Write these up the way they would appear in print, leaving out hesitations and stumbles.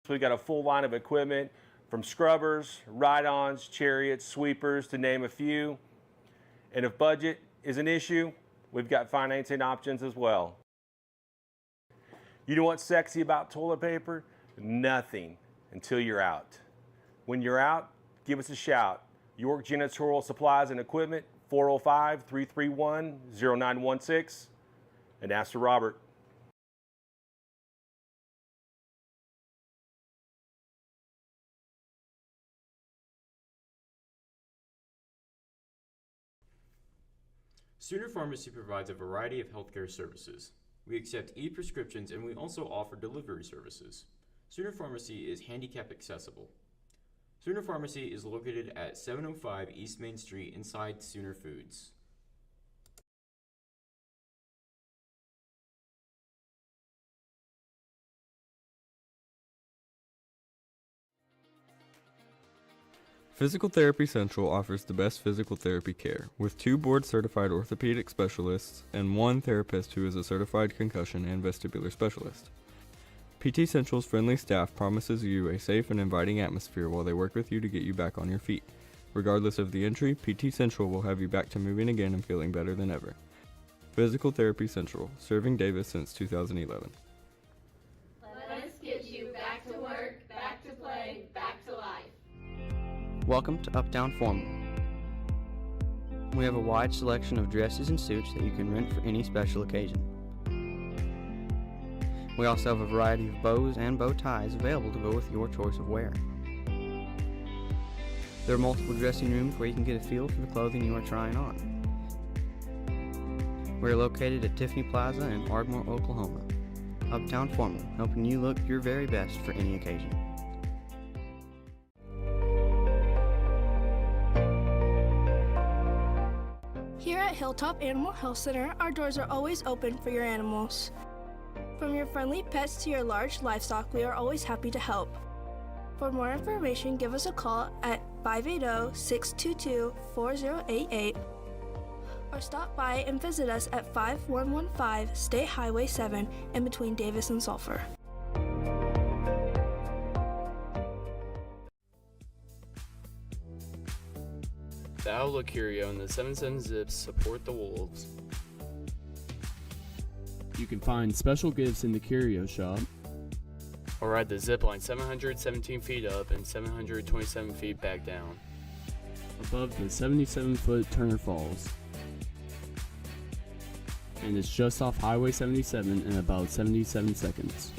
We've got a full line of equipment from scrubbers, ride-ons, chariots, sweepers, to name a few. And if budget is an issue, we've got financing options as well. You know what's sexy about toilet paper? Nothing until you're out. When you're out, give us a shout. York Janitorial Supplies and Equipment, 405-331-0916, and ask for Robert. Sooner Pharmacy provides a variety of healthcare services. We accept e-prescriptions and we also offer delivery services. Sooner Pharmacy is handicap accessible. Sooner Pharmacy is located at 705 East Main Street inside Sooner Foods. Physical Therapy Central offers the best physical therapy care, with 2 board-certified orthopedic specialists and 1 therapist who is a certified concussion and vestibular specialist. PT Central's friendly staff promises you a safe and inviting atmosphere while they work with you to get you back on your feet. Regardless of the injury, PT Central will have you back to moving again and feeling better than ever. Physical Therapy Central, serving Davis since 2011. Let's get you back to work, back to play, back to life. Welcome to Uptown Formal. We have a wide selection of dresses and suits that you can rent for any special occasion. We also have a variety of bows and bow ties available to go with your choice of wear. There are multiple dressing rooms where you can get a feel for the clothing you are trying on. We are located at Tiffany Plaza in Ardmore, Oklahoma. Uptown Formal, helping you look your very best for any occasion. Here at Hilltop Animal Health Center, our doors are always open for your animals. From your friendly pets to your large livestock, we are always happy to help. For more information, give us a call at 580-622-4088 or stop by and visit us at 5115 State Highway 7 in between Davis and Sulphur. The Outlook Curio and the 77 Zips support the Wolves. You can find special gifts in the Curio Shop. Or ride the zip line 717 feet up and 727 feet back down. Above the 77-foot Turner Falls. And it's just off Highway 77 in about 77 seconds.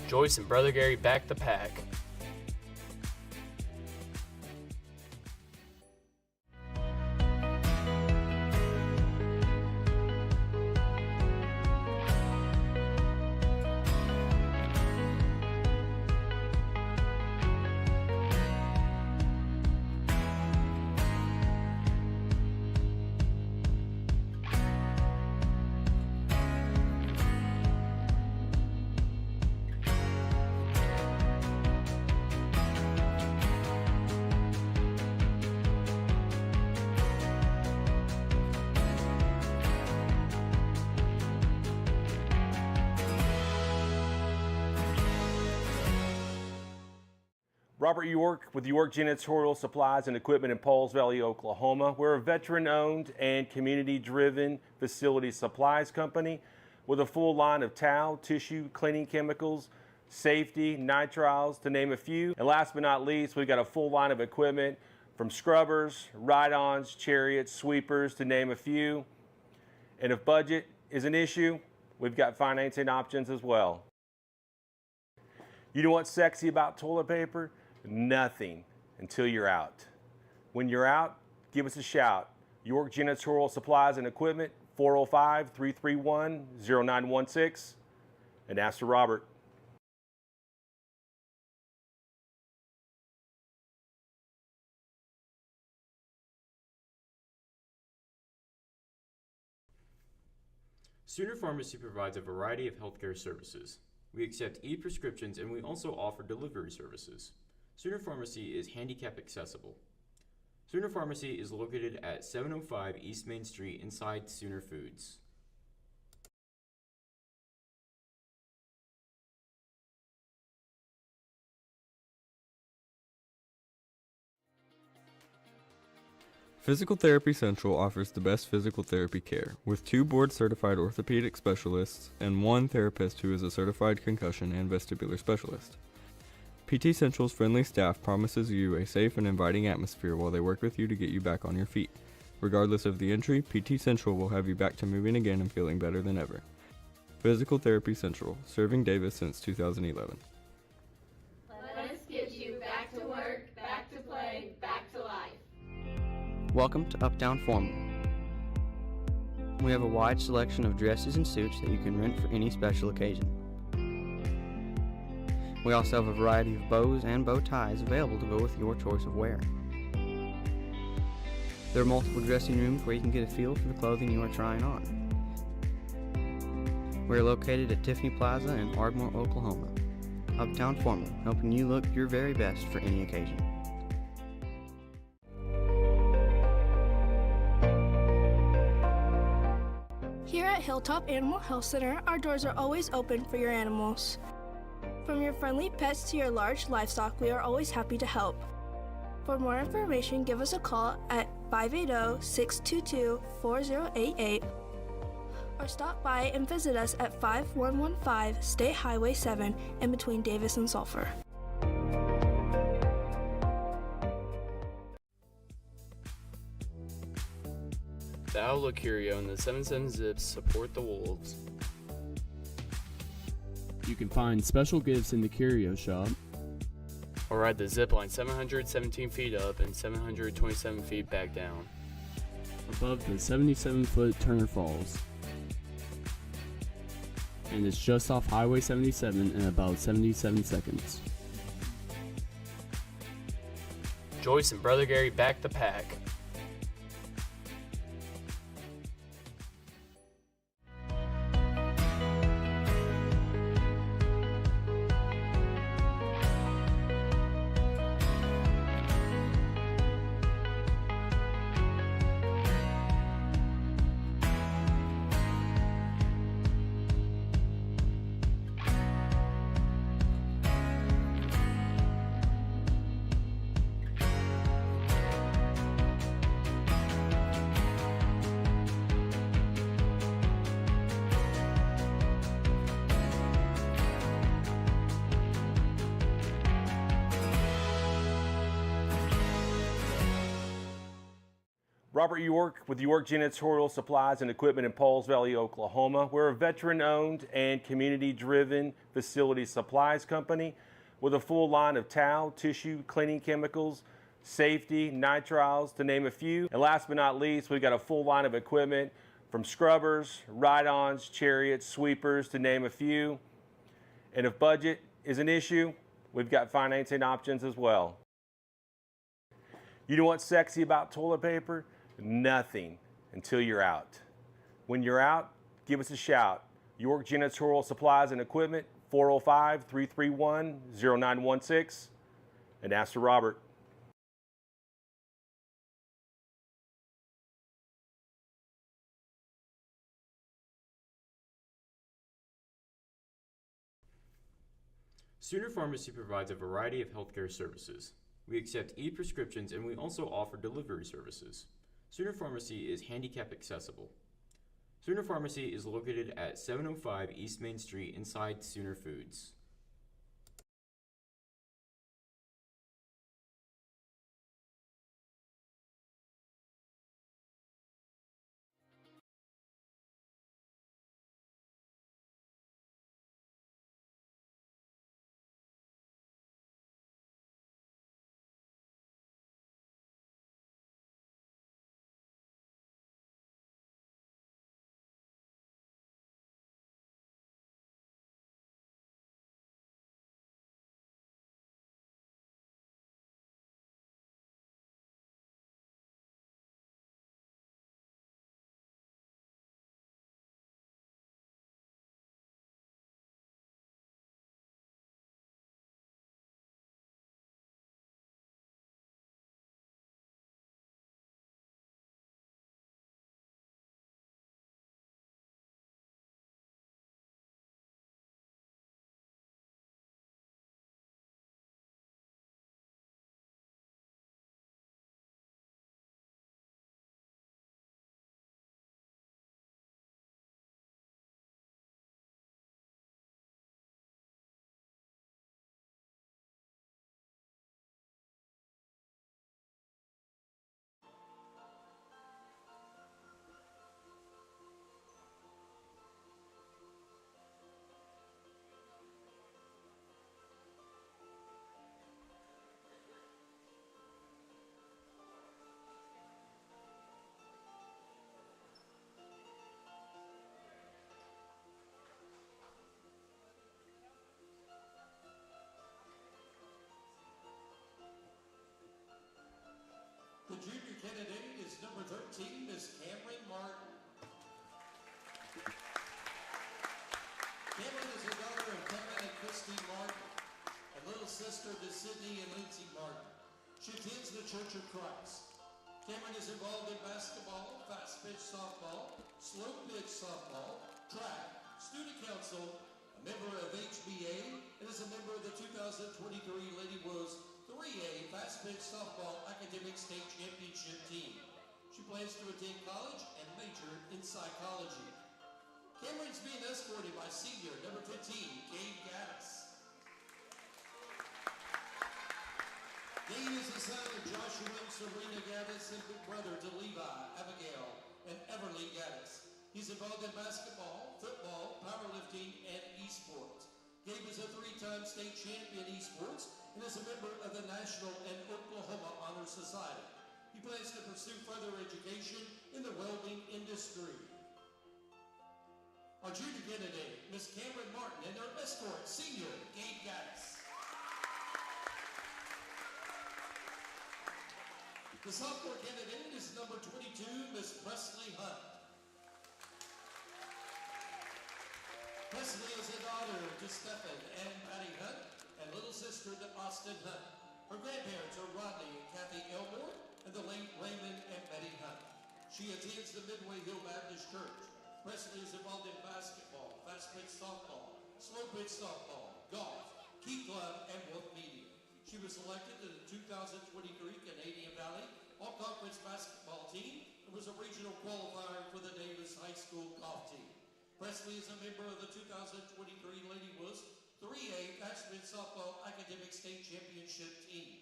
Joyce and Brother Gary back the pack. Robert York with York Janitorial Supplies and Equipment in Pauls Valley, Oklahoma. We're a veteran-owned and community-driven facility supplies company with a full line of towel, tissue, cleaning chemicals, safety, nitriles, to name a few. And last but not least, we've got a full line of equipment from scrubbers, ride-ons, chariots, sweepers, to name a few. And if budget is an issue, we've got financing options as well. You know what's sexy about toilet paper? Nothing until you're out. When you're out, give us a shout. York Janitorial Supplies and Equipment, 405-331-0916, and ask for Robert. Sooner Pharmacy provides a variety of healthcare services. We accept e-prescriptions and we also offer delivery services. Sooner Pharmacy is handicap accessible. Sooner Pharmacy is located at 705 East Main Street inside Sooner Foods. Physical Therapy Central offers the best physical therapy care, with 2 board-certified orthopedic specialists and 1 therapist who is a certified concussion and vestibular specialist. PT Central's friendly staff promises you a safe and inviting atmosphere while they work with you to get you back on your feet. Regardless of the injury, PT Central will have you back to moving again and feeling better than ever. Physical Therapy Central, serving Davis since 2011. Let us get you back to work, back to play, back to life. Welcome to Uptown Formal. We have a wide selection of dresses and suits that you can rent for any special occasion. We also have a variety of bows and bow ties available to go with your choice of wear. There are multiple dressing rooms where you can get a feel for the clothing you are trying on. We are located at Tiffany Plaza in Ardmore, Oklahoma. Uptown Formal, helping you look your very best for any occasion. Here at Hilltop Animal Health Center, our doors are always open for your animals. From your friendly pets to your large livestock, we are always happy to help. For more information, give us a call at 580-622-4088 or stop by and visit us at 5115 State Highway 7 in between Davis and Sulphur. The Outlook Curio and the 77 Zips support the Wolves. You can find special gifts in the Curio shop, or ride the zip line 717 feet up and 727 feet back down, above the 77-foot Turner Falls. And it's just off Highway 77 in about 77 seconds. Joyce and Brother Gary back the pack. Robert York with York Janitorial Supplies and Equipment in Pauls Valley, Oklahoma. We're a veteran-owned and community-driven facility supplies company with a full line of towel, tissue, cleaning chemicals, safety, nitriles, to name a few. And last but not least, we've got a full line of equipment from scrubbers, ride-ons, chariots, sweepers, to name a few. And if budget is an issue, we've got financing options as well. You know what's sexy about toilet paper? Nothing until you're out. When you're out, give us a shout. York Janitorial Supplies and Equipment, 405-331-0916, and ask for Robert. Sooner Pharmacy provides a variety of healthcare services. We accept e-prescriptions and we also offer delivery services. Sooner Pharmacy is handicap accessible. Sooner Pharmacy is located at 705 East Main Street inside Sooner Foods. is number 13, Miss Cameron Martin. Cameron is the daughter of Kevin and Christy Martin, and little sister to Sydney and Lindsay Martin. She attends the Church of Christ. Cameron is involved in basketball, fast pitch softball, slow pitch softball, track, student council, a member of HBA, and is a member of the 2023 Lady Wolves 3A Fast Pitch Softball Academic State Championship team. She plans to attend college and major in psychology. Cameron's being escorted by senior number 15, Gabe Gaddis. Gabe is the son of Joshua and Serena Gaddis and big brother to Levi, Abigail, and Everly Gaddis. He's involved in basketball, football, powerlifting, and esports. Gabe is a 3-time state champion esports and is a member of the National and Oklahoma Honor Society. He plans to pursue further education in the welding industry. Our junior candidate, Miss Cameron Martin, and our escort, senior Gabe Gaddis. The sophomore candidate is number 22, Miss Presley Hunt. Presley is a daughter to Stephen and Patty Hunt, and little sister to Austin Hunt. Her grandparents are Rodney and Kathy Elmore, and the late Raymond and Betty Hunt. She attends the Midway Hill Baptist Church. Presley is involved in basketball, fast pitch softball, slow pitch softball, golf, key club, and wolf media. She was selected to the 2023 Canadian Valley All-Conference basketball team and was a regional qualifier for the Davis High School golf team. Presley is a member of the 2023 Lady Wolves 3A Fast Pitch Softball Academic State Championship team,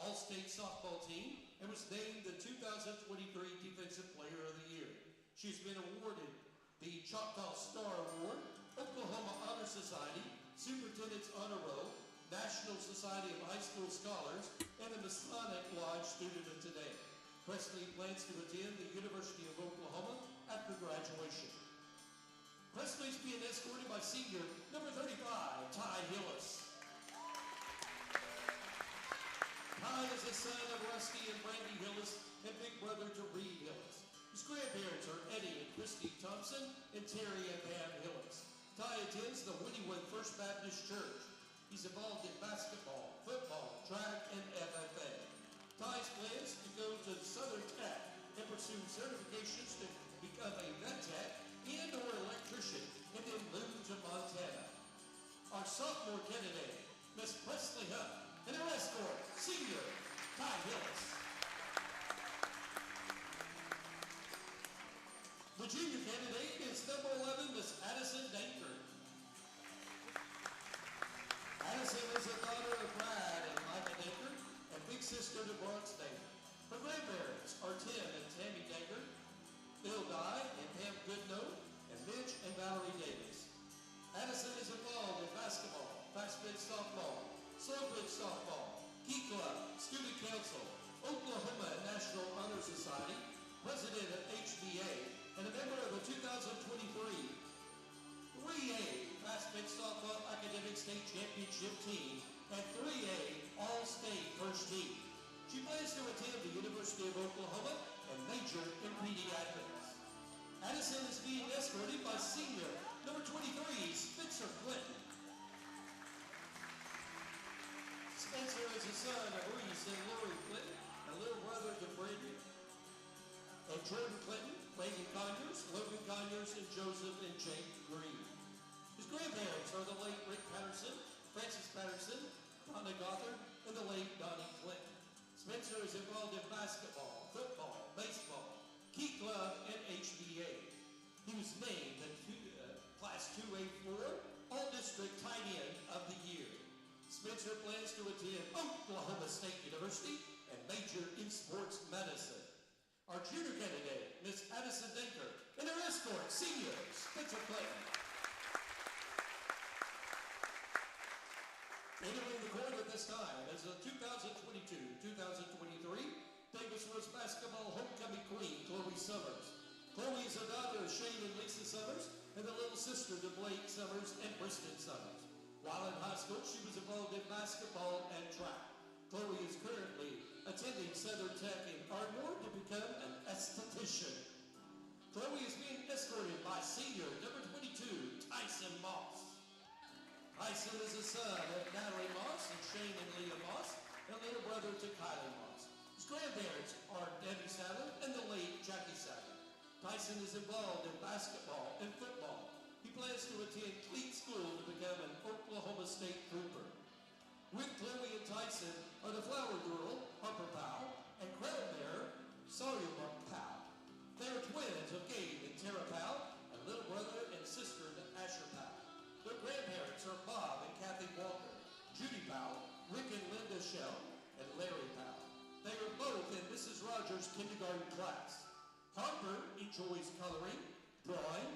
All-State Softball team, and was named the 2023 Defensive Player of the Year. She's been awarded the Choctaw Star Award, Oklahoma Honor Society, Superintendent's Honor Roll, National Society of High School Scholars, and a Masonic Lodge Student of Today. Presley plans to attend the University of Oklahoma after graduation. Presley's being escorted by senior number 35, Ty Hillis. Ty is the son of Rusty and Brandy Hillis and big brother to Reed Hillis. His grandparents are Eddie and Christy Thompson and Terry and Pam Hillis. Ty attends the Wynnewood First Baptist Church. He's involved in basketball, football, track, and FFA. Ty's plans to go to Southern Tech and pursue certifications to become a vet tech and or electrician and then move to Montana. Our sophomore candidate, Miss Presley Hunt, and her escort, senior Ty Hillis. The junior candidate is number 11, Miss Addison Dankert. Addison is a daughter of Brad and Micah Dankert and big sister to Bronx Dankert. Her grandparents are Tim and Tammy Dankert, Bill Dye and Pam Goodnote, and Mitch and Valerie Davis. Addison is involved in basketball, fast pitch softball, slow pitch softball, key club, student council, Oklahoma National Honor Society, president of HBA, and a member of the 2023 3A Fast Pitch Softball Academic State Championship team and 3A All-State First Team. She plans to attend the University of Oklahoma and major in pediatrics. Addison is being escorted by senior number 23, Spencer Clinton. Spencer is the son of Reese and Lori Clinton, and little brother to Brandon. And Jordan Clinton, Megan Conyers, Logan Conyers, and Joseph and Jake Green. His grandparents are the late Rick Patterson, Francis Patterson, Donna Gothard, and the late Donnie Clinton. Spencer is involved in basketball, football, baseball, key club, and HBA. He was named the Class 2A4 All-District Tight End of the Year. Spencer plans to attend Oklahoma State University and major in sports medicine. Our junior candidate, Miss Addison Dankert, and her escort, senior Spencer Clayton. Entering the court at this time is the 2022-2023 Davis Woods Basketball Homecoming Queen, Chloe Summers. Chloe is a daughter of Shane and Lisa Summers, and the little sister to Blake Summers and Kristen Summers. While in high school, she was involved in basketball and track. Chloe is currently attending Southern Tech in Ardmore to become an esthetician. Chloe is being escorted by senior number 22, Tyson Moss. Tyson is the son of Natalie Moss and Shane and Leah Moss, and little brother to Kylie Moss. His grandparents are Debbie Sadler and the late Jackie Sadler. Tyson is involved in basketball and football. He plans to attend Cleat School to become an Oklahoma State Trooper. With Chloe and Tyson are the flower girl, Harper Powell, and crown bearer, Sawyer Powell. They are twins of Gabe and Tara Powell, and little brother and sister to Asher Powell. Their grandparents are Bob and Kathy Walker, Judy Powell, Rick and Linda Shell, and Larry Powell. They are both in Mrs. Rogers' kindergarten class. Harper enjoys coloring, drawing,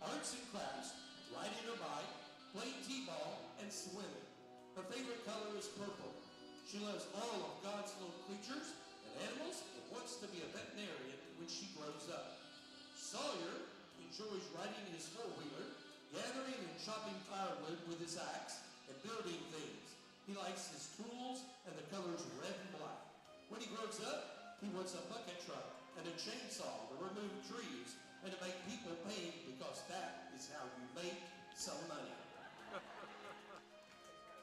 arts and crafts, riding her bike, playing t-ball, and swimming. Her favorite color is purple. She loves all of God's little creatures and animals and wants to be a veterinarian when she grows up. Sawyer enjoys riding his four-wheeler, gathering and chopping firewood with his axe, and building things. He likes his tools and the colors red and black. When he grows up, he wants a bucket truck and a chainsaw to remove trees and to make people pay, because that is how you make some money.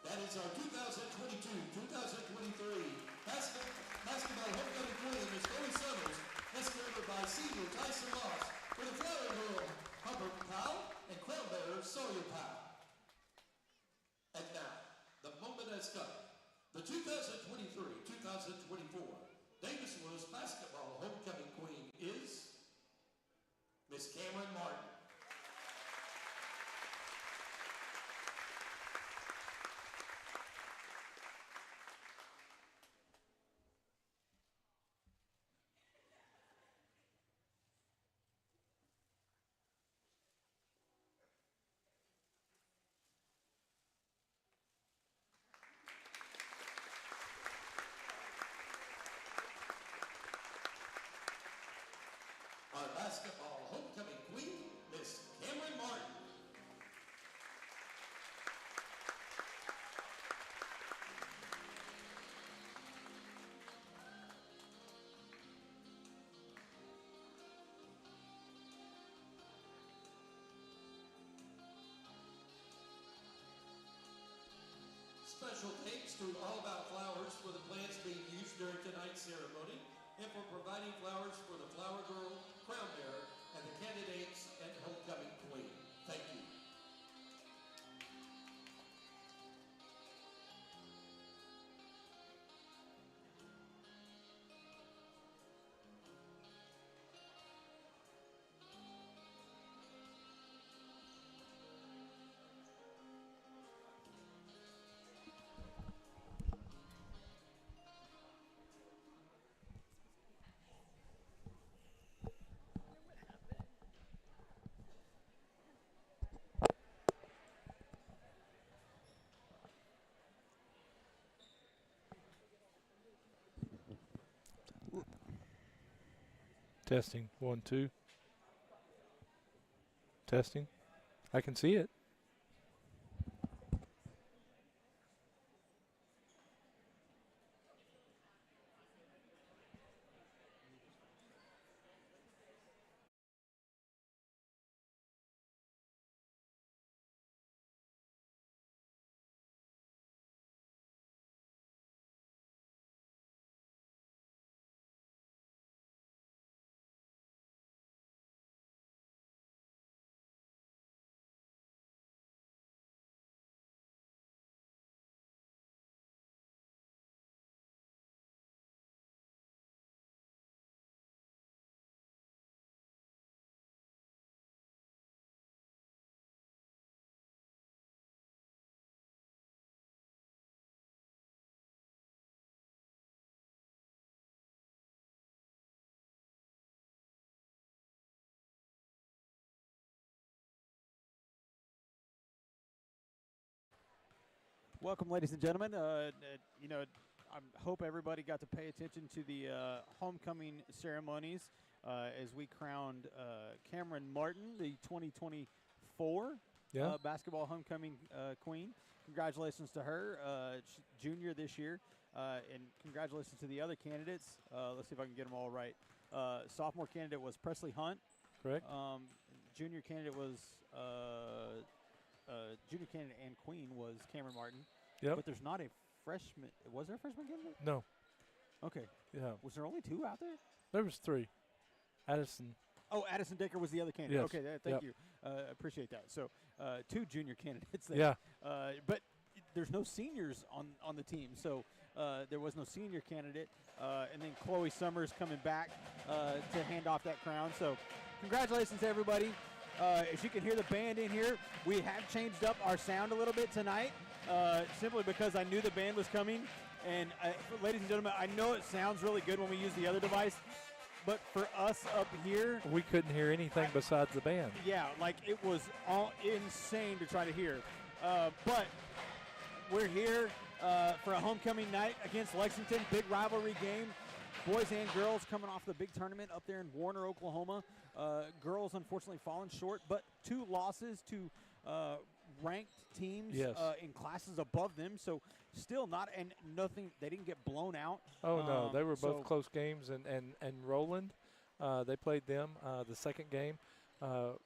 That is our 2022-2023 basketball homecoming queen, Miss Chloe Summers, escorted by senior Tyson Moss, with the flower girl, Harper Powell, and crown bearer, Sawyer Powell. And now, the moment has come. The 2023-2024 Davis Lewis basketball homecoming queen is Miss Cameron Martin. Our basketball homecoming queen, Miss Cameron Martin. Special thanks to All About Flowers for the plants being used during tonight's ceremony, and for providing flowers for the flower girl, crown bearer, and the candidates and homecoming queen. Thank you. Testing. 1, 2. Testing. I can see it. Welcome, ladies and gentlemen. I hope everybody got to pay attention to the homecoming ceremonies as we crowned Cameron Martin, the 2024 basketball homecoming queen. congratulations to her, junior this year, and congratulations to the other candidates. Let's see if I can get them all right. Sophomore candidate was Presley Hunt. Correct. Junior candidate was junior candidate and queen was Cameron Martin. Yep. But there's not a freshman. Was there a freshman candidate? No. Okay. Yeah. Was there only 2 out there? There was 3. Addison. Oh, Addison Decker was the other candidate. Yes. Okay, thank Yep. you. Appreciate that. So 2 junior candidates there. Yeah. But there's no seniors on the team, so there was no senior candidate. And then Chloe Summers coming back to hand off that crown. So congratulations to everybody. As you can hear the band in here, we have changed up our sound a little bit tonight, simply because I knew the band was coming. And ladies and gentlemen, I know it sounds really good when we use the other device, but for us up here, We couldn't hear anything besides the band. yeah, like it was all insane to try to hear. But we're here for a homecoming night against Lexington, big rivalry game. Boys and girls coming off the big tournament up there in Warner, Oklahoma. Girls unfortunately falling short, but 2 losses to ranked teams Yes. in classes above them. So still not, and nothing, they didn't get blown out. Oh, no. They were both so- close games. And Roland, they played them the second game.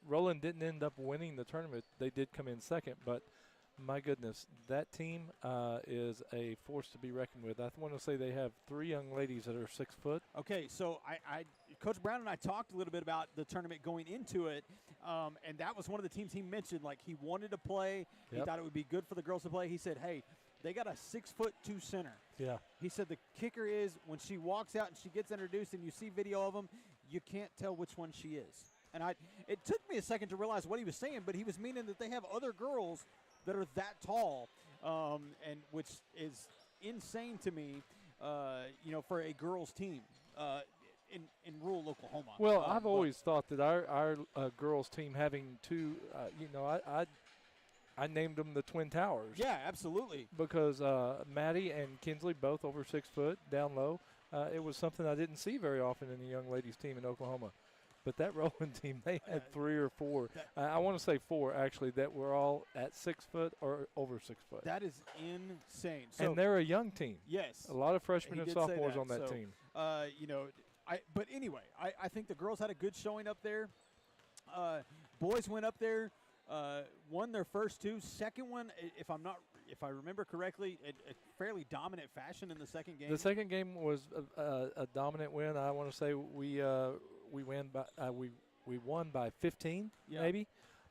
Roland didn't end up winning the tournament. They did come in second, but my goodness, that team is a force to be reckoned with. I want to say they have 3 young ladies that are 6 foot. Okay, so Coach Brown and I talked a little bit about the tournament going into it, and that was one of the teams he mentioned. Like, he wanted to play. He Yep. thought it would be good for the girls to play. He said, hey, they got a 6'2" center. Yeah. He said the kicker is when she walks out and she gets introduced and you see video of them, you can't tell which one she is. And it took me a second to realize what he was saying, but he was meaning that they have other girls that are that tall, and which is insane to me, for a girls' team in rural Oklahoma. Well, I've always thought that our girls' team having 2, I named them the Twin Towers. Yeah, absolutely. Because Maddie and Kinsley, both over 6 foot, down low, it was something I didn't see very often in a young ladies' team in Oklahoma. But that Roland team, they had 3 or 4. I want to say 4, actually, that were all at 6 foot or over 6 foot. That is insane. So, and they're a young team. Yes. A lot of freshmen He and did say sophomores that. on that So, team. But anyway, I think the girls had a good showing up there. Boys went up there, won their first 2. Second one, if I remember correctly, a fairly dominant fashion in the second game. The second game was a dominant win. I want to say we won by 15, Yeah. maybe.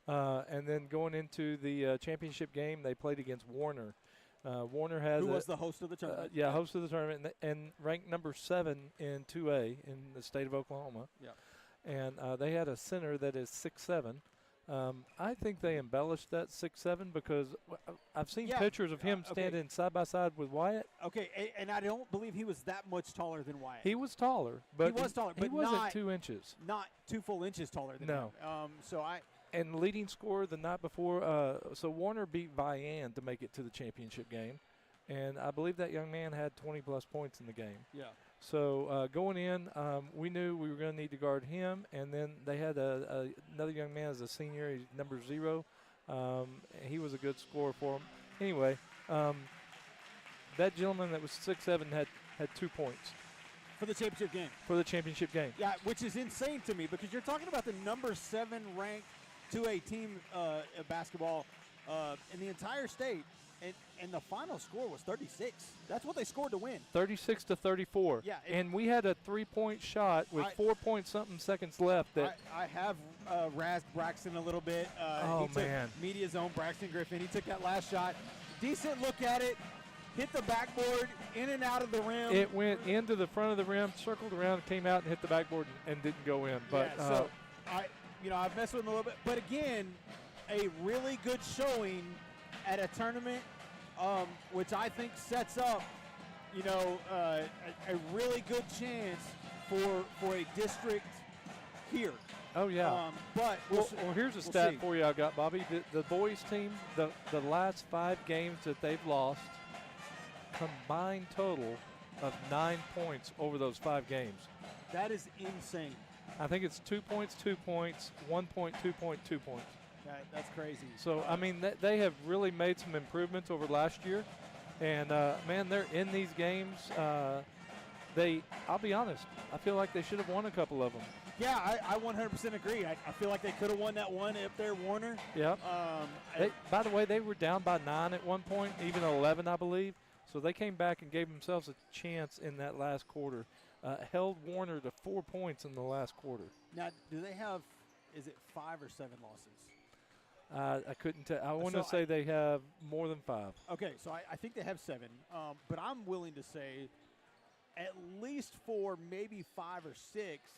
And then going into the championship game, they played against Warner. Warner has who was the host of the tournament. host of the tournament, and ranked number 7 in 2A in the state of Oklahoma. Yeah. And they had a center that is 6'7". I think they embellished that 6'7" because I've seen pictures of him standing side by side with Wyatt. Okay, and I don't believe he was that much taller than Wyatt. He was taller, but he was taller, he but wasn't not 2 inches. Not 2 full inches taller than No. him. And leading scorer the night before, so Warner beat Vian to make it to the championship game, and I believe that young man had 20-plus points in the game. Yeah. So going in, we knew we were going to need to guard him, and then they had another young man as a senior, he's number 0. He was a good scorer for him. Anyway, that gentleman that was 6'7" had 2 points. For the championship game. For the championship game. Yeah, which is insane to me because you're talking about the number 7 ranked 2A team of basketball in the entire state, and the final score was 36. That's what they scored to win. 36-34. Yeah, and we had a 3-point shot with 4-point-something seconds left. That I have razzed Braxton a little bit. Oh, he took man. Media zone Braxton Griffin. He took that last shot. Decent look at it. Hit the backboard, in and out of the rim. it went into the front of the rim, circled around, came out and hit the backboard and didn't go in. But yeah, so I've messed with him a little bit. But again, a really good showing at a tournament, which I think sets up, a really good chance for a district here. Oh, yeah. But well, here's a stat for you I got, Bobby. The boys team, the last 5 games that they've lost, combined total of 9 points over those 5 games. That is insane. I think it's 2 points, 2 points, 1 point, 2 point, 2 points. That's crazy. So, I mean, they have really made some improvements over last year. And, man, they're in these games. I'll be honest, I feel like they should have won a couple of them. Yeah, I 100% agree. I feel like they could have won that one up there, Warner. Yep. By the way, they were down by 9 at one point, even 11, I believe. So they came back and gave themselves a chance in that last quarter. Held Warner to 4 points in the last quarter. Now, do they have, is it 5 or 7 losses? I couldn't tell. I want to say they have more than 5. Okay, so I think they have 7. But I'm willing to say at least 4, maybe 5 or 6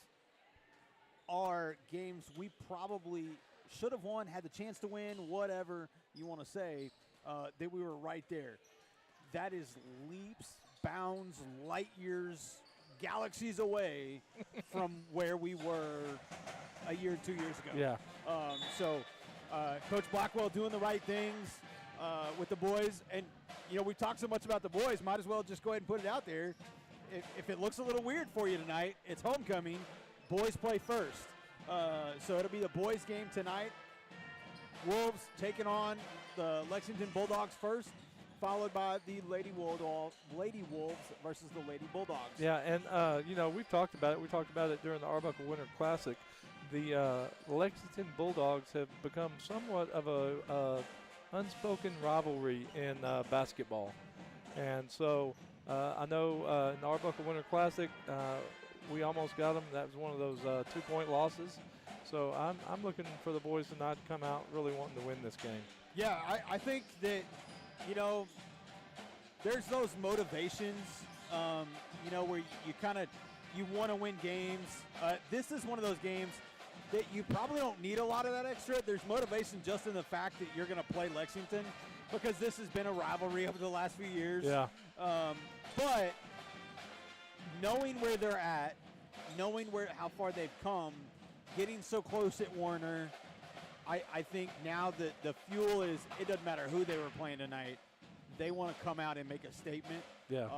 are games we probably should have won, had the chance to win, whatever you want to say, that we were right there. That is leaps, bounds, light years, galaxies away from where we were a year, 2 years ago. Yeah. Coach Blackwell doing the right things with the boys. And, you know, we talk so much about the boys, might as well just go ahead and put it out there. If it looks a little weird for you tonight, it's homecoming. Boys play first. So it'll be the boys game tonight. Wolves taking on the Lexington Bulldogs first, followed by the Lady Wolves versus the Lady Bulldogs. Yeah, and, you know, we've talked about it. We talked about it during the Arbuckle Winter Classic. The Lexington Bulldogs have become somewhat of a unspoken rivalry in basketball. And so I know in the Arbuckle Winter Classic, we almost got them. That was one of those 2-point losses. So I'm looking for the boys tonight to come out really wanting to win this game. Yeah, I think that, you know, there's those motivations, you know, where you want to win games. This is one of those games that you probably don't need a lot of that extra. There's motivation just in the fact that you're going to play Lexington, because this has been a rivalry over the last few years. Yeah. But knowing where they're at, knowing how far they've come, getting so close at Warner, I think now that the fuel is, it doesn't matter who they were playing tonight, they want to come out and make a statement. Yeah.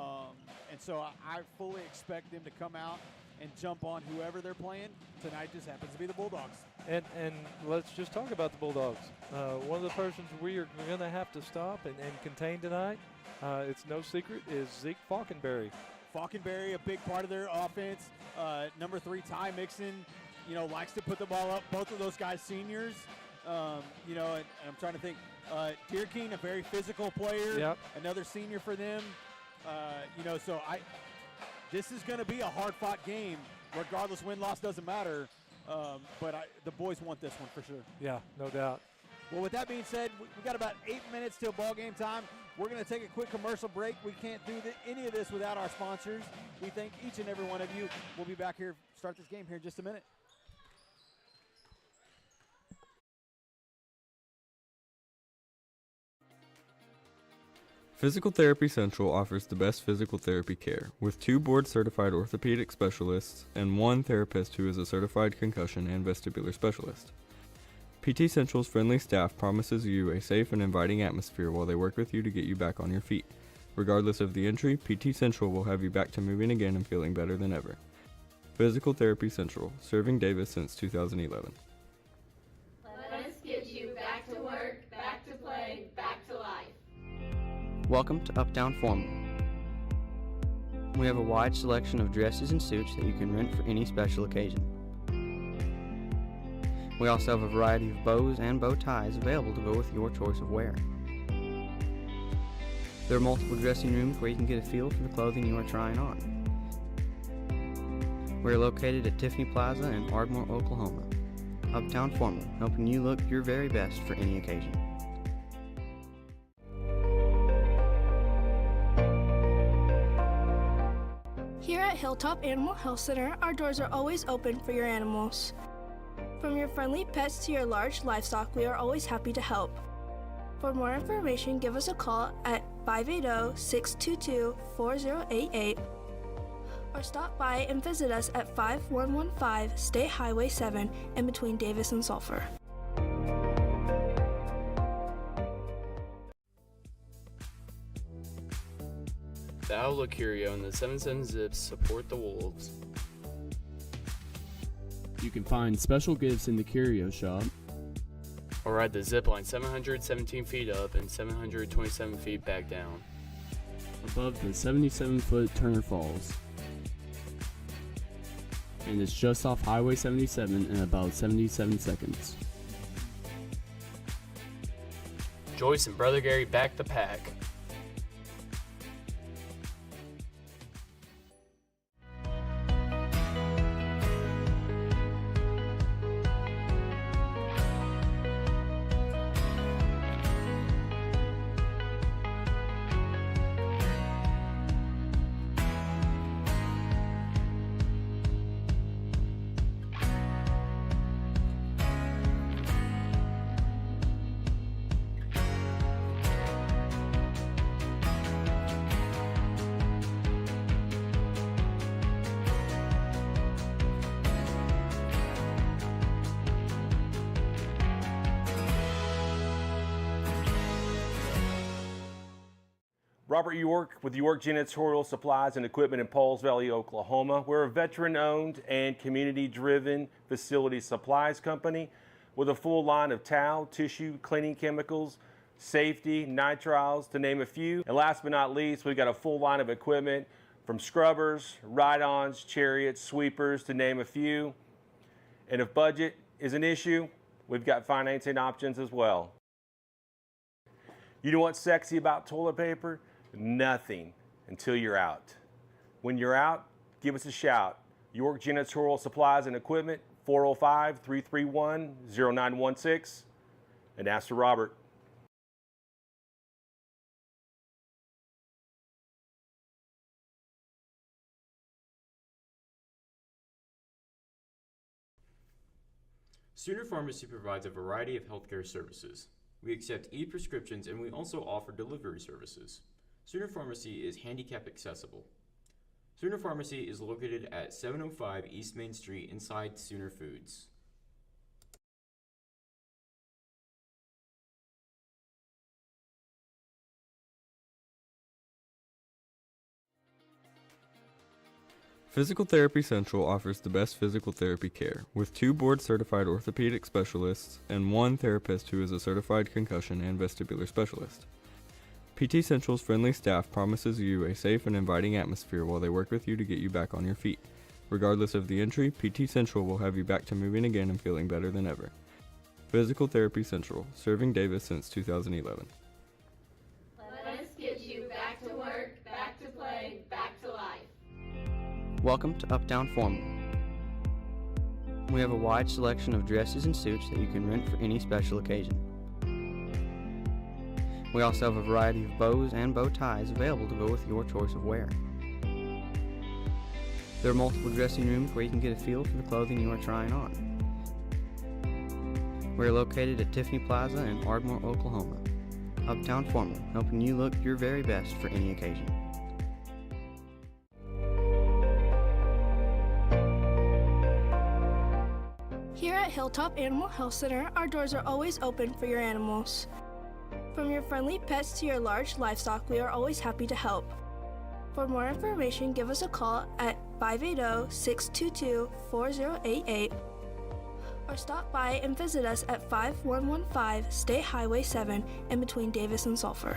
And so I fully expect them to come out and jump on whoever they're playing. Tonight just happens to be the Bulldogs. And let's just talk about the Bulldogs. One of the persons we are going to have to stop and contain tonight, it's no secret, is Zeke Falkenberry. Falkenberry, a big part of their offense. Number 3, Ty Mixon, you know, likes to put the ball up. Both of those guys seniors. You know, and I'm trying to think. Deerking, a very physical player. Yep. Another senior for them. You know, so this is going to be a hard-fought game, regardless. Win-loss doesn't matter. But the boys want this one for sure. Yeah, no doubt. Well, with that being said, we got about 8 minutes till ball game time. We're going to take a quick commercial break. We can't do any of this without our sponsors. We thank each and every one of you. We'll be back here, start this game here in just a minute. Physical Therapy Central offers the best physical therapy care, with 2 board-certified orthopedic specialists and 1 therapist who is a certified concussion and vestibular specialist. PT Central's friendly staff promises you a safe and inviting atmosphere while they work with you to get you back on your feet. Regardless of the injury, PT Central will have you back to moving again and feeling better than ever. Physical Therapy Central, serving Davis since 2011. Let us get you back to work, back to play, back to life. Welcome to Uptown Formal. We have a wide selection of dresses and suits that you can rent for any special occasion. We also have a variety of bows and bow ties available to go with your choice of wear. There are multiple dressing rooms where you can get a feel for the clothing you are trying on. We are located at Tiffany Plaza in Ardmore, Oklahoma. Uptown Formal, helping you look your very best for any occasion. Here at Hilltop Animal Health Center, our doors are always open for your animals. From your friendly pets to your large livestock, we are always happy to help. For more information, give us a call at 580-622-4088 or stop by and visit us at 5115 State Highway 7 in between Davis and Sulphur. The Outlook Curio and the 77 Zips support the Wolves. You can find special gifts in the Curio Shop. or ride the zip line 717 feet up and 727 feet back down. Above the 77-foot Turner Falls. And it's just off Highway 77 in about 77 seconds. Joyce and Brother Gary back the pack. Robert York with York Janitorial Supplies and Equipment in Pauls Valley, Oklahoma. We're a veteran-owned and community-driven facility supplies company with a full line of towel, tissue, cleaning chemicals, safety, nitriles, to name a few. And last but not least, we've got a full line of equipment from scrubbers, ride-ons, chariots, sweepers, to name a few. And if budget is an issue, we've got financing options as well. You know what's sexy about toilet paper? Nothing until you're out. When you're out, give us a shout. York Janitorial Supplies and Equipment, 405-331-0916, and ask for Robert. Sooner Pharmacy provides a variety of healthcare services. We accept e-prescriptions and we also offer delivery services. Sooner Pharmacy is handicap accessible. Sooner Pharmacy is located at 705 East Main Street inside Sooner Foods. Physical Therapy Central offers the best physical therapy care, with 2 board-certified orthopedic specialists and 1 therapist who is a certified concussion and vestibular specialist. PT Central's friendly staff promises you a safe and inviting atmosphere while they work with you to get you back on your feet. Regardless of the injury, PT Central will have you back to moving again and feeling better than ever. Physical Therapy Central, serving Davis since 2011. Let's get you back to work, back to play, back to life. Welcome to Uptown Formal. We have a wide selection of dresses and suits that you can rent for any special occasion. We also have a variety of bows and bow ties available to go with your choice of wear. There are multiple dressing rooms where you can get a feel for the clothing you are trying on. We are located at Tiffany Plaza in Ardmore, Oklahoma. Uptown Formal, helping you look your very best for any occasion. Here at Hilltop Animal Health Center, our doors are always open for your animals. From your friendly pets to your large livestock, we are always happy to help. For more information, give us a call at 580-622-4088 or stop by and visit us at 5115 State Highway 7 in between Davis and Sulphur.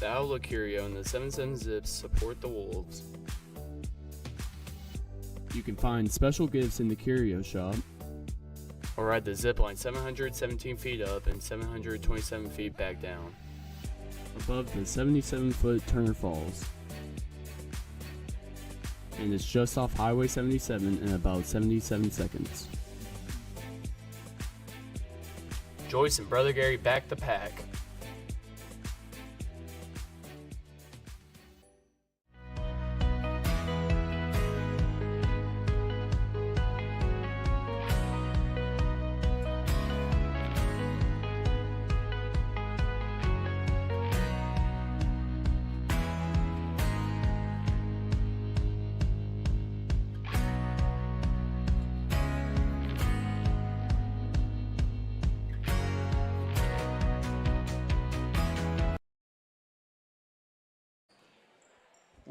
The Outlook Curio and the 77 Zips support the Wolves. You can find special gifts in the Curio Shop, or ride the zip line 717 feet up and 727 feet back down. Above the 77-foot Turner Falls. And it's just off Highway 77 in about 77 seconds. Joyce and Brother Gary back the pack.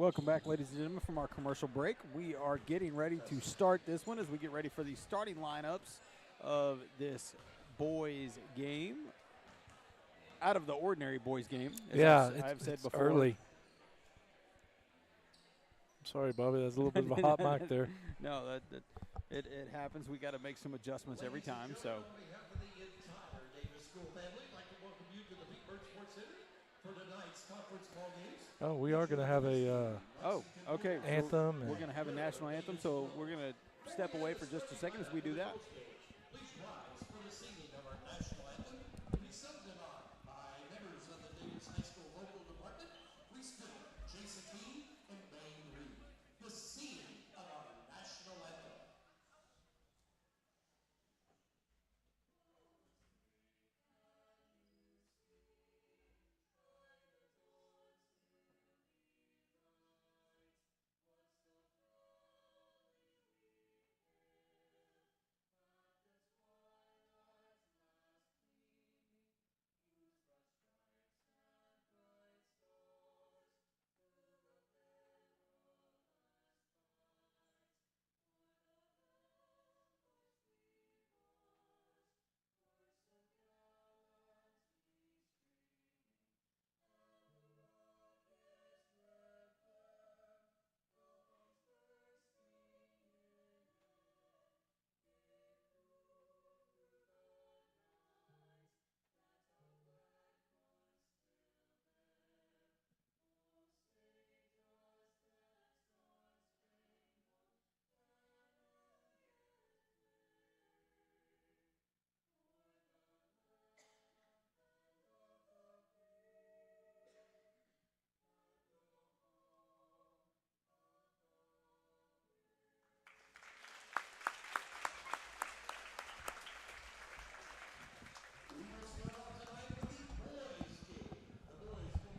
Welcome back, ladies and gentlemen, from our commercial break. We are getting ready to start this one as we get ready for the starting lineups of this boys game. Out of the ordinary boys game, as I've said before. Early. Sorry, Bobby, that's a little bit of a hot mic there. No, it happens. We got to make some adjustments every time. So. Oh, we are going to have a okay. anthem. We're going to have a national anthem, so we're going to step away for just a second as we do that.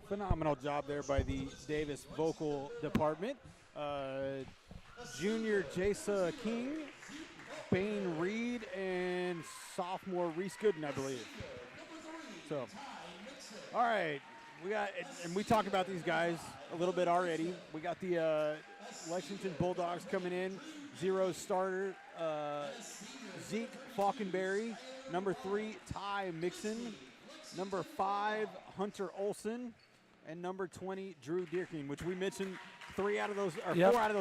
Phenomenal job there by the Davis vocal department. Junior Jasa King, Bain Reed, and sophomore Reese Gooden, I believe. So, all right, and we talked about these guys a little bit already. We got the Lexington Bulldogs coming in. 0 starter, Zeke Falconberry. Number 3, Ty Mixon. Number 5, Hunter Olson. And number 20, Drew Deerking, which we mentioned 4 out of those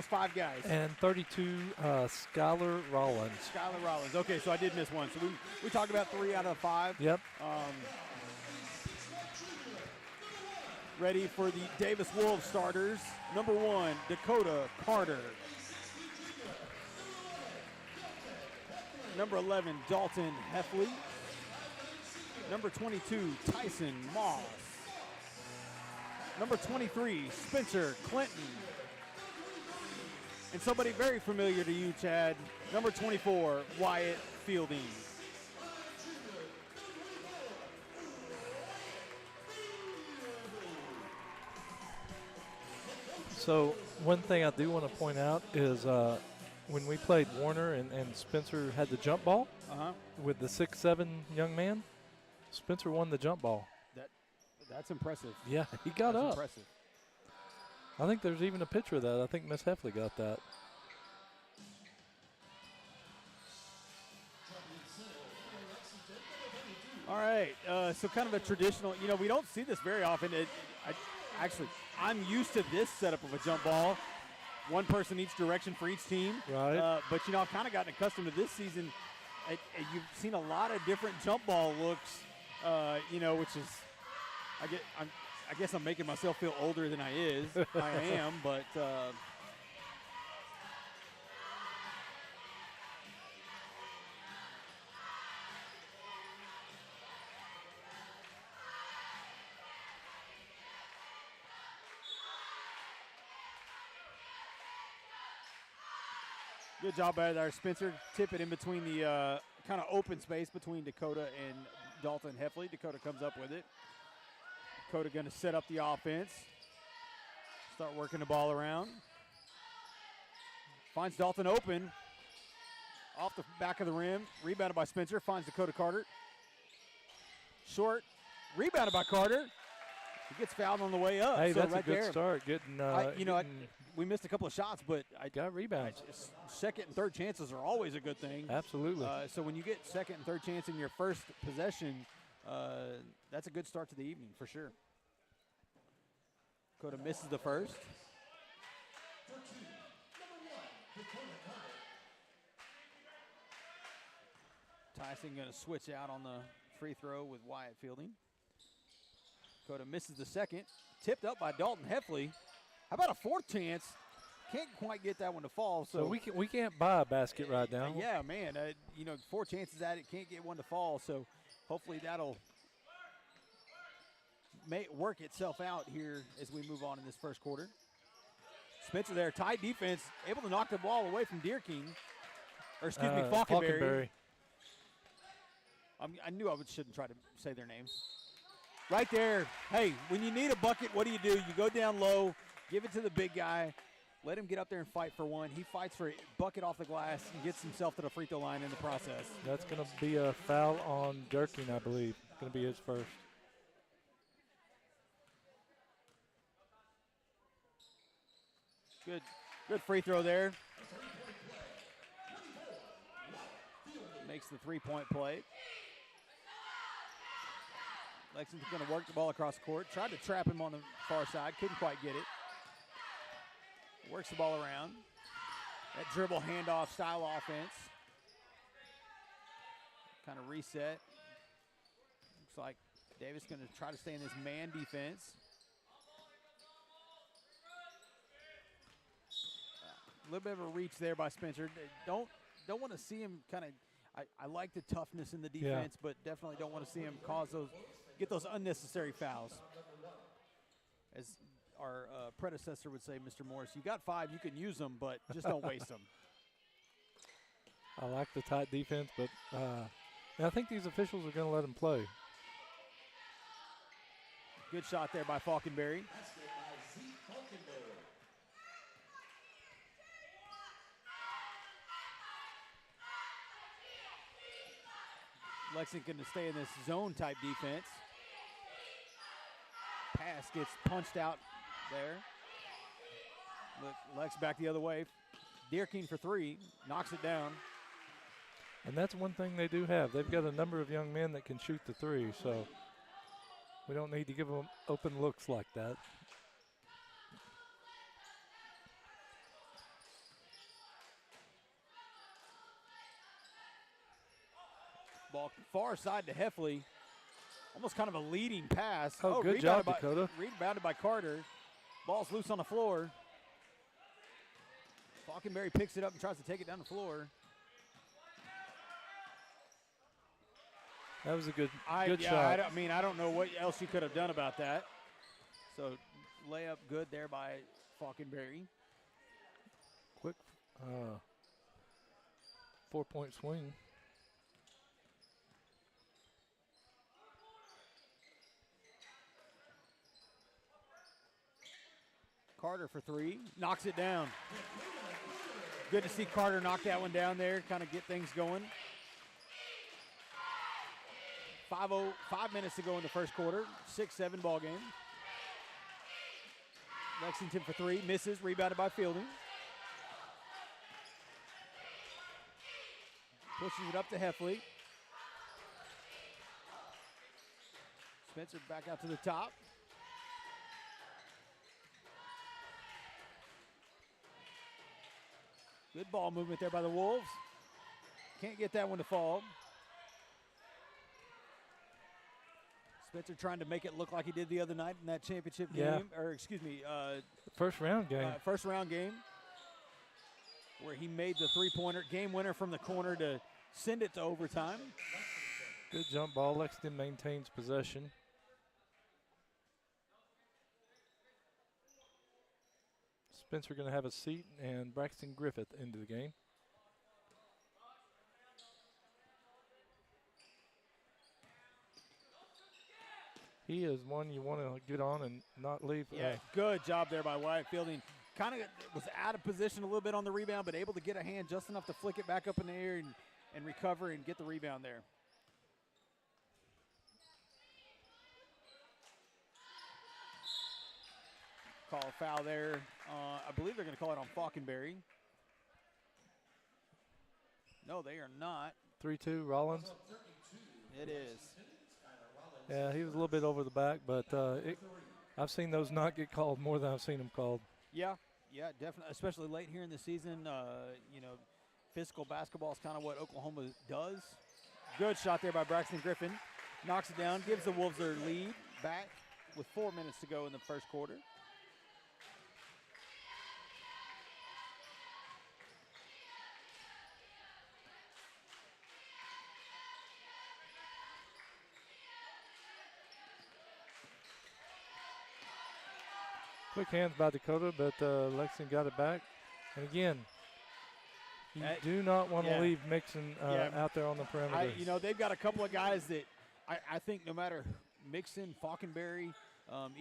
5 guys. And 32, Skylar Rollins. Skylar Rollins. Okay, so I did miss one. So we talked about 3 out of 5. Yep. Ready for the Davis Wolves starters. Number 1, Dakota Carter. Number 11, Dalton Heffley. Number 22, Tyson Moss. Number 23, Spencer Clinton. And somebody very familiar to you, Chad, number 24, Wyatt Fielding. So one thing I do want to point out is when we played Warner and Spencer had the jump ball with the 6'7" young man, Spencer won the jump ball. That's impressive. Yeah, he got up. Impressive. I think there's even a picture of that. I think Miss Heffley got that. All right, so kind of a traditional, we don't see this very often. I'm used to this setup of a jump ball. One person each direction for each team. Right. But, I've kind of gotten accustomed to this season. You've seen a lot of different jump ball looks, which is, I guess I'm making myself feel older than I am, but good job by there, Spencer. Tip it in between the kind of open space between Dakota and Dalton Heffley. Dakota comes up with it. Dakota going to set up the offense. Start working the ball around. Finds Dalton open. Off the back of the rim. Rebounded by Spencer. Finds Dakota Carter. Short. Rebounded by Carter. He gets fouled on the way up. Hey, so that's right a good there, start. Getting, we missed a couple of shots, but got rebounds. Second and third chances are always a good thing. Absolutely. So when you get second and third chance in your first possession, that's a good start to the evening for sure. Dakota misses the first. Tyson going to switch out on the free throw with Wyatt fielding. Dakota misses the second. Tipped up by Dalton Heffley. How about a fourth chance? Can't quite get that one to fall. So we can't buy a basket right now. Yeah, man. Four chances at it, can't get one to fall. So hopefully that'll work itself out here as we move on in this first quarter. Spencer there, tight defense, able to knock the ball away from Deerking. Or excuse me, Falkenberry. I knew I shouldn't try to say their names. Right there. Hey, when you need a bucket, what do? You go down low, give it to the big guy, let him get up there and fight for one. He fights for a bucket off the glass and gets himself to the free throw line in the process. That's going to be a foul on Durkin, I believe. Going to be his first. Good free throw there. Makes the three-point play. Lexington's going to work the ball across the court. Tried to trap him on the far side. Couldn't quite get it. Works the ball around. That dribble handoff style offense. Kind of reset. Looks like Davis going to try to stay in this man defense. A little bit of a reach there by Spencer. Don't want to see him kind of. I like the toughness in the defense, but definitely don't want to see him get those unnecessary fouls. As our predecessor would say, Mr. Morris, you got 5, you can use them, but just don't waste them. I like the tight defense, but I think these officials are going to let him play. Good shot there by Falkenberry. Lexington to stay in this zone-type defense. Pass gets punched out there. Lex back the other way. Deerking for 3, knocks it down. And that's one thing they do have. They've got a number of young men that can shoot the 3, so we don't need to give them open looks like that. Ball far side to Heffley. Almost kind of a leading pass. Oh, good job, Dakota. Rebounded by Carter. Ball's loose on the floor. Falkenberry picks it up and tries to take it down the floor. That was a good shot. I don't know what else you could have done about that. So layup good there by Falkenberry. Quick 4-point swing. Carter for 3, knocks it down. Good to see Carter knock that one down there, kind of get things going. 5 minutes to go in the first quarter, 6-7 ball game. Lexington for 3, misses, rebounded by Fielding. Pushes it up to Heffley. Spencer back out to the top. Good ball movement there by the Wolves. Can't get that one to fall. Spencer trying to make it look like he did the other night in that championship game, or excuse me, first round game. First round game, where he made the three-pointer game winner from the corner to send it to overtime. Good jump ball. Lexington maintains possession. Spencer going to have a seat, and Braxton Griffith into the game. He is one you want to get on and not leave. Yeah, good job there by Wyatt Fielding. Kind of was out of position a little bit on the rebound, but able to get a hand just enough to flick it back up in the air and recover and get the rebound there. call a foul there. I believe they're going to call it on Falkenberry. No, they are not. 3-2 Rollins. It is. Yeah, he was a little bit over the back, but I've seen those not get called more than I've seen them called. Yeah, definitely, especially late here in the season. Physical basketball is kind of what Oklahoma does. Good shot there by Braxton Griffin. Knocks it down, gives the Wolves their lead back with 4 minutes to go in the first quarter. Quick hands by Dakota, but Lexington got it back. And again, you do not want to leave Mixon out there on the perimeter. They've got a couple of guys that I think no matter Mixon, Falkenberry,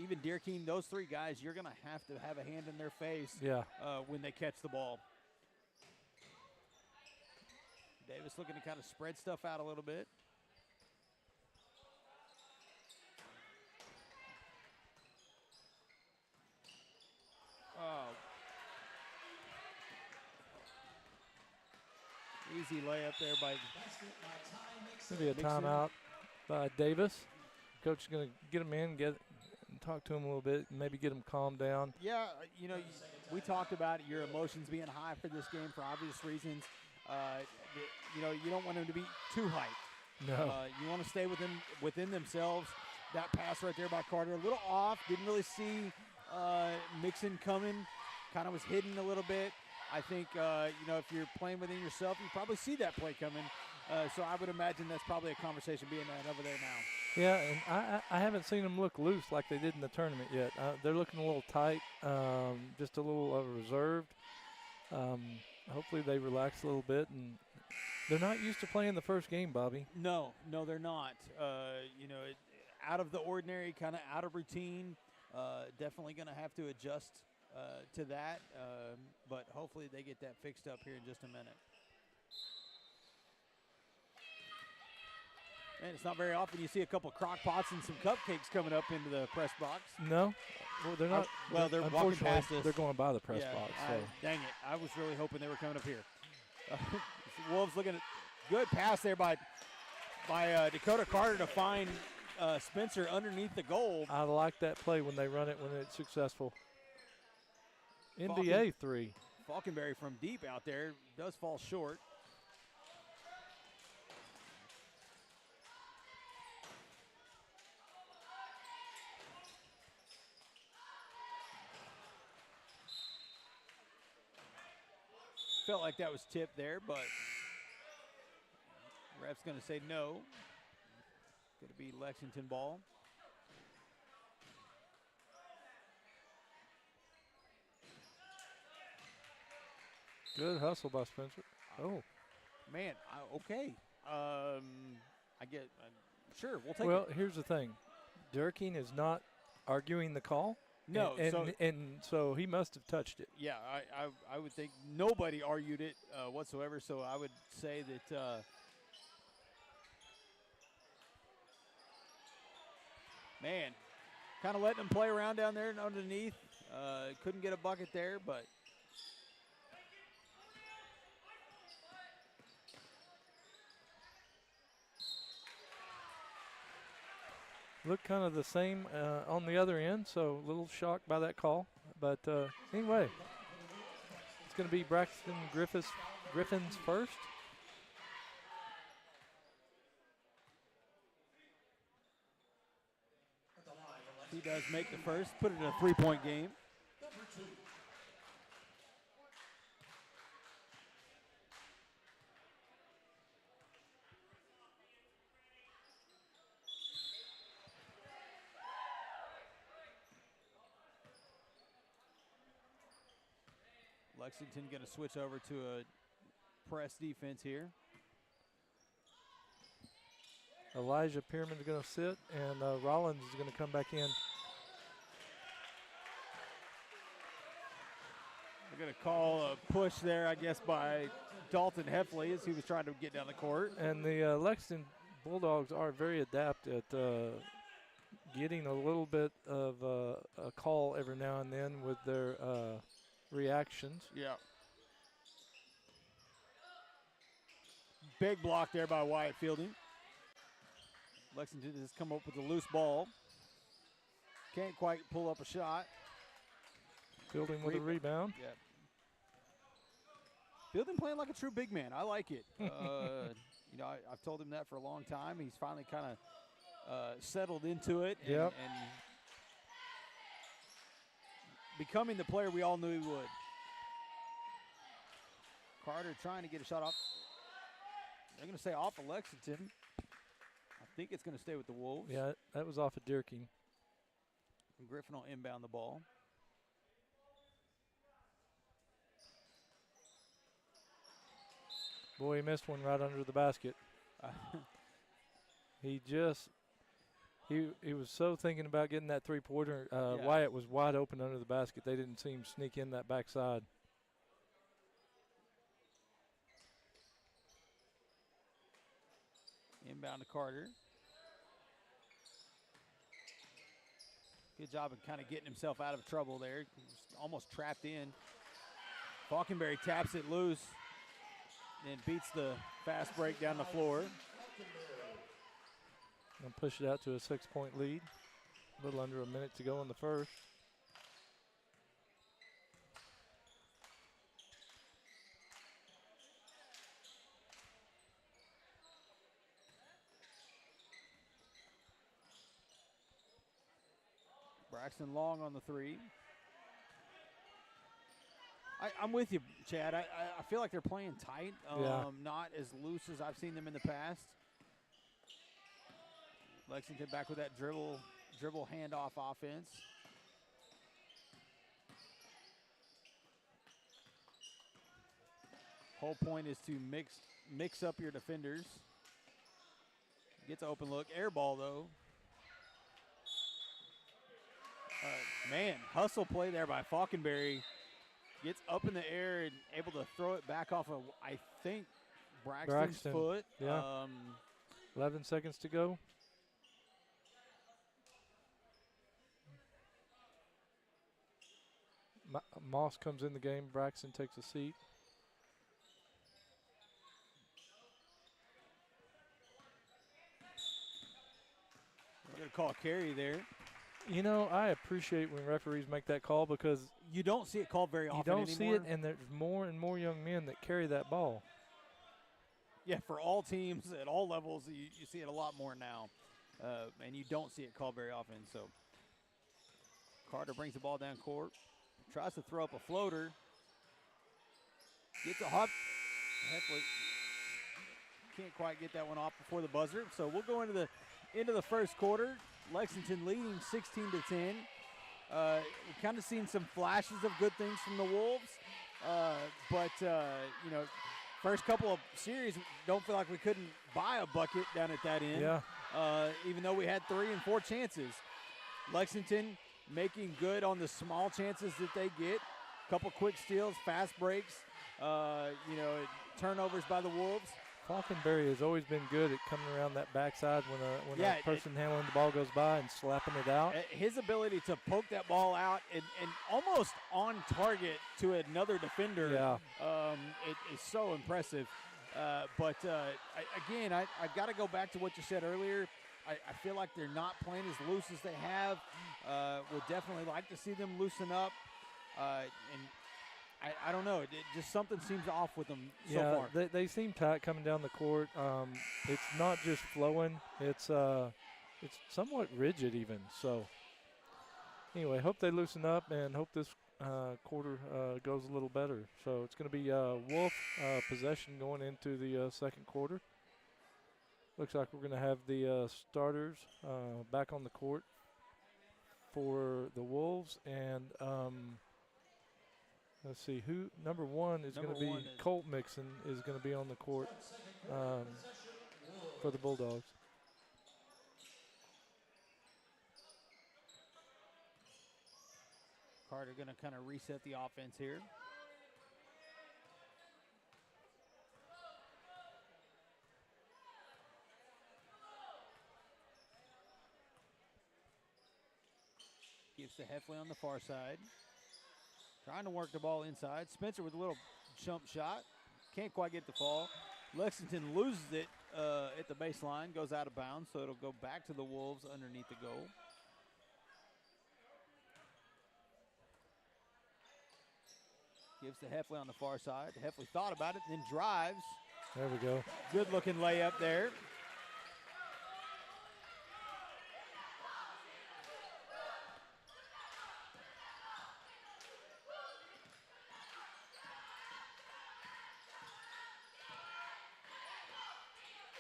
even Deerkeen, those three guys, you're going to have a hand in their face when they catch the ball. Davis looking to kind of spread stuff out a little bit. Oh. Easy layup there by Maybe a timeout by Davis. Coach is going to get him in, talk to him a little bit, and maybe get him calmed down. Yeah, we talked about your emotions being high for this game for obvious reasons. You don't want them to be too hyped. No. You want to stay within themselves. That pass right there by Carter, a little off. Didn't really see Mixon coming. Kind of was hidden a little bit. I think, if you're playing within yourself, you probably see that play coming. So I would imagine that's probably a conversation being had over there now. Yeah, and I haven't seen them look loose like they did in the tournament yet. They're looking a little tight, just a little reserved. Hopefully they relax a little bit. And they're not used to playing the first game, Bobby. No, they're not. Out of the ordinary, kind of out of routine. Definitely going to have to adjust to that, but hopefully they get that fixed up here in just a minute. Man, it's not very often you see a couple crock pots and some cupcakes coming up into the press box. No, well, they're not. They're walking past us. They're going by the press box. So. Dang it! I was really hoping they were coming up here. Wolves looking at good pass there by Dakota Carter to find Spencer underneath the goal. I like that play when they run it when it's successful. NBA 3. Falkenberry from deep out there does fall short. Felt like that was tipped there, but ref's going to say no. Going to be Lexington ball. Good hustle by Spencer. Oh, man. Okay. I get. Sure, we'll take it. Well, here's the thing. Durkin is not arguing the call. No, and so he must have touched it. Yeah, I would think nobody argued it whatsoever. So I would say that. Man, kind of letting them play around down there and underneath. Couldn't get a bucket there, but. Looked kind of the same on the other end, so a little shocked by that call. But anyway, it's going to be Braxton Griffin's first. He does make the first, put it in a three-point game. Lexington going to switch over to a press defense here. Elijah Pearman is going to sit, and Rollins is going to come back in. They're going to call a push there, I guess, by Dalton Heffley as he was trying to get down the court. And the Lexington Bulldogs are very adept at getting a little bit of a call every now and then with their reactions. Yeah. Big block there by Wyatt Fielding. Lexington has come up with a loose ball. Can't quite pull up a shot. Fielding with a rebound. Yeah. Fielding playing like a true big man. I like it. I've told him that for a long time. He's finally kind of settled into it and becoming the player we all knew he would. Carter trying to get a shot off. They're going to say off of Lexington. I think it's going to stay with the Wolves. Yeah, that was off of Dierking. Griffin will inbound the ball. Boy, he missed one right under the basket. He was so thinking about getting that three-pointer. Wyatt was wide open under the basket. They didn't see him sneak in that backside. Inbound to Carter. Good job of kind of getting himself out of trouble there. He was almost trapped in. Falkenberry taps it loose and beats the fast break down the floor. And push it out to a 6-point lead. A little under a minute to go in the first. Braxton Long on the three. I'm with you, Chad. I feel like they're playing tight, not as loose as I've seen them in the past. Lexington back with that dribble handoff offense. Whole point is to mix up your defenders. Gets an open look. Air ball, though. Man, hustle play there by Falkenberry. Gets up in the air and able to throw it back off of, I think, Braxton's foot. Yeah. 11 seconds to go. Moss comes in the game. Braxton takes a seat. We're going to call a carry there. You know, I appreciate when referees make that call because you don't see it called very often anymore. You don't see it, and there's more and more young men that carry that ball. Yeah, for all teams at all levels, you see it a lot more now, and you don't see it called very often. So Carter brings the ball down court, tries to throw up a floater, gets a hop. Hopefully can't quite get that one off before the buzzer. So we'll go into the first quarter. Lexington leading 16-10. We've kind of seen some flashes of good things from the Wolves, but first couple of series, don't feel like we couldn't buy a bucket down at that end. Yeah. Even though we had 3 and 4 chances. Lexington making good on the small chances that they get. Couple quick steals, fast breaks, turnovers by the Wolves. Falkenberry has always been good at coming around that backside when a person handling the ball goes by and slapping it out. His ability to poke that ball out and almost on target to another defender is so impressive. But I've got to go back to what you said earlier. I feel like they're not playing as loose as they have. Would definitely like to see them loosen up. I don't know. It just something seems off with them so far. They seem tight coming down the court. It's not just flowing. It's somewhat rigid even. So anyway, hope they loosen up and hope this quarter goes a little better. So it's going to be Wolf possession going into the second quarter. Looks like we're going to have the starters back on the court for the Wolves and. Let's see who number one is going to be. Colt Mixon is going to be on the court for the Bulldogs. Carter going to kind of reset the offense here. Gives to Heffley on the far side. Trying to work the ball inside. Spencer with a little jump shot. Can't quite get the fall. Lexington loses it at the baseline. Goes out of bounds, so it'll go back to the Wolves underneath the goal. Gives to Heffley on the far side. Heffley thought about it, then drives. There we go. Good looking layup there.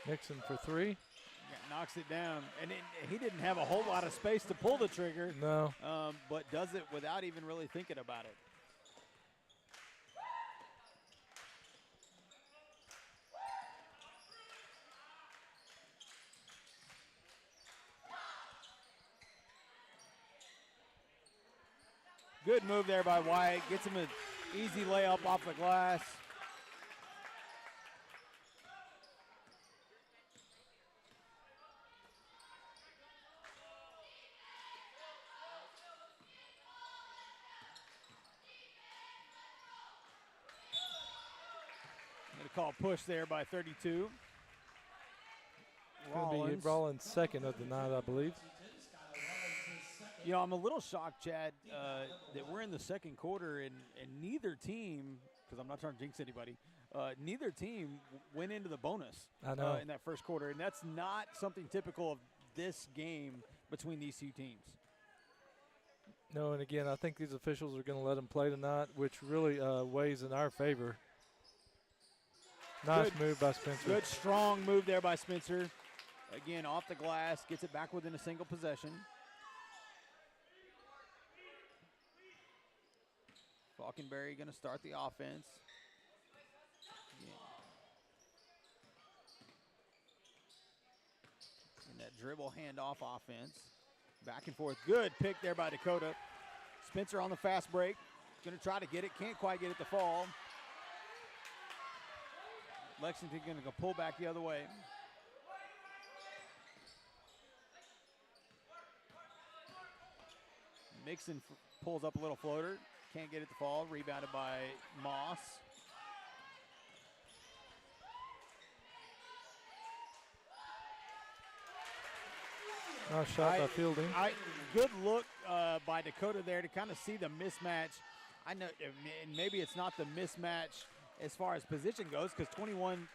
Nixon for three. Yeah, knocks it down. And he didn't have a whole lot of space to pull the trigger. No. But does it without even really thinking about it. Good move there by Wyatt. Gets him an easy layup off the glass. Going to call push there by 32. Going to be Rollins' second of the night, I believe. You know, I'm a little shocked, Chad, that we're in the second quarter and neither team, because I'm not trying to jinx anybody, neither team went into the bonus I know. In that first quarter. And that's not something typical of this game between these two teams. No, and again, I think these officials are going to let them play tonight, which really weighs in our favor. Nice move by Spencer. Good, strong move there by Spencer. Again, off the glass, gets it back within a single possession. Falkenberry going to start the offense. Yeah. And that dribble handoff offense. Back and forth. Good pick there by Dakota. Spencer on the fast break. Going to try to get it. Can't quite get it to fall. Lexington going to go pull back the other way. Mixon pulls up a little floater. Can't get it to fall. Rebounded by Moss. Nice shot by Fielding. Good look by Dakota there to kind of see the mismatch. I know, and maybe it's not the mismatch as far as position goes, because 21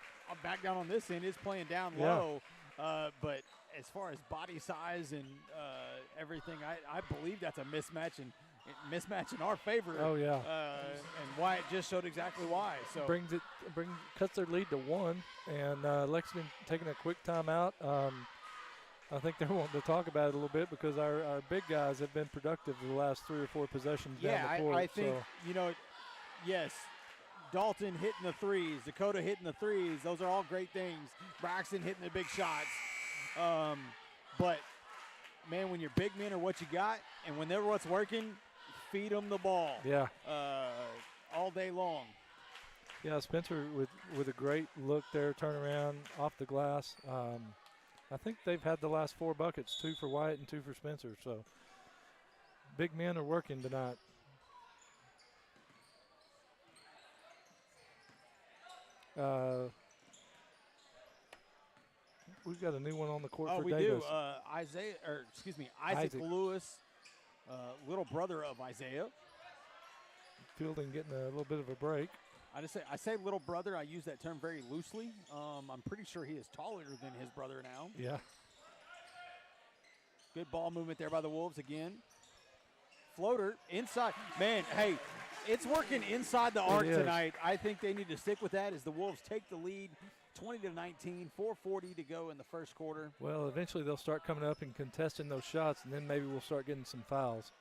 back down on this end is playing down low. But as far as body size and everything, I believe that's a mismatch and mismatch in our favor. Oh yeah. And Wyatt just showed exactly why. So cuts their lead to 1, and Lexington taking a quick timeout. I think they're wanting to talk about it a little bit because our big guys have been productive the last 3 or 4 possessions down the court. I think, yes, Dalton hitting the threes, Dakota hitting the threes, those are all great things. Braxton hitting the big shots. But, man, when your big men are what you got and when they're what's working, feed them the ball. Yeah. All day long. Yeah, Spencer with a great look there, turnaround off the glass. I think they've had the last 4 buckets, 2 for Wyatt and 2 for Spencer. So big men are working tonight. We've got a new one on the court for Davis. We do. Isaac Lewis, little brother of Isaiah. Fielding getting a little bit of a break. I say little brother. I use that term very loosely. I'm pretty sure he is taller than his brother now. Yeah. Good ball movement there by the Wolves again. Floater inside. Man, hey, it's working inside the arc tonight. I think they need to stick with that as the Wolves take the lead 20-19, 4:40 to go in the first quarter. Well, eventually they'll start coming up and contesting those shots, and then maybe we'll start getting some fouls.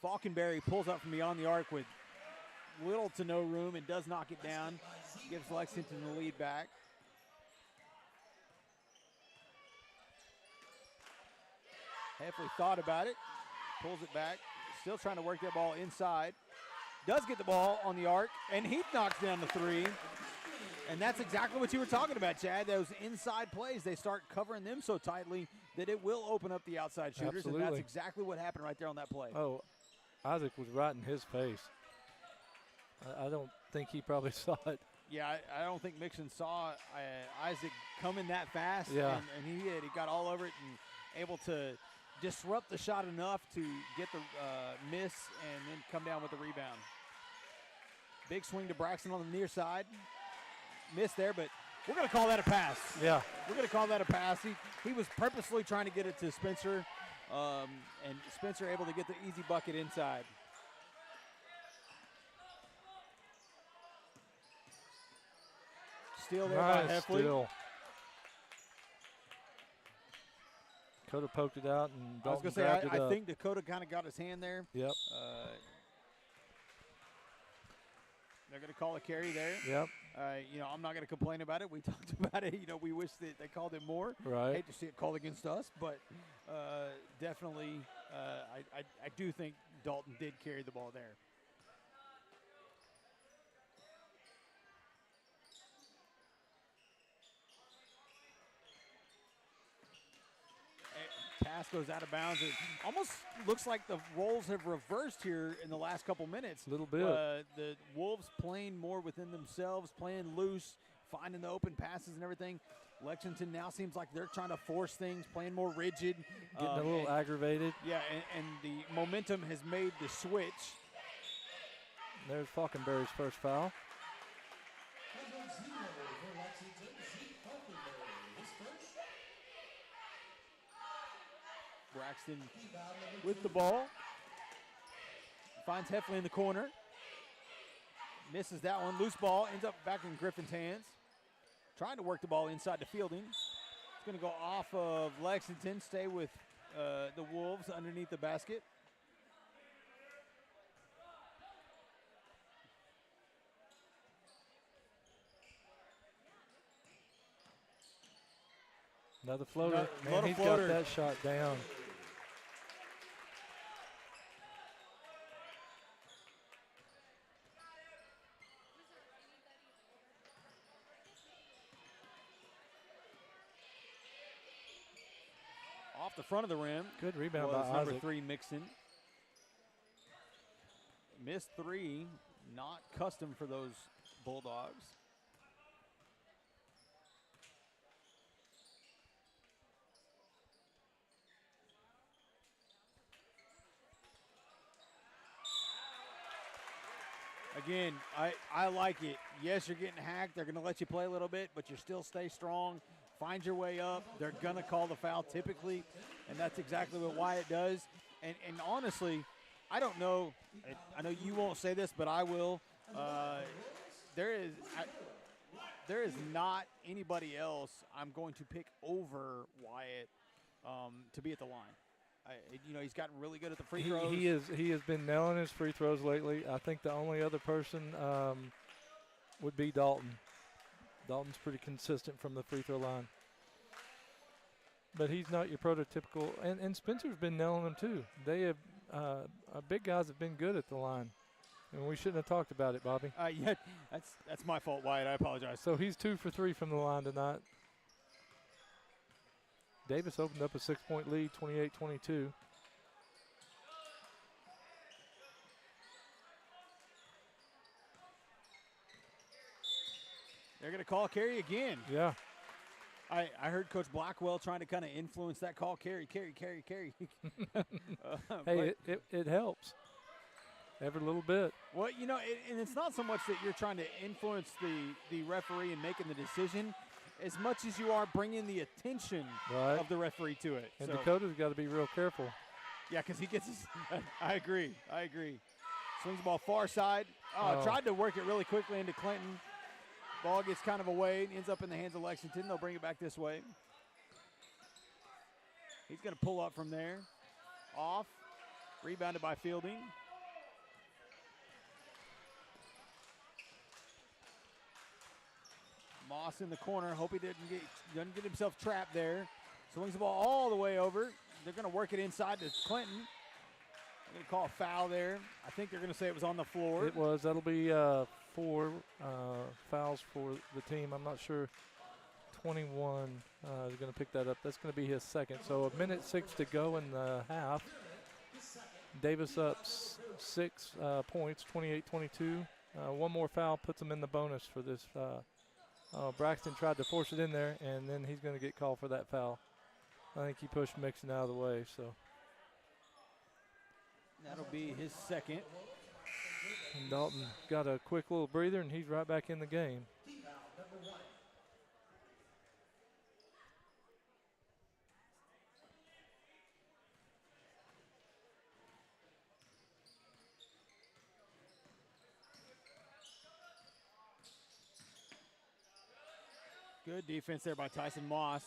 Falkenberry pulls up from beyond the arc with little to no room and does knock it down. Gives Lexington the lead back. Heffley thought about it. Pulls it back. Still trying to work that ball inside. Does get the ball on the arc, and he knocks down the 3. And that's exactly what you were talking about, Chad. Those inside plays, they start covering them so tightly that it will open up the outside shooters, and Absolutely. that's exactly what happened right there on that play. Oh, Isaac was right in his face. I don't think he probably saw it. Yeah, I don't think Mixon saw Isaac coming that fast, Yeah. and he did. He got all over it and able to disrupt the shot enough to get the miss and then come down with the rebound. Big swing to Braxton on the near side. Missed there, but we're going to call that a pass. Yeah. We're going to call that a pass. He was purposely trying to get it to Spencer, and Spencer able to get the easy bucket inside. Steal there by Nice Heffley. steal. Could have poked it out, and I was Dalton going to grabbed say, it up. I think Dakota kind of got his hand there. Yep. They're going to call a carry there. Yep. I'm not going to complain about it. We talked about it. We wish that they called it more. Right. Hate to see it called against us, but definitely I do think Dalton did carry the ball there. Pass goes out of bounds. It almost looks like the roles have reversed here in the last couple minutes. A little bit. The Wolves playing more within themselves, playing loose, finding the open passes and everything. Lexington now seems like they're trying to force things, playing more rigid. Getting a little aggravated. Yeah, and the momentum has made the switch. There's Falkenberry's first foul. Number 0 for Lexington, Zeke Falkenberry. His first. Braxton Rebound number with the ball. Finds Heffley in the corner. Misses that one. Loose ball. Ends up back in Griffin's hands. Trying to work the ball inside the fielding. It's going to go off of Lexington. Stay with the Wolves underneath the basket. Another floater. Another Man, he's floater. got that shot down. Off the front of the rim. Good rebound was by number Isaac. 3, Mixon. Missed 3. Not custom for those Bulldogs. Again, I like it. Yes, you're getting hacked. They're going to let you play a little bit, but you still stay strong. Find your way up. They're going to call the foul typically, and that's exactly what Wyatt does. And honestly, I don't know. I know you won't say this, but I will. There is not anybody else I'm going to pick over Wyatt to be at the line. He's gotten really good at the free throws. He has been nailing his free throws lately. I think the only other person would be Dalton. Dalton's pretty consistent from the free throw line. But he's not your prototypical. And Spencer's been nailing them too. They have our big guys have been good at the line. And we shouldn't have talked about it, Bobby. Yeah, that's my fault, Wyatt. I apologize. So he's 2 for 3 from the line tonight. Davis opened up a 6-point lead, 28-22. They're going to call carry again. Yeah. I heard Coach Blackwell trying to kind of influence that call. Carry. Hey, it helps. Every little bit. Well, and it's not so much that you're trying to influence the referee and making the decision as much as you are bringing the attention Right. of the referee to it. And So, Dakota's got to be real careful. yeah, because he gets his – I agree. Swings the ball far side. Tried to work it really quickly into Clinton. Ball gets kind of away, ends up in the hands of Lexington. They'll bring it back this way. He's going to pull up from there. Off. Rebounded by Fielding. Moss in the corner. Hope he doesn't get himself trapped there. Swings the ball all the way over. They're going to work it inside to Clinton. They're going to call a foul there. I think they're going to say it was on the floor. It was. That'll be 4 fouls for the team. I'm not sure. 21 is going to pick that up. That's going to be his second. So 1:06 to go in the half. Davis up 6 points, 28-22. One more foul puts them in the bonus for this. Braxton tried to force it in there, and then he's going to get called for that foul. I think he pushed Mixon out of the way. So that'll be his second. And Dalton got a quick little breather, and he's right back in the game. Good defense there by Tyson Moss.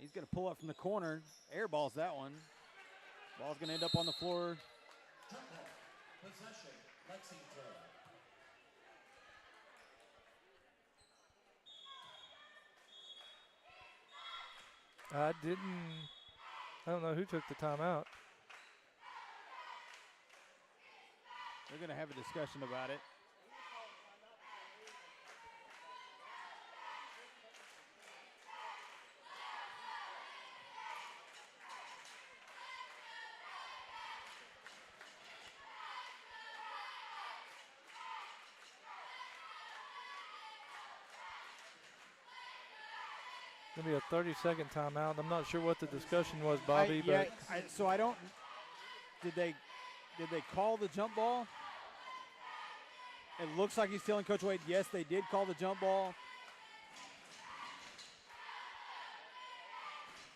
He's going to pull up from the corner. Airballs that one. Ball's going to end up on the floor. Possession, Lexington. I don't know who took the timeout. They're going to have a discussion about it. Going to be a 30-second timeout. I'm not sure what the discussion was, Bobby. So I don't. Did they call the jump ball? It looks like he's telling Coach Wade, yes, they did call the jump ball.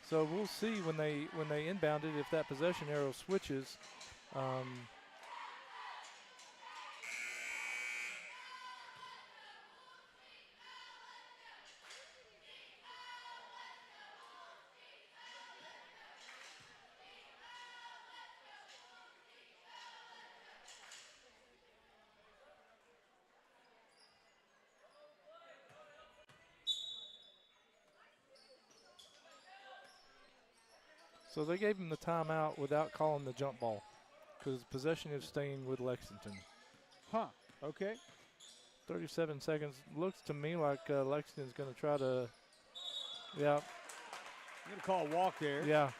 So we'll see when they inbound it if that possession arrow switches. So they gave him the timeout without calling the jump ball because possession is staying with Lexington. Huh, okay. 37 seconds. Looks to me like Lexington's going to try to, yeah. I'm going to call a walk there. Yeah.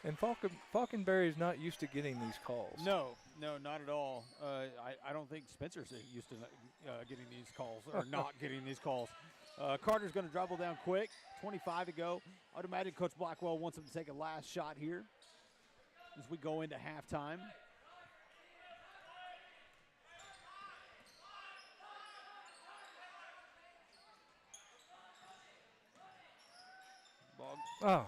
And Falconberry's not used to getting these calls. No, not at all. I don't think Spencer's used to getting these calls or not getting these calls. Carter's going to dribble down quick. 25 to go. I'd imagine Coach Blackwell wants him to take a last shot here as we go into halftime. Oh.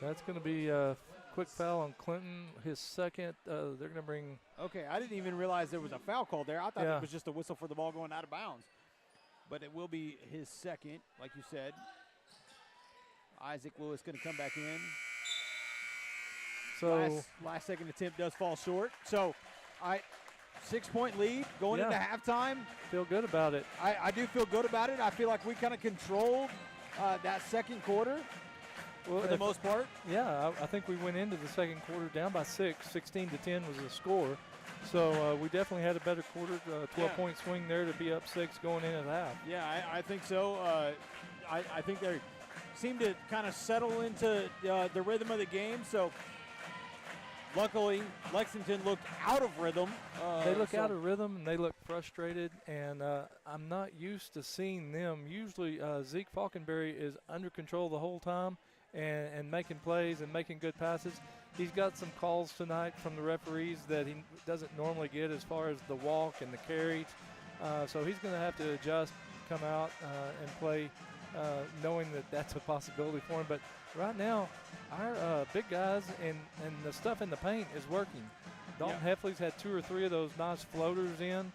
That's going to be a quick foul on Clinton, his second. They're going to bring. Okay, I didn't even realize there was a foul call there. I thought it was just a whistle for the ball going out of bounds. But it will be his second, like you said. Isaac Lewis going to come back in. So last second attempt does fall short. So 6-point lead going into halftime. Feel good about it. I do feel good about it. I feel like we kind of controlled that second quarter. Well, for the most part? Yeah, I think we went into the second quarter down by 6. 16-10 was the score. So we definitely had a better quarter, 12-point swing there to be up 6 going into the half. Yeah, I think so. I think they seem to kind of settle into the rhythm of the game. So luckily, Lexington looked out of rhythm. They look out of rhythm, and they look frustrated, and I'm not used to seeing them. Usually Zeke Falconberry is under control the whole time. And making plays and making good passes. He's got some calls tonight from the referees that he doesn't normally get as far as the walk and the carries. So he's going to have to adjust, come out and play knowing that that's a possibility for him. But right now, our big guys and the stuff in the paint is working. Dalton Heffley's had 2 or 3 of those nice floaters in.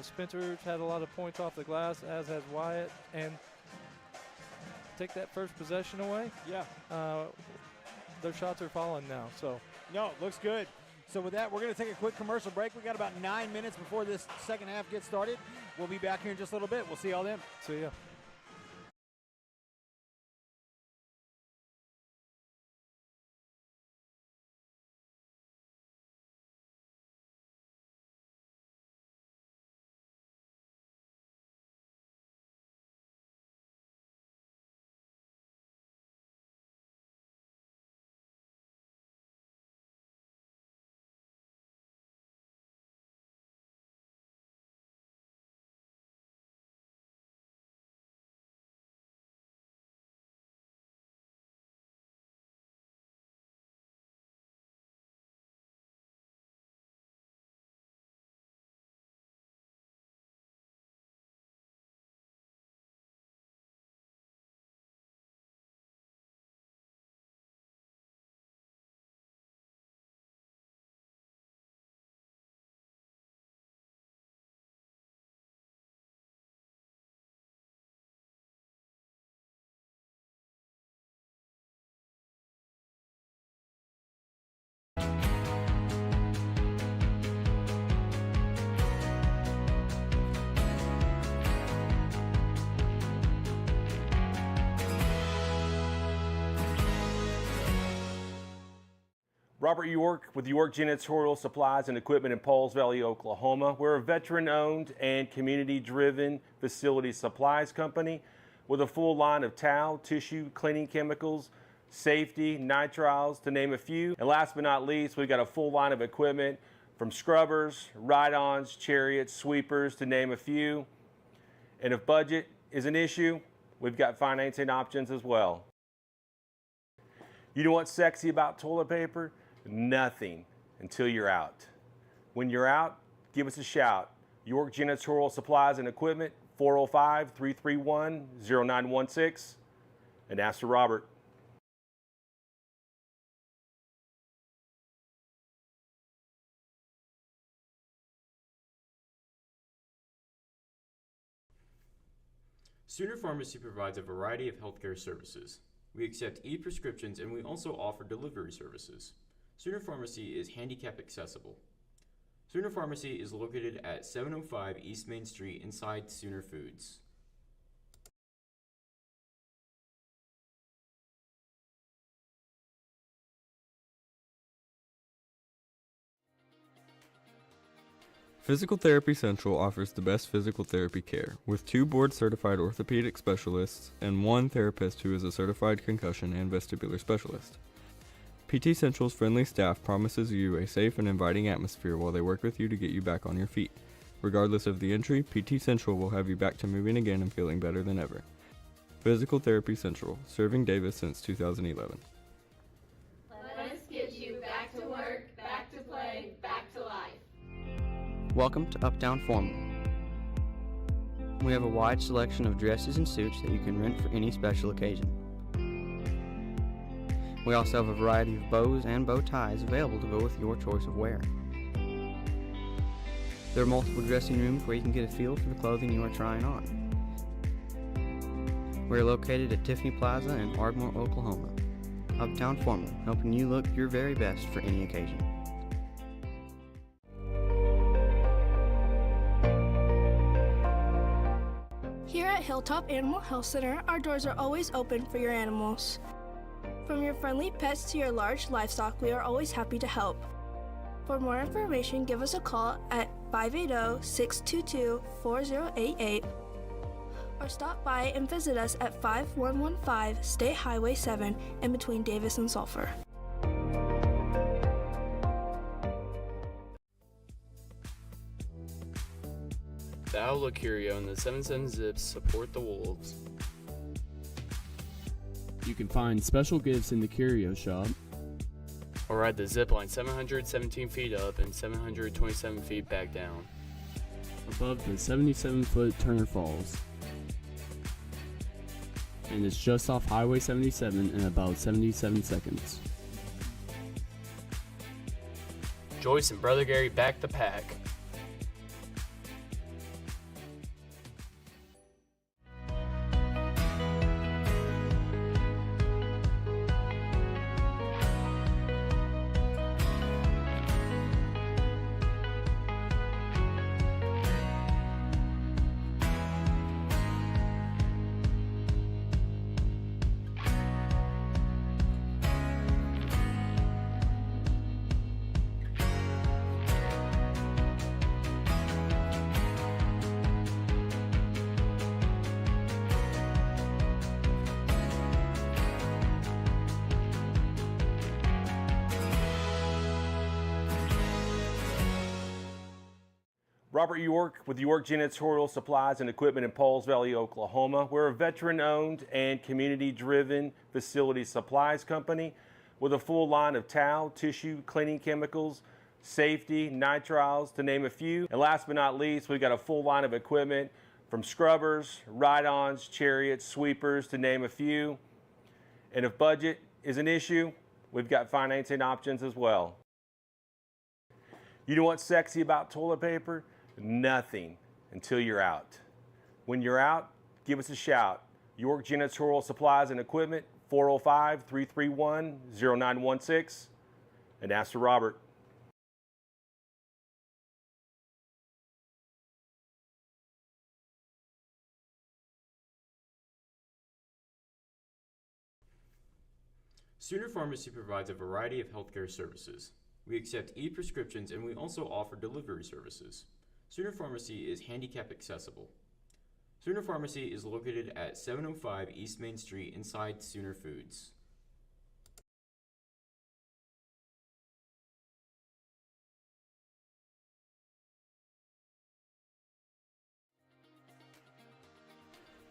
Spencer's had a lot of points off the glass, as has Wyatt. And take that first possession away. Yeah. Their shots are falling now. So no, looks good. So with that, we're going to take a quick commercial break. We got about 9 minutes before this second half gets started. We'll be back here in just a little bit. We'll see y'all then. See ya. Robert York with York Janitorial Supplies and Equipment in Pauls Valley, Oklahoma. We're a veteran-owned and community-driven facility supplies company with a full line of towel, tissue, cleaning chemicals, safety, nitriles, to name a few. And last but not least, we've got a full line of equipment from scrubbers, ride-ons, chariots, sweepers, to name a few. And if budget is an issue, we've got financing options as well. You know what's sexy about toilet paper? Nothing until you're out. When you're out, give us a shout. York Janitorial Supplies and Equipment, 405-331-0916, and ask for Robert. Sooner Pharmacy provides a variety of healthcare services. We accept e-prescriptions and we also offer delivery services. Sooner Pharmacy is handicap accessible. Sooner Pharmacy is located at 705 East Main Street inside Sooner Foods. Physical Therapy Central offers the best physical therapy care, with 2 board-certified orthopedic specialists and 1 therapist who is a certified concussion and vestibular specialist. PT Central's friendly staff promises you a safe and inviting atmosphere while they work with you to get you back on your feet. Regardless of the injury, PT Central will have you back to moving again and feeling better than ever. Physical Therapy Central, serving Davis since 2011. Let us get you back to work, back to play, back to life. Welcome to Uptown Formal. We have a wide selection of dresses and suits that you can rent for any special occasion. We also have a variety of bows and bow ties available to go with your choice of wear. There are multiple dressing rooms where you can get a feel for the clothing you are trying on. We are located at Tiffany Plaza in Ardmore, Oklahoma. Uptown Formal, helping you look your very best for any occasion. Here at Hilltop Animal Health Center, our doors are always open for your animals. From your friendly pets to your large livestock, we are always happy to help. For more information, give us a call at 580-622-4088 or stop by and visit us at 5115 State Highway 7 in between Davis and Sulphur. The Outlook Curio and the 77 Zips support the Wolves. You can find special gifts in the Curio Shop, or ride the zip line 717 feet up and 727 feet back down, above the 77-foot Turner Falls. And it's just off Highway 77 in about 77 seconds. Joyce and Brother Gary back the pack. Robert York with York Janitorial Supplies and Equipment in Pauls Valley, Oklahoma. We're a veteran-owned and community-driven facility supplies company with a full line of towel, tissue, cleaning chemicals, safety, nitriles, to name a few. And last but not least, we've got a full line of equipment from scrubbers, ride-ons, chariots, sweepers, to name a few. And if budget is an issue, we've got financing options as well. You know what's sexy about toilet paper? Nothing until you're out. When you're out, give us a shout. York Janitorial Supplies and Equipment, 405-331-0916, and ask for Robert. Sooner Pharmacy provides a variety of healthcare services. We accept e-prescriptions and we also offer delivery services. Sooner Pharmacy is handicap accessible. Sooner Pharmacy is located at 705 East Main Street inside Sooner Foods.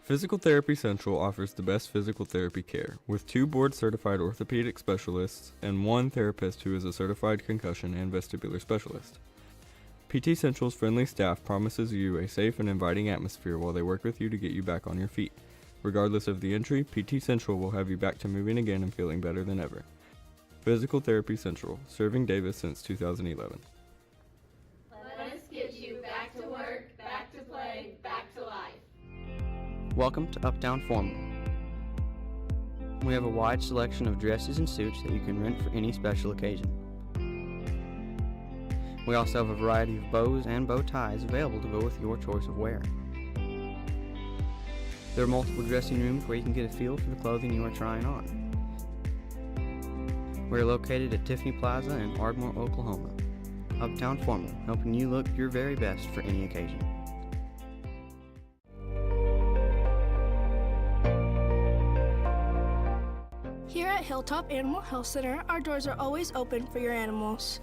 Physical Therapy Central offers the best physical therapy care, with 2 board-certified orthopedic specialists and 1 therapist who is a certified concussion and vestibular specialist. PT Central's friendly staff promises you a safe and inviting atmosphere while they work with you to get you back on your feet. Regardless of the injury, PT Central will have you back to moving again and feeling better than ever. Physical Therapy Central, serving Davis since 2011. Let us get you back to work, back to play, back to life. Welcome to Uptown Formal. We have a wide selection of dresses and suits that you can rent for any special occasion. We also have a variety of bows and bow ties available to go with your choice of wear. There are multiple dressing rooms where you can get a feel for the clothing you are trying on. We are located at Tiffany Plaza in Ardmore, Oklahoma. Uptown Formal, helping you look your very best for any occasion. Here at Hilltop Animal Health Center, our doors are always open for your animals.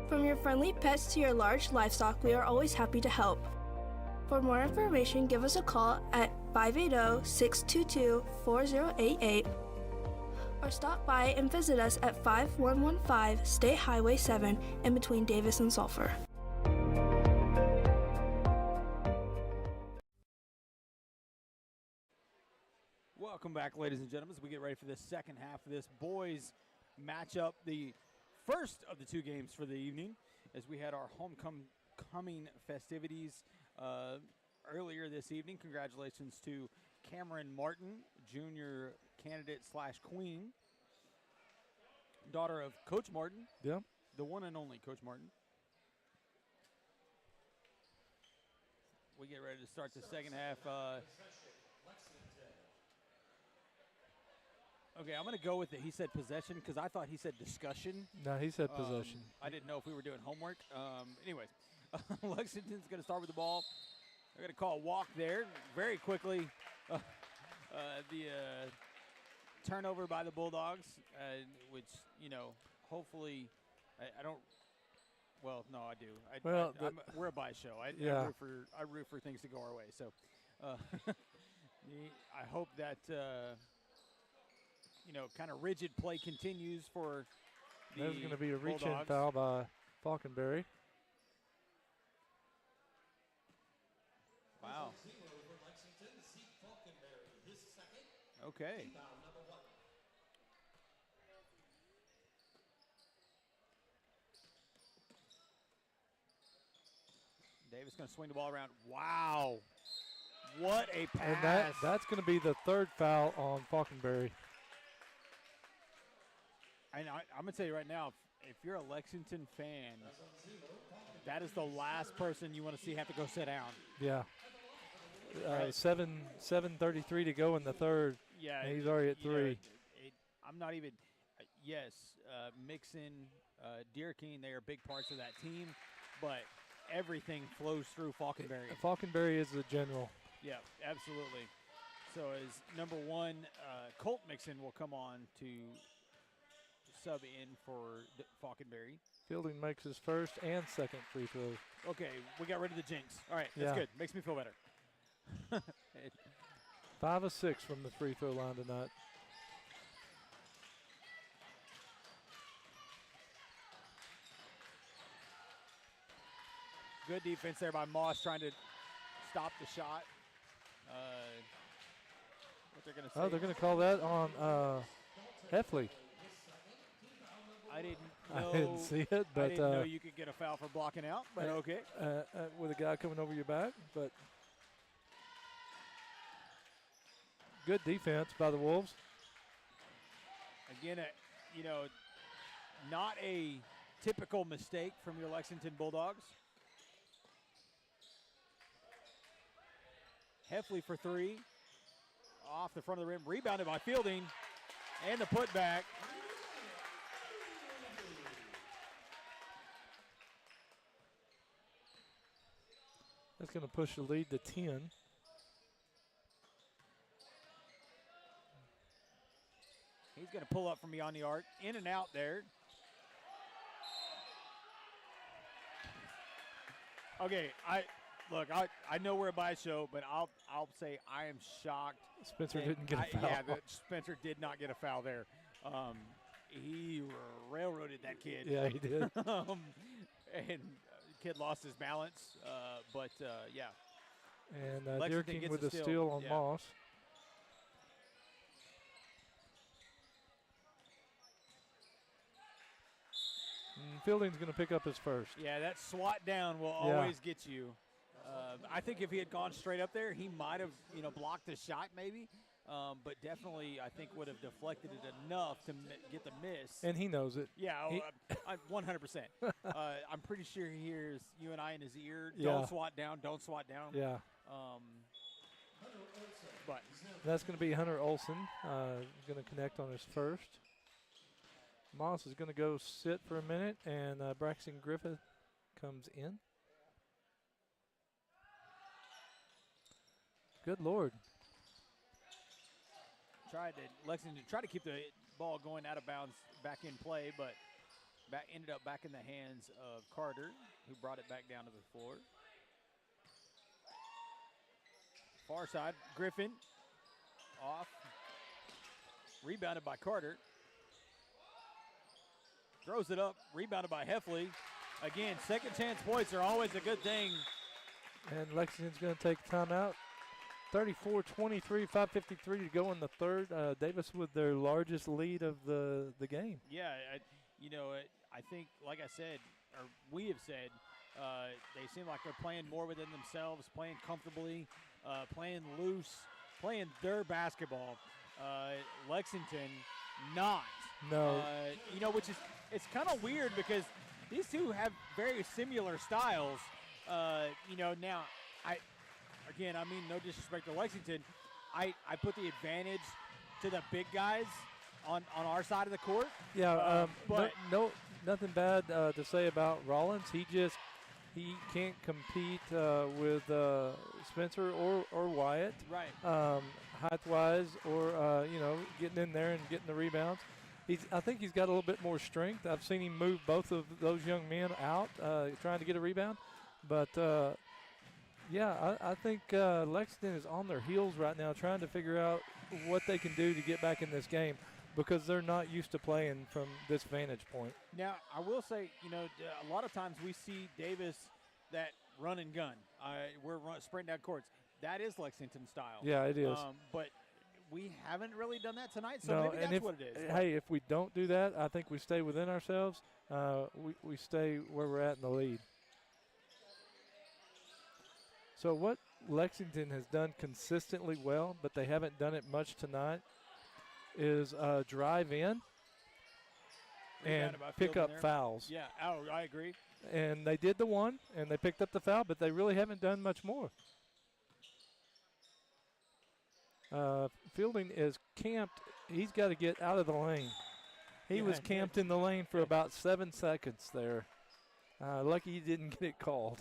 From your friendly pets to your large livestock, we are always happy to help. For more information, give us a call at 580-622-4088 or stop by and visit us at 5115 State Highway 7 in between Davis and Sulphur. Welcome back, ladies and gentlemen, as we get ready for the second half of this boys matchup, the first of the 2 games for the evening, as we had our homecoming festivities earlier this evening. Congratulations to Cameron Martin, junior candidate / queen, daughter of Coach Martin. Yeah. The one and only Coach Martin. We get ready to start the second half. Okay, I'm going to go with it. He said possession because I thought he said discussion. No, he said possession. I didn't know if we were doing homework. Anyways, Lexington's going to start with the ball. They're going to call a walk there very quickly. The turnover by the Bulldogs, which, hopefully I don't – well, no, I do. We're a buy show. I root for things to go our way. So I hope that kind of rigid play continues for the There's going to be a reach-in Bulldogs. foul by Falconberry. Wow. Okay. Davis going to swing the ball around. Wow. What a pass. And that's going to be the 3rd foul on Falconberry. And I'm going to tell you right now, if you're a Lexington fan, that is the last person you want to see have to go sit down. Yeah. Right. 7:33 to go in the 3rd. Yeah. And he's already at 3. I'm not even yes, Mixon, Deer King, they are big parts of that team, but everything flows through Falconberry. Falconberry is the general. Yeah, absolutely. So as number 1, Colt Mixon will come on to sub in for Falconberry. Fielding makes his first and second free throw. Okay, we got rid of the jinx. All right, that's good. Makes me feel better. 5 of 6 from the free throw line tonight. Good defense there by Moss trying to stop the shot. What they're going to say? Oh, they're going to call that on Heffley. I I didn't see it, but I didn't know you could get a foul for blocking out, but okay. With a guy coming over your back, but good defense by the Wolves. Again, not a typical mistake from your Lexington Bulldogs. Heffley for three. Off the front of the rim. Rebounded by Fielding. And the putback. That's going to push the lead to 10. He's going to pull up from beyond the arc. In and out there. Okay, I know we're a bye show, but I'll say I am shocked. Spencer didn't get a foul. Yeah, Spencer did not get a foul there. He railroaded that kid. Yeah, he did. And kid lost his balance, but yeah. And Deer with a steal on Moss. Fielding's going to pick up his first. Yeah, that swat down will always get you. I think if he had gone straight up there, he might have, blocked the shot maybe. But definitely, I think would have deflected it enough to get the miss. And he knows it. Yeah, 100%. I'm pretty sure he hears you and I in his ear. Don't swat down. Don't swat down. Yeah. But that's going to be Hunter Olson. Going to connect on his first. Moss is going to go sit for a minute, and Braxton Griffith comes in. Good Lord. Lexington tried to keep the ball going out of bounds back in play, but ended up back in the hands of Carter, who brought it back down to the floor. Far side, Griffin off. Rebounded by Carter. Throws it up, rebounded by Heffley. Again, second chance points are always a good thing. And Lexington's going to take a timeout. 34-23, 5:53 to go in the third. Davis with their largest lead of the game. Yeah, I think, like I said, or we have said, they seem like they're playing more within themselves, playing comfortably, playing loose, playing their basketball. Lexington not. No. Which is, it's kind of weird because these two have very similar styles. Now, I mean, no disrespect to Lexington. I put the advantage to the big guys on our side of the court. Yeah, but nothing bad to say about Rollins. He can't compete with Spencer or Wyatt. Right. Height-wise or, getting in there and getting the rebounds. I think he's got a little bit more strength. I've seen him move both of those young men out trying to get a rebound. But, I think Lexington is on their heels right now trying to figure out what they can do to get back in this game because they're not used to playing from this vantage point. Now, I will say, a lot of times we see Davis that run and gun. We're sprinting down courts. That is Lexington style. Yeah, it is. But we haven't really done that tonight, so maybe that's what it is. Hey, if we don't do that, I think we stay within ourselves. We stay where we're at in the lead. So what Lexington has done consistently well, but they haven't done it much tonight, is drive in and pick up fouls. Yeah, I agree. And they did the one, and they picked up the foul, but they really haven't done much more. Fielding is camped. He's got to get out of the lane. He was camped in the lane for about 7 seconds there. Lucky he didn't get it called.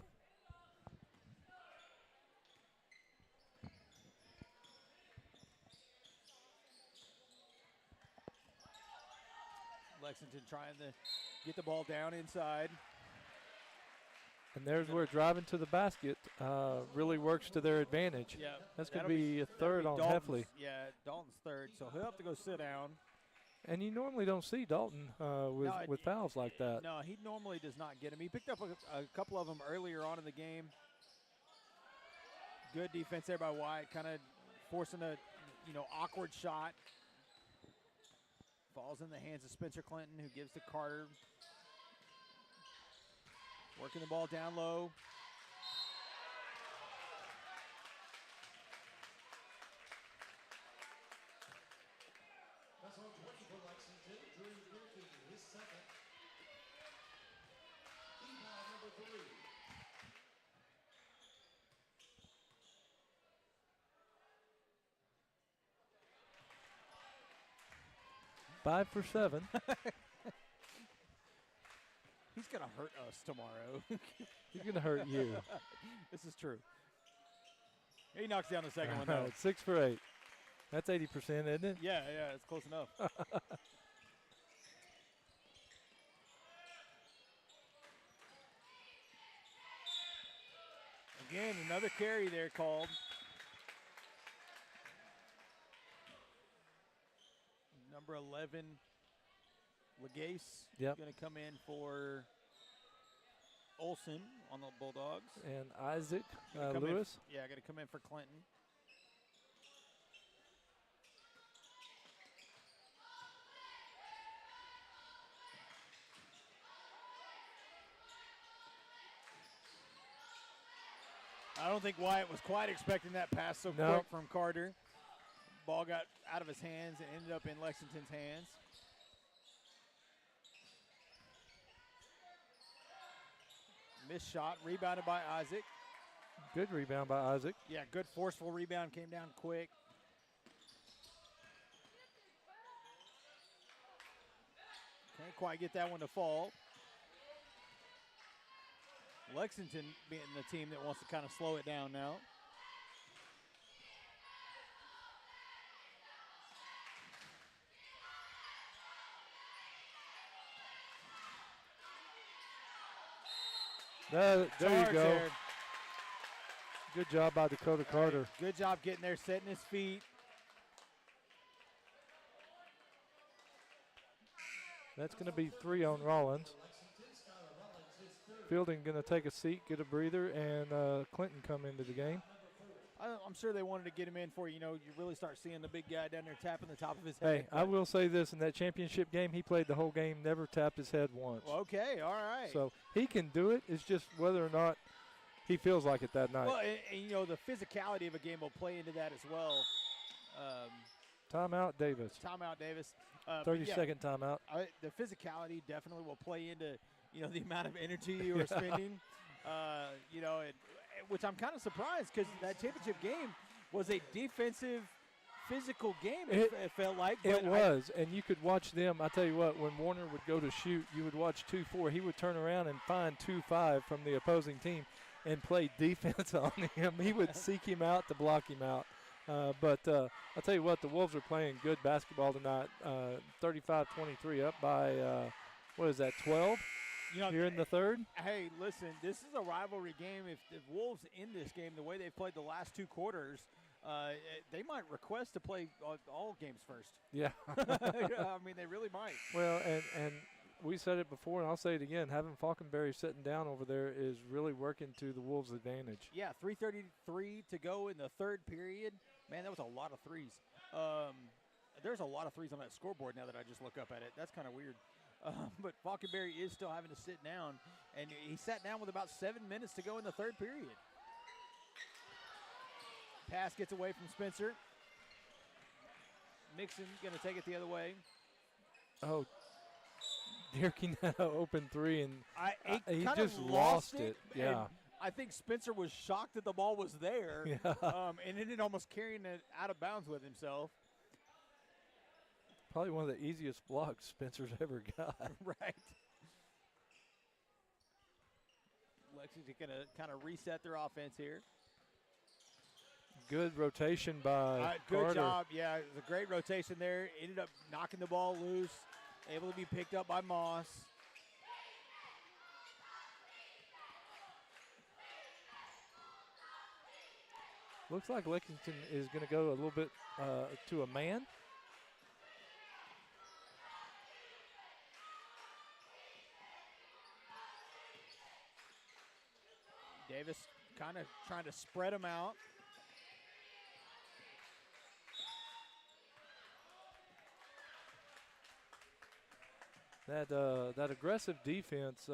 Lexington trying to get the ball down inside. And there's where driving to the basket really works to their advantage. Yeah, That's going to that'll be a third on Dalton's- Heffley. Yeah, Dalton's third, so he'll have to go sit down. And you normally don't see Dalton with fouls like that. No, he normally does not get him. He picked up a couple of them earlier on in the game. Good defense there by Wyatt, kind of forcing a awkward shot. Falls in the hands of Spencer Clinton, who gives to Carter. Working the ball down low. That's on 20 for Lexington. Drew Durkee, his second. Team foul number 3. Five for 7. He's going to hurt us tomorrow. He's going to hurt you. This is true. He knocks down the second one, though. 6 for 8. That's 80%, isn't it? Yeah, it's close enough. Again, another carry there called. Number 11, Legace, Yep. going to come in for Olson on the Bulldogs. And Isaac Gonna come in- Lewis. Yeah, going to come in for Clinton. I don't think Wyatt was quite expecting that pass so No. quick from Carter. Ball got out of his hands and ended up in Lexington's hands. Missed shot, rebounded by Isaac. Good rebound by Isaac. Yeah, good forceful rebound, came down quick. Can't quite get that one to fall. Lexington being the team that wants to kind of slow it down now. There you Charge go. there. Good job by Dakota Carter. Good job getting there, setting his feet. That's going to be 3 on Rollins. Fielding going to take a seat, get a breather, and Clinton come into the game. I'm sure they wanted to get him in for, you really start seeing the big guy down there tapping the top of his Hey, head. I will say this, in that championship game, he played the whole game, never tapped his head once. Well, okay, all right. So he can do it. It's just whether or not he feels like it that night. Well, and, the physicality of a game will play into that as well. Timeout, Davis. Timeout, Davis. 30-second timeout. The physicality definitely will play into, the amount of energy you are spending. Which I'm kind of surprised because that championship game was a defensive, physical game, it felt like. It was, and you could watch them. I tell you what, when Warner would go to shoot, you would watch 2-4. He would turn around and find 2-5 from the opposing team and play defense on him. He would seek him out to block him out. But I'll tell you what, the Wolves are playing good basketball tonight. 35-23 up by, 12? Here in the third? Hey, listen, this is a rivalry game. If the Wolves in this game, the way they've played the last 2 quarters, they might request to play all games first. Yeah. I mean, they really might. Well, and we said it before, and I'll say it again, having Falconberry sitting down over there is really working to the Wolves' advantage. Yeah, 3:33 to go in the third period. Man, that was a lot of threes. There's a lot of threes on that scoreboard now that I just look up at it. That's kind of weird. But Falconberry is still having to sit down, and he sat down with about 7 minutes to go in the third period. Pass gets away from Spencer. Mixon going to take it the other way. Oh, Dierking had an open 3, and he kinda just lost it. and Yeah. I think Spencer was shocked that the ball was there, Yeah. and ended almost carrying it out of bounds with himself. Probably one of the easiest blocks Spencer's ever got. Right. Lexington going to kind of reset their offense here. Good rotation by Good Carter. job. Yeah, it was a great rotation there. Ended up knocking the ball loose. able to be picked up by Moss. Looks like Lexington is going to go a little bit to a man. Davis kind of trying to spread them out. That aggressive defense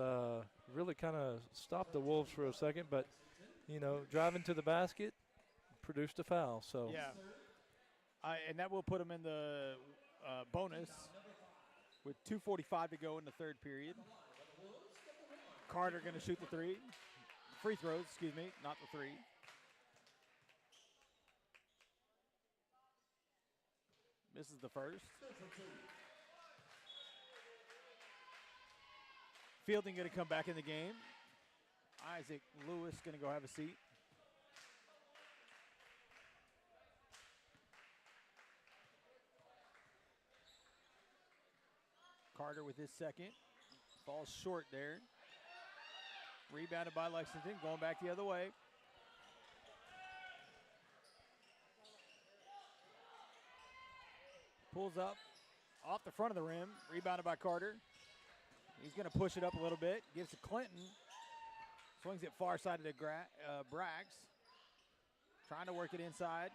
really kind of stopped the Wolves for a second, but, driving to the basket produced a foul. So yeah, and that will put them in the bonus with 2:45 to go in the third period. Carter going to shoot the free throws, excuse me, not the three. Misses the first. Fielding going to come back in the game. Isaac Lewis going to go have a seat. Carter with his second. Falls short there. Rebounded by Lexington, going back the other way. Pulls up off the front of the rim. Rebounded by Carter. He's going to push it up a little bit. Gives to Clinton. Swings it far side of the Braggs. Trying to work it inside.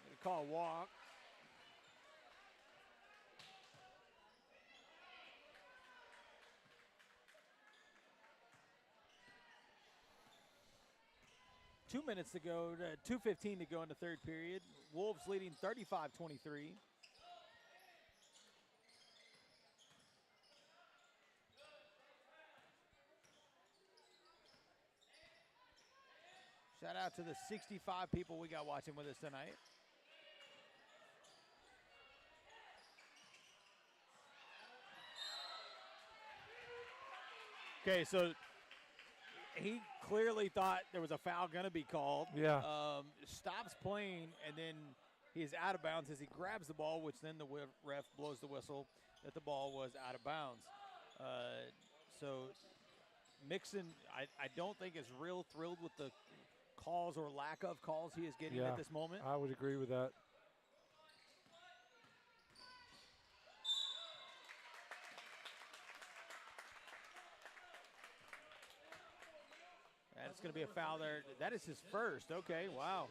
Going to call a walk. Two minutes to go, 2:15 to go in the third period. Wolves leading 35-23. Shout out to the 65 people we got watching with us tonight. Okay, so he clearly thought there was a foul going to be called. Yeah. Stops playing, and then he is out of bounds as he grabs the ball, which then the ref blows the whistle that the ball was out of bounds. So Mixon, I don't think is real thrilled with the calls or lack of calls he is getting at this moment. I would agree with that. That's going to be a foul there. That is his first. Okay, wow.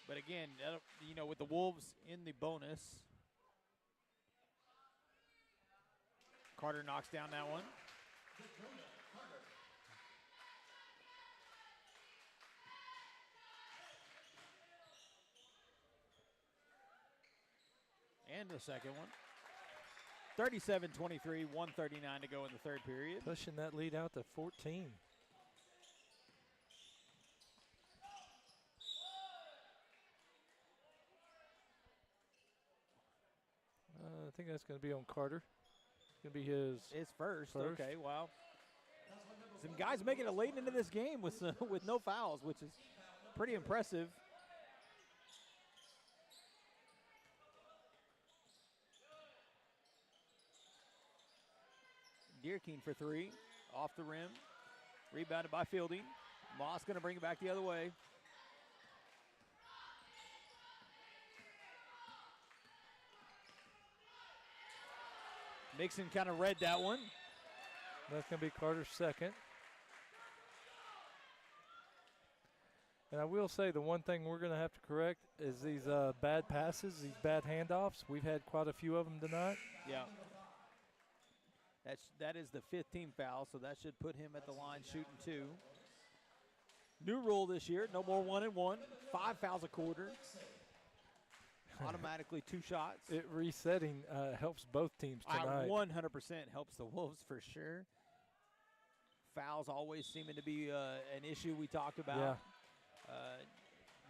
But again, with the Wolves in the bonus, Carter knocks down that one. And the second one. 37-23, 1:39 to go in the third period. Pushing that lead out to 14. I think that's going to be on Carter. It's going to be his first. Okay, wow. Some guys making it late into this game with no fouls, which is pretty impressive. Deerkeen for three, off the rim, rebounded by Fielding. Moss going to bring it back the other way. Mixon kind of read that one. That's going to be Carter's second. And I will say the one thing we're going to have to correct is these bad passes, these bad handoffs. We've had quite a few of them tonight. Yeah. That is the 15th foul, so that should put him at the line shooting two. New rule this year, no more 1-and-1. 5 fouls a quarter. Automatically 2 shots. Resetting helps both teams tonight. 100% helps the Wolves for sure. Fouls always seeming to be an issue we talked about. Yeah.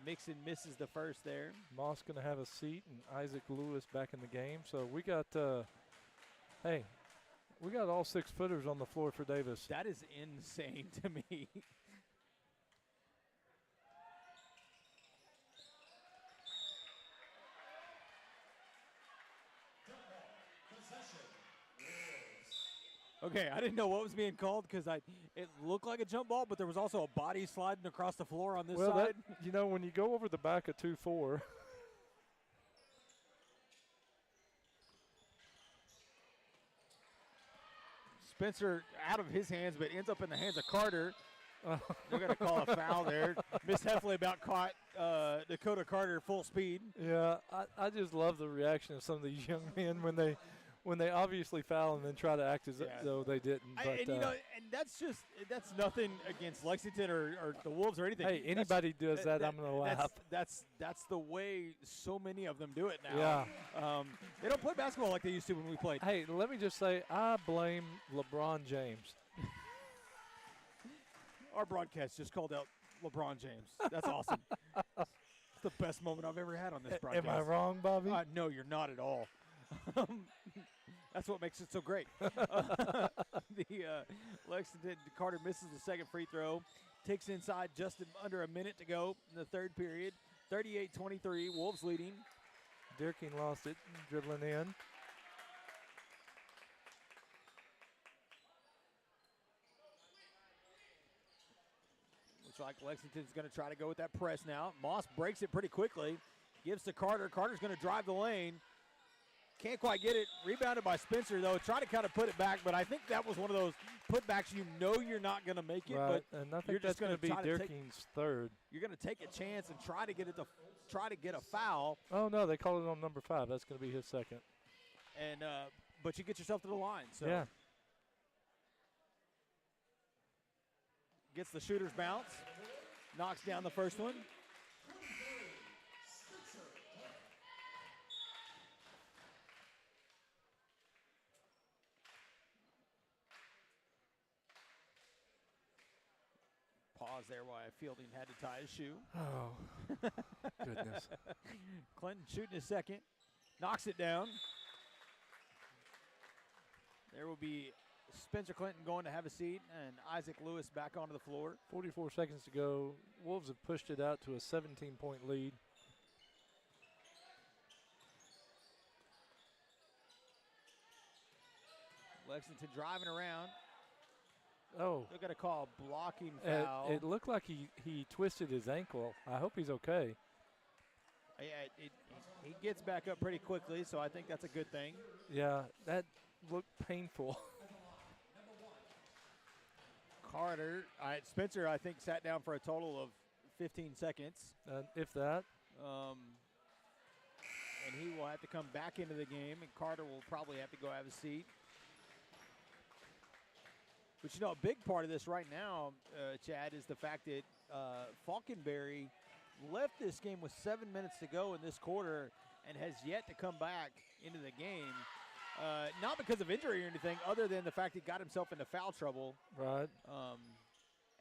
Mixon misses the first there. Moss going to have a seat, and Isaac Lewis back in the game. So we got, we got all 6-footers on the floor for Davis. That is insane to me. Okay, I didn't know what was being called because it looked like a jump ball, but there was also a body sliding across the floor on this side. When you go over the back of 2-4. Spencer out of his hands, but ends up in the hands of Carter. They're going to call a foul there. Miss Heffley about caught Dakota Carter full speed. Yeah, I just love the reaction of some of these young men when they obviously foul and then try to act as though they didn't. But, and that's nothing against Lexington or the Wolves or anything. Hey, anybody does that, I'm going to laugh. That's the way so many of them do it now. Yeah. They don't play basketball like they used to when we played. Hey, let me just say, I blame LeBron James. Our broadcast just called out LeBron James. That's awesome. It's the best moment I've ever had on this broadcast. Am I wrong, Bobby? No, you're not at all. That's what makes it so great. Lexington, Carter misses the second free throw. Takes inside just under a minute to go in the third period. 38-23, Wolves leading. Deerking lost it, dribbling in. Looks like Lexington's going to try to go with that press now. Moss breaks it pretty quickly. Gives to Carter. Carter's going to drive the lane. Can't quite get it. Rebounded by Spencer, though. Try to kind of put it back, but I think that was one of those putbacks you know you're not going to make it. Right, but and I think you're that's just going to be Deerking's third. You're going to take a chance and try to get a foul. Oh, no, they called it on number 5. That's going to be his second. And but you get yourself to the line. So yeah. Gets the shooter's bounce. Knocks down the first one. Pause there while Fielding had to tie his shoe. Oh, goodness. Clinton shooting his second. Knocks it down. There will be Spencer Clinton going to have a seat and Isaac Lewis back onto the floor. 44 seconds to go. Wolves have pushed it out to a 17-point lead. Lexington driving around. Oh. They're going to call a blocking foul. It looked like he twisted his ankle. I hope he's okay. Yeah, he gets back up pretty quickly, so I think that's a good thing. Yeah, that looked painful. Carter, Spencer, I think, sat down for a total of 15 seconds. If that. And he will have to come back into the game, and Carter will probably have to go have a seat. But, a big part of this right now, Chad, is the fact that Falconberry left this game with 7 minutes to go in this quarter and has yet to come back into the game. Not because of injury or anything, other than the fact he got himself into foul trouble. Right.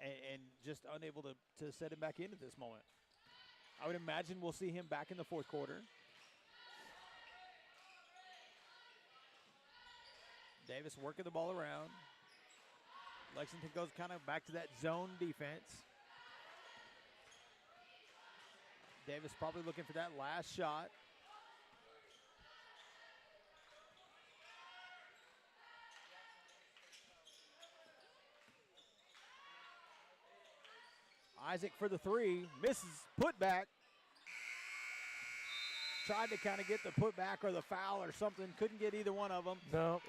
And just unable to set him back into this moment. I would imagine we'll see him back in the fourth quarter. Davis working the ball around. Lexington goes kind of back to that zone defense. Davis probably looking for that last shot. Isaac for the three, misses, put back. Tried to kind of get the putback or the foul or something. Couldn't get either one of them. No.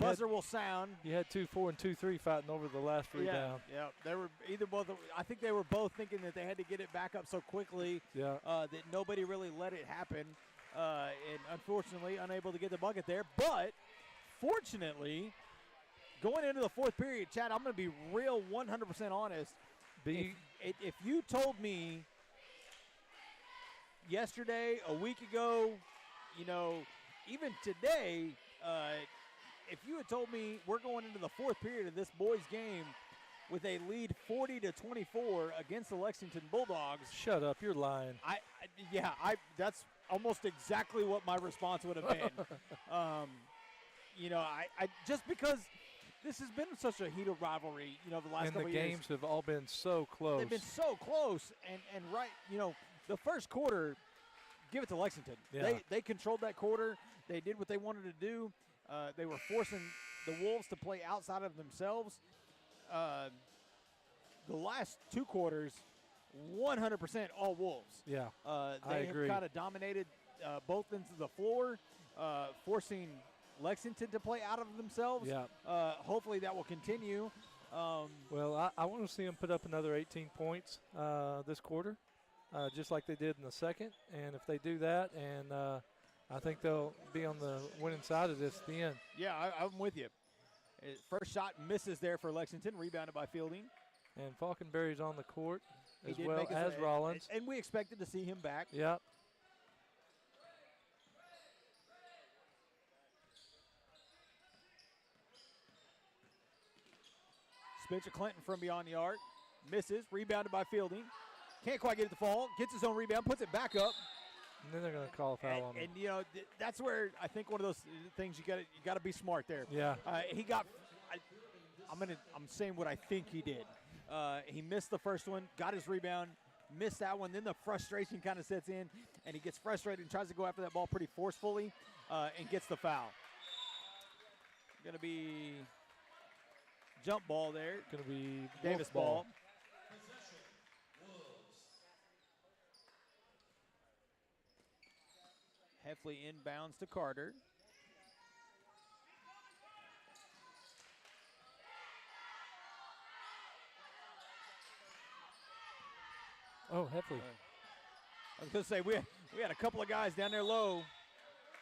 Buzzer will sound. You had 2-4 and 2-3 fighting over the last rebound. Yeah, they were either both. I think they were both thinking that they had to get it back up so quickly that nobody really let it happen. And unfortunately, unable to get the bucket there. But fortunately, going into the fourth period, Chad, I'm going to be real 100% honest. If you told me yesterday, a week ago, even today, if you had told me we're going into the fourth period of this boys' game with a lead 40-24 against the Lexington Bulldogs. Shut up, you're lying. That's almost exactly what my response would have been. I just because this has been such a heated rivalry, the last couple of years. And the games have all been so close. They've been so close, and right, the first quarter, give it to Lexington. Yeah. They controlled that quarter. They did what they wanted to do. They were forcing the Wolves to play outside of themselves. The last 2 quarters, 100% all Wolves. Yeah, They agree. have kind of dominated both ends of the floor, forcing Lexington to play out of themselves. Yeah. Hopefully that will continue. Well, I want to see them put up another 18 points this quarter, just like they did in the second. And if they do that, and I think they'll be on the winning side of this at the end. Yeah, I'm with you. First shot misses there for Lexington, rebounded by Fielding. And Falconberry's on the court He as did well make his- as Rollins. And we expected to see him back. Yep. Spencer Clinton from beyond the arc. Misses. Rebounded by Fielding. Can't quite get it to fall. Gets his own rebound. Puts it back up. And then they're going to call a foul on him. And you know that's where I think one of those things you got to be smart there. Yeah. He got. I'm saying what I think he did. He missed the first one. Got his rebound. Missed that one. Then the frustration kind of sets in, and he gets frustrated and tries to go after that ball pretty forcefully, and gets the foul. Going to be jump ball there. Going to be Davis Wolf ball. Heffley inbounds to Carter. Oh, Heffley. I was going to say, we had a couple of guys down there low.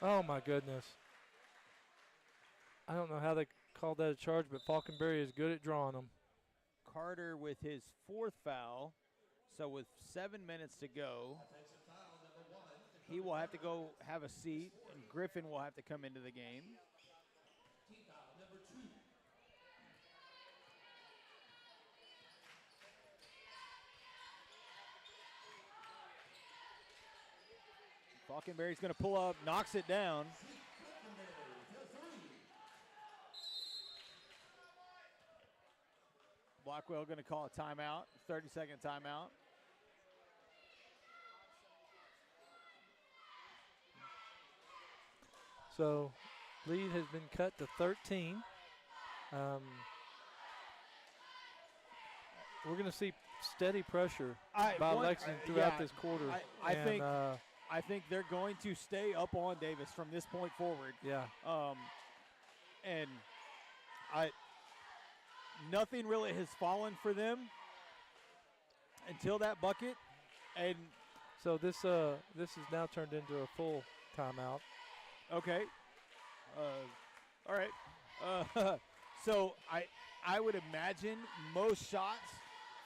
Oh, my goodness. I don't know how they called that a charge, but Falconberry is good at drawing them. Carter with his 4th foul. So with 7 minutes to go, he will have to go have a seat, and Griffin will have to come into the game. Falconberry's going to pull up, knocks it down. Blackwell going to call a timeout, 30-second timeout. So lead has been cut to 13. We're going to see steady pressure by Lexington throughout this quarter. I think they're going to stay up on Davis from this point forward. Yeah. And nothing really has fallen for them until that bucket. And so this is now turned into a full timeout. Okay. All right. So I would imagine most shots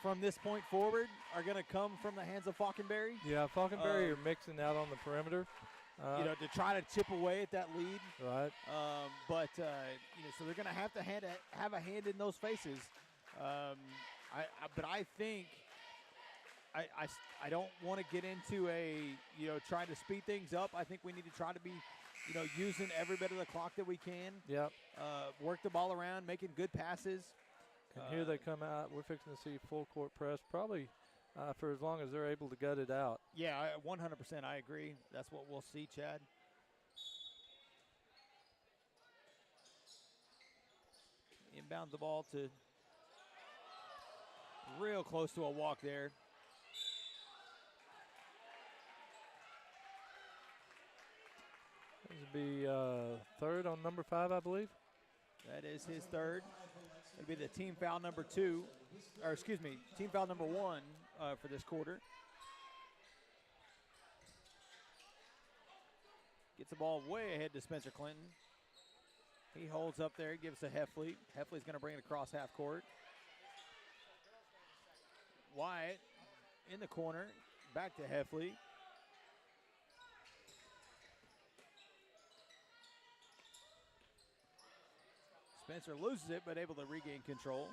from this point forward are going to come from the hands of Falconberry. Yeah, Falconberry are mixing out on the perimeter. To try to chip away at that lead. Right. So they're going to have a hand in those faces. But I think I don't want to get into trying to speed things up. I think we need to try to be, using every bit of the clock that we can. Yep. Work the ball around, making good passes. And here they come out. We're fixing to see full court press, probably for as long as they're able to gut it out. Yeah, 100%. I agree. That's what we'll see, Chad. Inbound the ball to real close to a walk there. This will be third on number 5, I believe. That is his third. It'll be the team foul number 2, or excuse me, team foul number 1 for this quarter. Gets the ball way ahead to Spencer Clinton. He holds up there, gives to Heffley. Heffley's going to bring it across half court. Wyatt in the corner, back to Heffley. Spencer loses it, but able to regain control.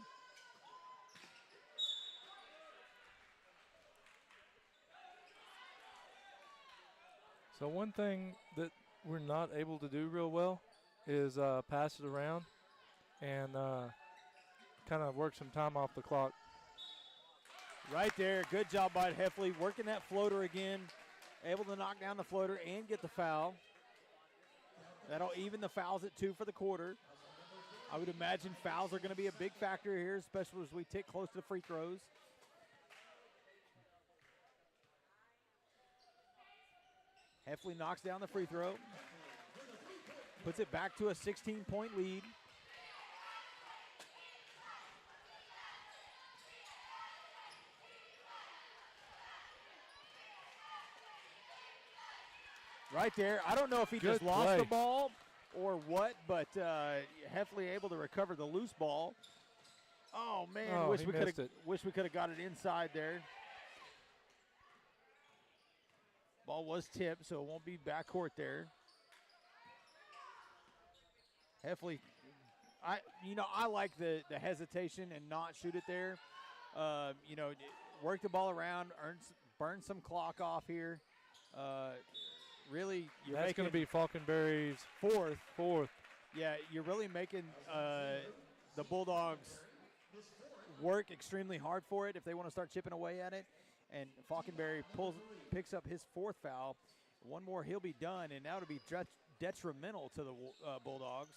So one thing that we're not able to do real well is pass it around and kind of work some time off the clock. Right there, good job by Heffley, working that floater again, able to knock down the floater and get the foul. That'll even the fouls at 2 for the quarter. I would imagine fouls are going to be a big factor here, especially as we tick close to the free throws. Heffley knocks down the free throw. Puts it back to a 16-point lead. Right there. I don't know if he just lost the ball or what, but Heffley able to recover the loose ball. Oh, man, wish we could have got it inside there. Ball was tipped, so it won't be backcourt there. Heffley, I like the hesitation and not shoot it there. Work the ball around, burn some clock off here. Really, that's going to be Falconberry's fourth. Yeah, you're really making the Bulldogs work extremely hard for it if they want to start chipping away at it. And Falconberry picks up his 4th foul. One more, he'll be done, and now it'll be detrimental to the Bulldogs.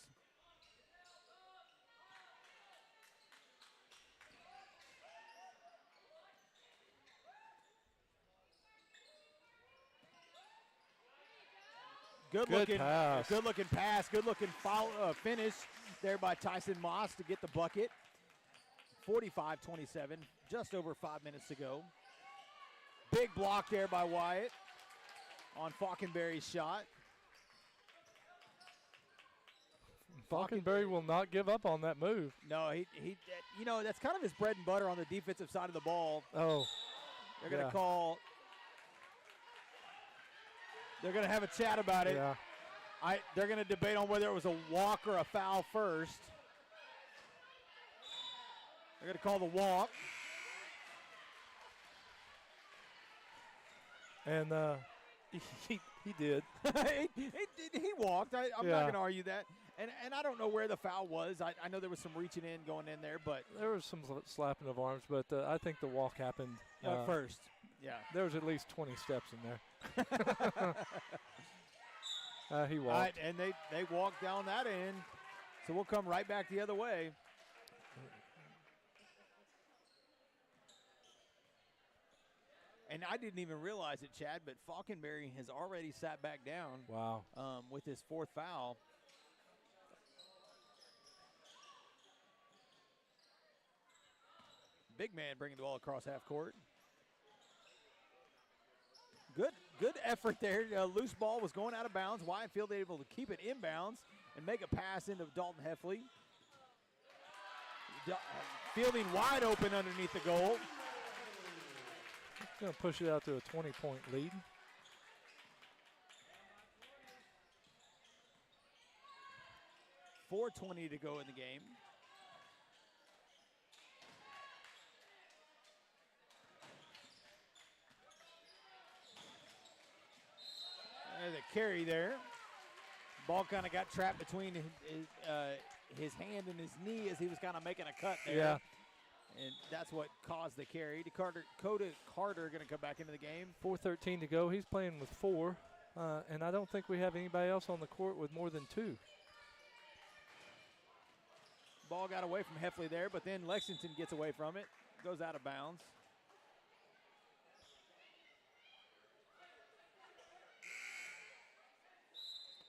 Good looking pass, good looking foul, finish there by Tyson Moss to get the bucket. 45-27, just over 5 minutes to go. Big block there by Wyatt on Falconberry's shot. Falconberry will not give up on that move. No, he that's kind of his bread and butter on the defensive side of the ball. Oh, they're going to call. They're going to have a chat about it. Yeah. They're going to debate on whether it was a walk or a foul first. They're going to call the walk. And he did. he walked. I'm not going to argue that. And I don't know where the foul was. I know there was some reaching in going in there, but there was some slapping of arms. But I think the walk happened first. Yeah, there was at least 20 steps in there. He walked. All right, and they walked down that end, so we'll come right back the other way. And I didn't even realize it, Chad, but Falconberry has already sat back down. Wow. With his 4th foul. Big man bringing the ball across half court. Good effort there. Loose ball was going out of bounds. Wyatt Field able to keep it inbounds and make a pass into Dalton Heffley. Fielding wide open underneath the goal. Going to push it out to a 20-point lead. .420 to go in the game. The carry there. Ball kind of got trapped between his hand and his knee as he was kind of making a cut there. Yeah. And that's what caused the carry. Dakota Carter going to come back into the game. 4:13 to go. He's playing with 4. And I don't think we have anybody else on the court with more than 2. Ball got away from Heffley there, but then Lexington gets away from it. Goes out of bounds.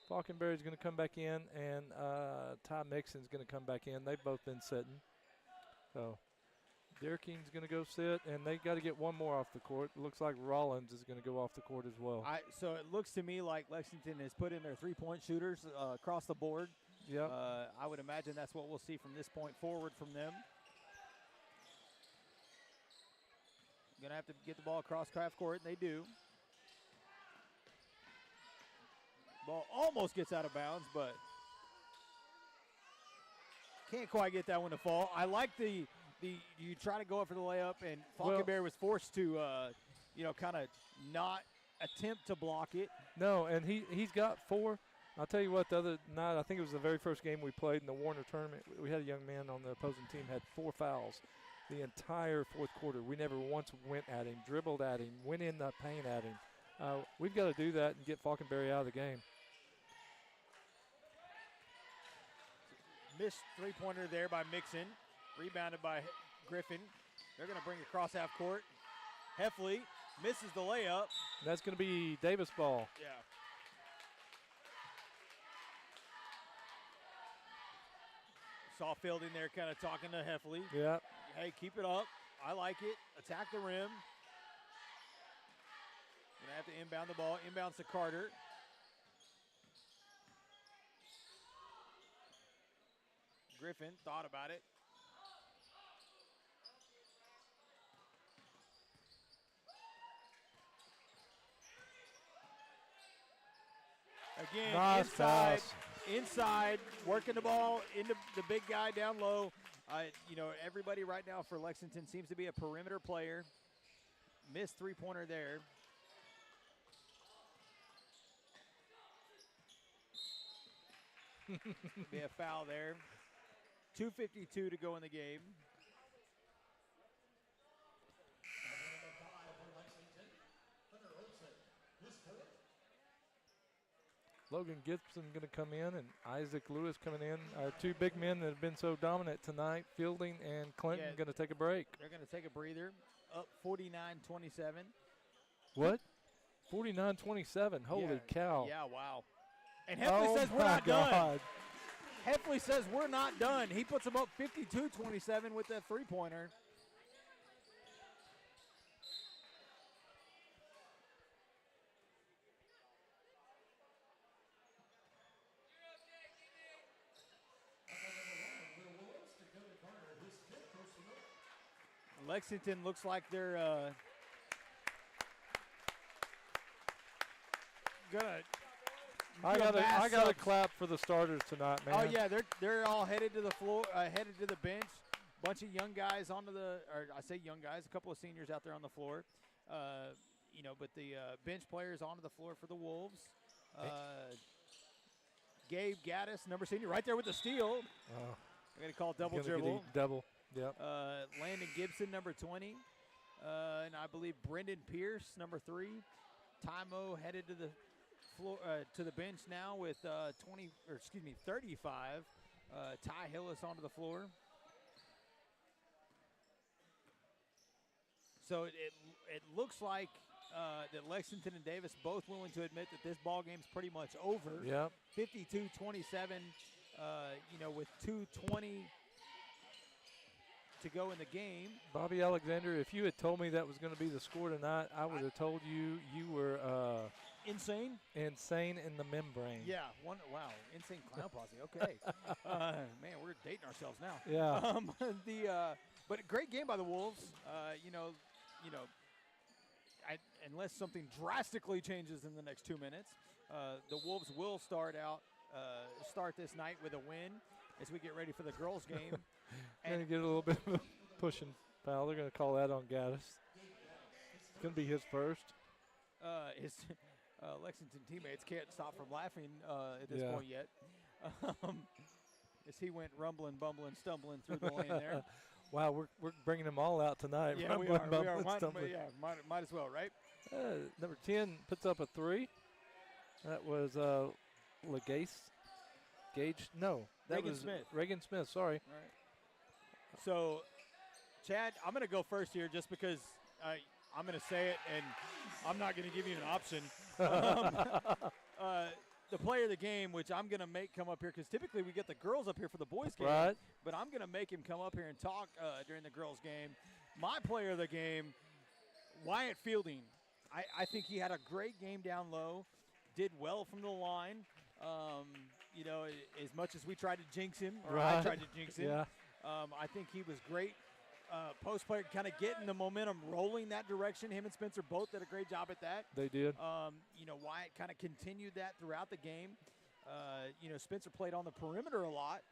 Falconberry's going to come back in, and Ty Mixon's going to come back in. They've both been sitting. So Derek King's going to go sit, and they got to get one more off the court. It looks like Rollins is going to go off the court as well. So it looks to me like Lexington has put in their 3-point shooters across the board. Yep. I would imagine that's what we'll see from this point forward from them. Going to have to get the ball across half court, and they do. Ball almost gets out of bounds, but can't quite get that one to fall. I like the you try to go up for the layup, and Falconberry was forced to, kind of not attempt to block it. No, and he's got 4. I'll tell you what, the other night, I think it was the very first game we played in the Warner tournament, we had a young man on the opposing team had 4 fouls the entire 4th quarter. We never once went at him, dribbled at him, went in the paint at him. We've got to do that and get Falconberry out of the game. Missed three-pointer there by Mixon. Rebounded by Griffin. They're going to bring it across half court. Heffley misses the layup. That's going to be Davis ball. Yeah. Saw Fielding there kind of talking to Heffley. Yeah. Hey, keep it up. I like it. Attack the rim. Gonna have to inbound the ball. Inbounds to Carter. Griffin thought about it. Again, Nice inside, pass. inside, working the ball into the big guy down low. Everybody right now for Lexington seems to be a perimeter player. Missed three-pointer there. Be a foul there. 2:52 to go in the game. Logan Gibson going to come in, and Isaac Lewis coming in. Our two big men that have been so dominant tonight, Fielding and Clinton, going to take a break. They're going to take a breather. Up 49-27. What? 49-27. Holy cow. Yeah, wow. And Heffley says we're not done. Heffley says we're not done. He puts them up 52-27 with that three-pointer. Lexington looks like they're gonna. I got to clap for the starters tonight, man. Oh yeah, they're all headed to the floor, headed to the bench. Bunch of young guys I say young guys, a couple of seniors out there on the floor. But the bench players onto the floor for the Wolves. Gabe Gaddis, number senior, right there with the steal. Oh. I'm gonna call double dribble. Double. Yep. Landon Gibson, number 20. And I believe Brendan Pierce, number 3. Tymo headed to the floor to the bench now with 35. Ty Hillis onto the floor. So it looks like that Lexington and Davis both willing to admit that this ball game's pretty much over. Yep. 52-27. With 2:20 to go in the game. Bobby Alexander, if you had told me that was going to be the score tonight, I would have told you were insane. Insane in the membrane. Yeah. Wow. Insane clown posse. Okay. Man, we're dating ourselves now. Yeah. But a great game by the Wolves. Unless something drastically changes in the next 2 minutes, the Wolves will start this night with a win as we get ready for the girls' game. Going to get a little bit of a pushing foul. They're going to call that on Gaddis. It's going to be his first. His Lexington teammates can't stop from laughing at this point yet. As he went rumbling, bumbling, stumbling through the lane there. Wow, we're bringing them all out tonight. Yeah, we are. Might as well, right? Number 10 puts up a 3. That was Legase. Gage? No. That Reagan was Smith. Reagan Smith, sorry. All right. So, Chad, I'm going to go first here just because I'm going to say it, and I'm not going to give you an option. The player of the game, which I'm going to make come up here, because typically we get the girls up here for the boys' game. Right. But I'm going to make him come up here and talk during the girls' game. My player of the game, Wyatt Fielding. I think he had a great game down low, did well from the line. As much as we tried to jinx him, or I tried to jinx him, I think he was great. Post player kind of getting the momentum rolling that direction. Him and Spencer both did a great job at that. They did. Wyatt kind of continued that throughout the game. Spencer played on the perimeter a lot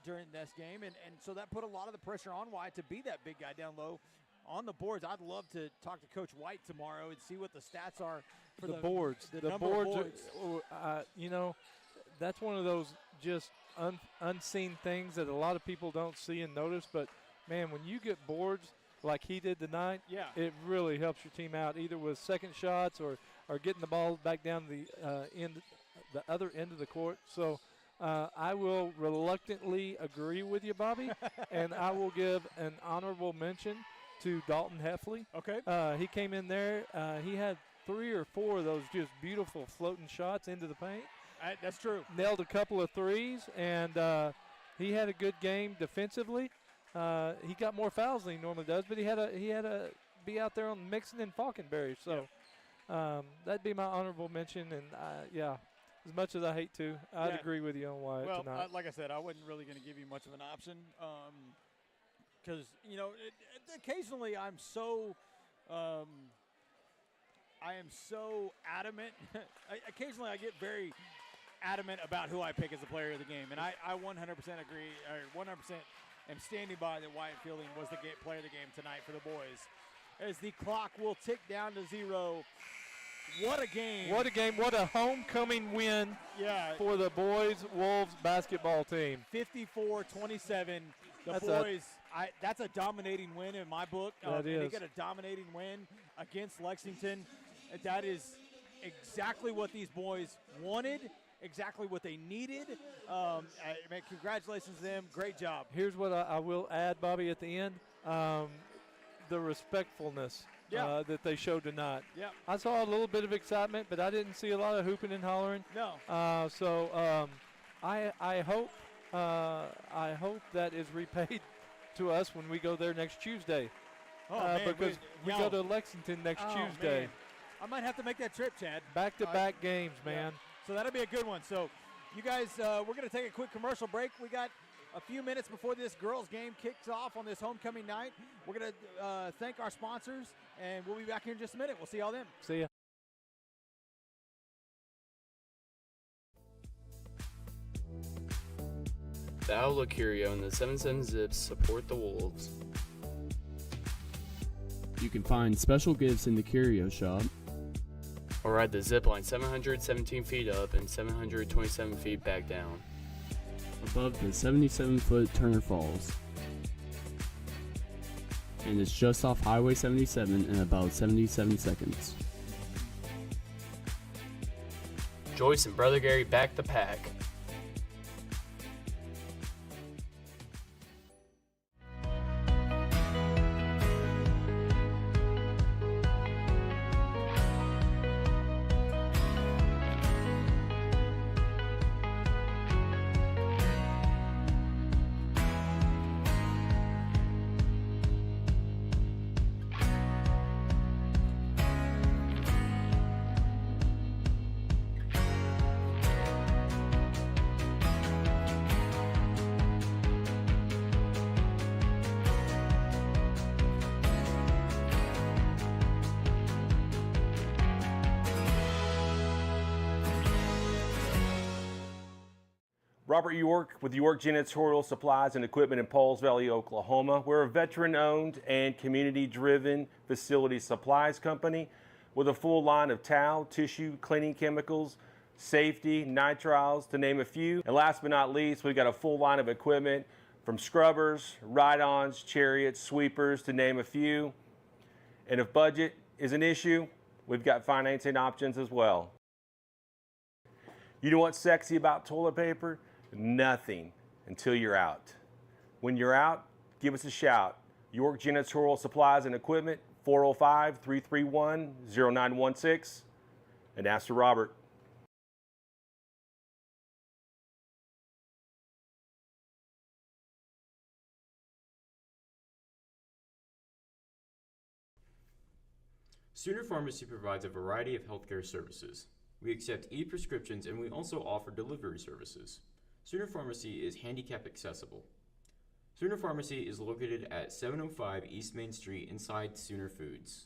during this game, and so that put a lot of the pressure on Wyatt to be that big guy down low. On the boards, I'd love to talk to Coach White tomorrow and see what the stats are for the boards. The boards. That's one of those just unseen things that a lot of people don't see and notice. But, man, when you get boards like he did tonight, it really helps your team out, either with second shots or getting the ball back down the other end of the court. So, I will reluctantly agree with you, Bobby, and I will give an honorable mention to Dalton Heffley. Okay. He came in there. He had 3 or 4 of those just beautiful floating shots into the paint. That's true. Nailed a couple of threes, and he had a good game defensively. He got more fouls than he normally does, but he had to be out there on Mixon and Falconberry. So that'd be my honorable mention. And yeah, as much as I hate to, I'd agree with you on Wyatt tonight. Well, like I said, I wasn't really going to give you much of an option because occasionally I am so adamant. Occasionally I get very adamant about who I pick as the player of the game, and I 100% agree, or 100% am standing by that Wyatt Fielding was the player of the game tonight for the boys. As the clock will tick down to 0. What a game. What a game. What a homecoming win for the boys Wolves basketball team. 54-27. That's a dominating win in my book. That is. They get a dominating win against Lexington. That is exactly what these boys wanted, exactly what they needed. Congratulations to them. Great job. Here's what I will add, Bobby, at the end. The respectfulness that they showed tonight. Yeah. I saw a little bit of excitement, but I didn't see a lot of hooping and hollering. No. I hope that is repaid to us when we go there next Tuesday. Man, because we go to Lexington next Tuesday. Man. I might have to make that trip, Chad. Back-to-back games, man. So that'll be a good one. So you guys, we're going to take a quick commercial break. We got a few minutes before this girls' game kicks off on this homecoming night. We're going to thank our sponsors, and we'll be back here in just a minute. We'll see y'all then. See ya. The Outlook Curio and the 77 Zips support the Wolves. You can find special gifts in the Curio Shop, or ride the zip line 717 feet up and 727 feet back down, above the 77-foot Turner Falls. And it's just off Highway 77 in about 77 seconds. Joyce and Brother Gary back the pack. Robert York with York Janitorial Supplies and Equipment in Pauls Valley, Oklahoma. We're a veteran-owned and community-driven facility supplies company with a full line of towel, tissue, cleaning chemicals, safety, nitriles, to name a few. And last but not least, we've got a full line of equipment from scrubbers, ride-ons, chariots, sweepers, to name a few. And if budget is an issue, we've got financing options as well. You know what's sexy about toilet paper? Nothing until you're out. When you're out, give us a shout. York Janitorial Supplies and Equipment, 405-331-0916, and ask for Robert. Sooner Pharmacy provides a variety of healthcare services. We accept e-prescriptions and we also offer delivery services. Sooner Pharmacy is handicap accessible. Sooner Pharmacy is located at 705 East Main Street inside Sooner Foods.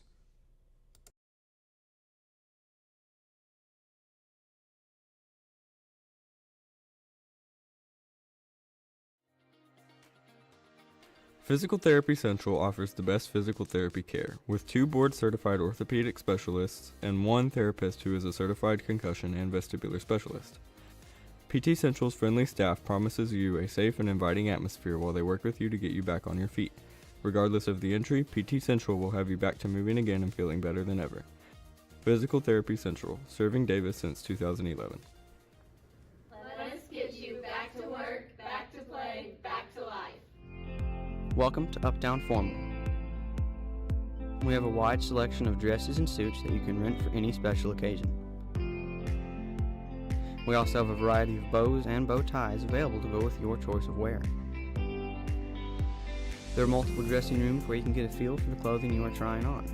Physical Therapy Central offers the best physical therapy care, with 2 board-certified orthopedic specialists and 1 therapist who is a certified concussion and vestibular specialist. PT Central's friendly staff promises you a safe and inviting atmosphere while they work with you to get you back on your feet. Regardless of the injury, PT Central will have you back to moving again and feeling better than ever. Physical Therapy Central, serving Davis since 2011. Let us get you back Welcome to Uptown Formal. We have a wide selection of dresses and suits that you can rent for any special occasion. We also have a variety of bows and bow ties available to go with your choice of wear. There are multiple dressing rooms where you can get a feel for the clothing you are trying on.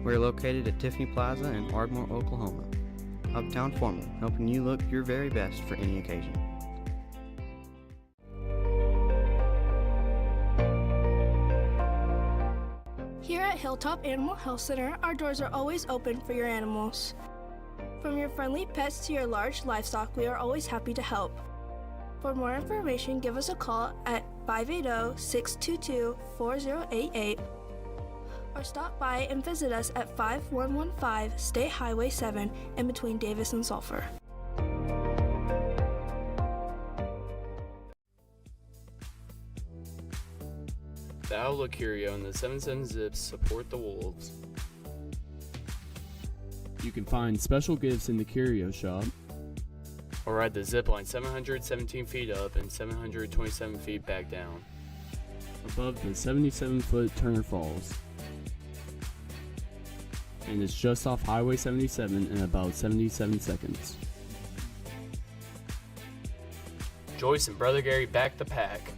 We are located at Tiffany Plaza in Ardmore, Oklahoma. Uptown Formal, helping you look your very best for any occasion. Here at Hilltop Animal Health Center, our doors are always open for your animals. From your friendly pets to your large livestock, we are always happy to help. For more information, give us a call at 580-622-4088 or stop by and visit us at 5115 State Highway 7 in between Davis and Sulphur. The Outlook Curio and the 77 Zips support the Wolves. You can find special gifts in the Curio Shop, or ride the zip line 717 feet up and 727 feet back down, above the 77-foot Turner Falls. And it's just off Highway 77 in about 77 seconds. Joyce and Brother Gary back the pack.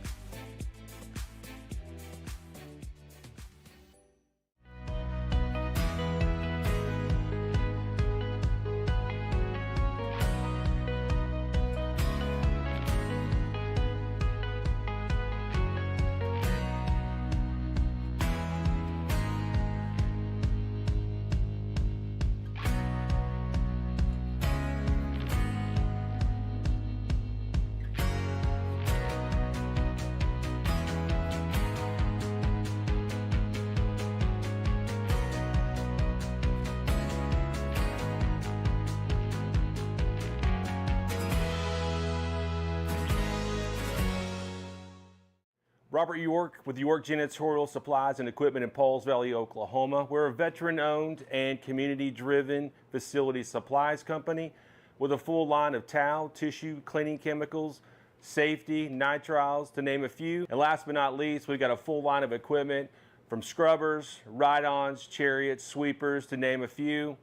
Robert York with York Janitorial Supplies and Equipment in Pauls Valley, Oklahoma. We're a veteran-owned and community-driven facility supplies company with a full line of towel, tissue, cleaning chemicals, safety, nitriles, to name a few. And last but not least, we've got a full line of equipment from scrubbers, ride-ons, chariots, sweepers, to name a few.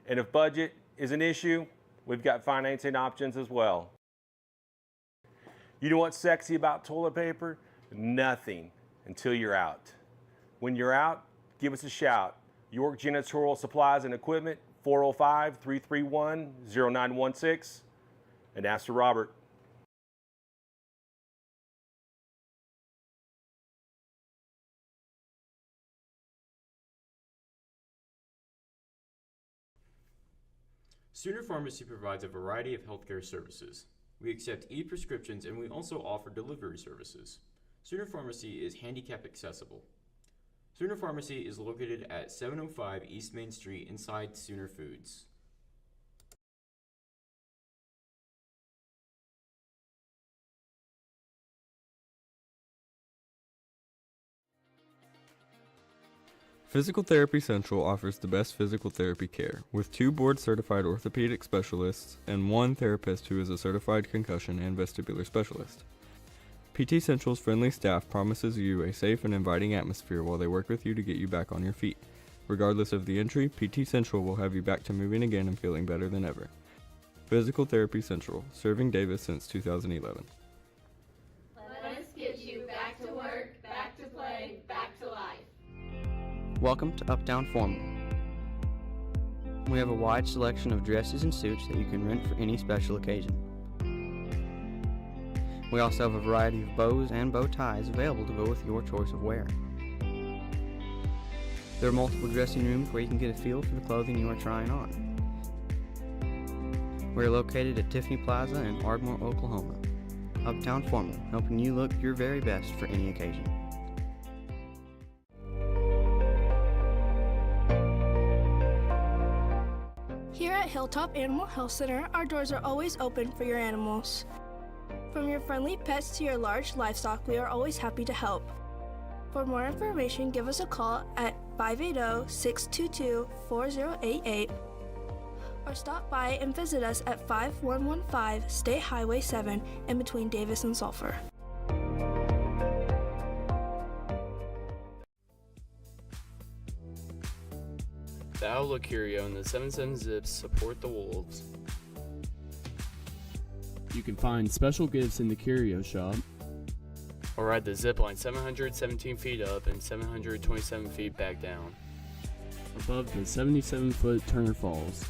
And if budget is an issue, we've got financing options as well. You know what's sexy about toilet paper? Nothing until you're out. When you're out, give us a shout. York Janitorial Supplies and Equipment, 405-331-0916, and ask for Robert. Sooner Pharmacy provides a variety of healthcare services. We accept e-prescriptions and we also offer delivery services. Sooner Pharmacy is handicap accessible. Sooner Pharmacy is located at 705 East Main Street inside Sooner Foods. Physical Therapy Central offers the best physical therapy care, with 2 board-certified orthopedic specialists and 1 therapist who is a certified concussion and vestibular specialist. PT Central's friendly staff promises you a safe and inviting atmosphere while they work with you to get you back on your feet. Regardless of the injury, PT Central will have you back to moving again and feeling better than ever. Physical Therapy Central, serving Davis since 2011. Let us get you back to work, back to play, back to life. Welcome to Uptown Formal. We have a wide selection of dresses and suits that you can rent for any special occasion. We also have a variety of bows and bow ties available to go with your choice of wear. There are multiple dressing rooms where you can get a feel for the clothing you are trying on. We are located at Tiffany Plaza in Ardmore, Oklahoma. Uptown Formal, helping you look your very best for any occasion. Here at Hilltop Animal Health Center, our doors are always open for your animals. From your friendly pets to your large livestock, we are always happy to help. For more information, give us a call at 580-622-4088 or stop by and visit us at 5115 State Highway 7 in between Davis and Sulphur. Lola Curio and the 77 Zips support the Wolves. You can find special gifts in the Curio Shop. Or ride the zip line 717 feet up and 727 feet back down. Above the 77-foot Turner Falls.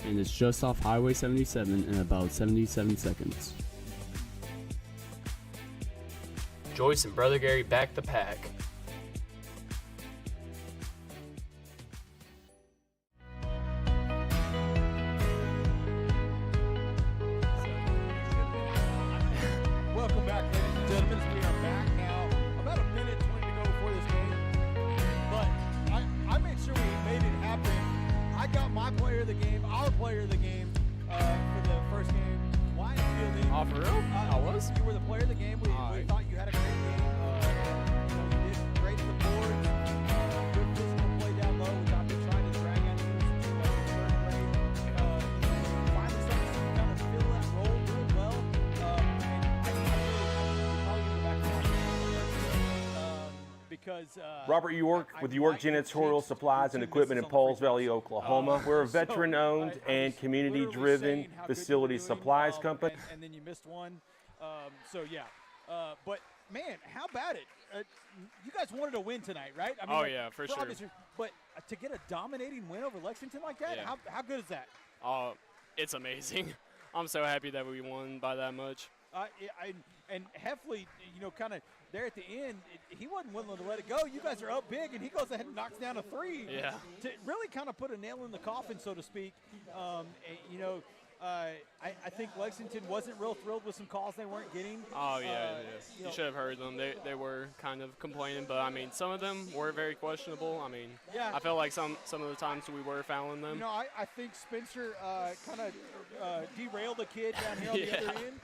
And it's just off Highway 77 in about 77 seconds. Joyce and Brother Gary back the pack. Welcome back, ladies and gentlemen. We are back now. About a minute 20 to go before this game. But I made sure we made it happen. I got my player of the game, our player of the game, for the first game. Wyatt Fielding. Oh, for real? I was? You were the player of the game. We thought you had a great game. You did great at the boards. Good physical play down low, which I've been trying to drag out of you since you left the third grade. Finally started to kind of fill that role real well. Because Robert York with York Janitorial Supplies and Equipment in Pauls Valley, Oklahoma. We're a veteran-owned and community-driven facility supplies company. And then you missed one. But man, how about it? You guys wanted to win tonight, right? I mean, yeah, for sure. But to get a dominating win over Lexington like that, Yeah. how good is that? It's amazing. I'm so happy that we won by that much. And Heffley, kind of there at the end, he wasn't willing to let it go. You guys are up big, and he goes ahead and knocks down a three. Yeah. To really kind of put a nail in the coffin, so to speak. I think Lexington wasn't real thrilled with some calls they weren't getting. You should have heard them. They were kind of complaining, but I mean, some of them were very questionable. I mean, Yeah. I felt like some of the times we were fouling them. I think Spencer kind of derailed a kid down here on the other end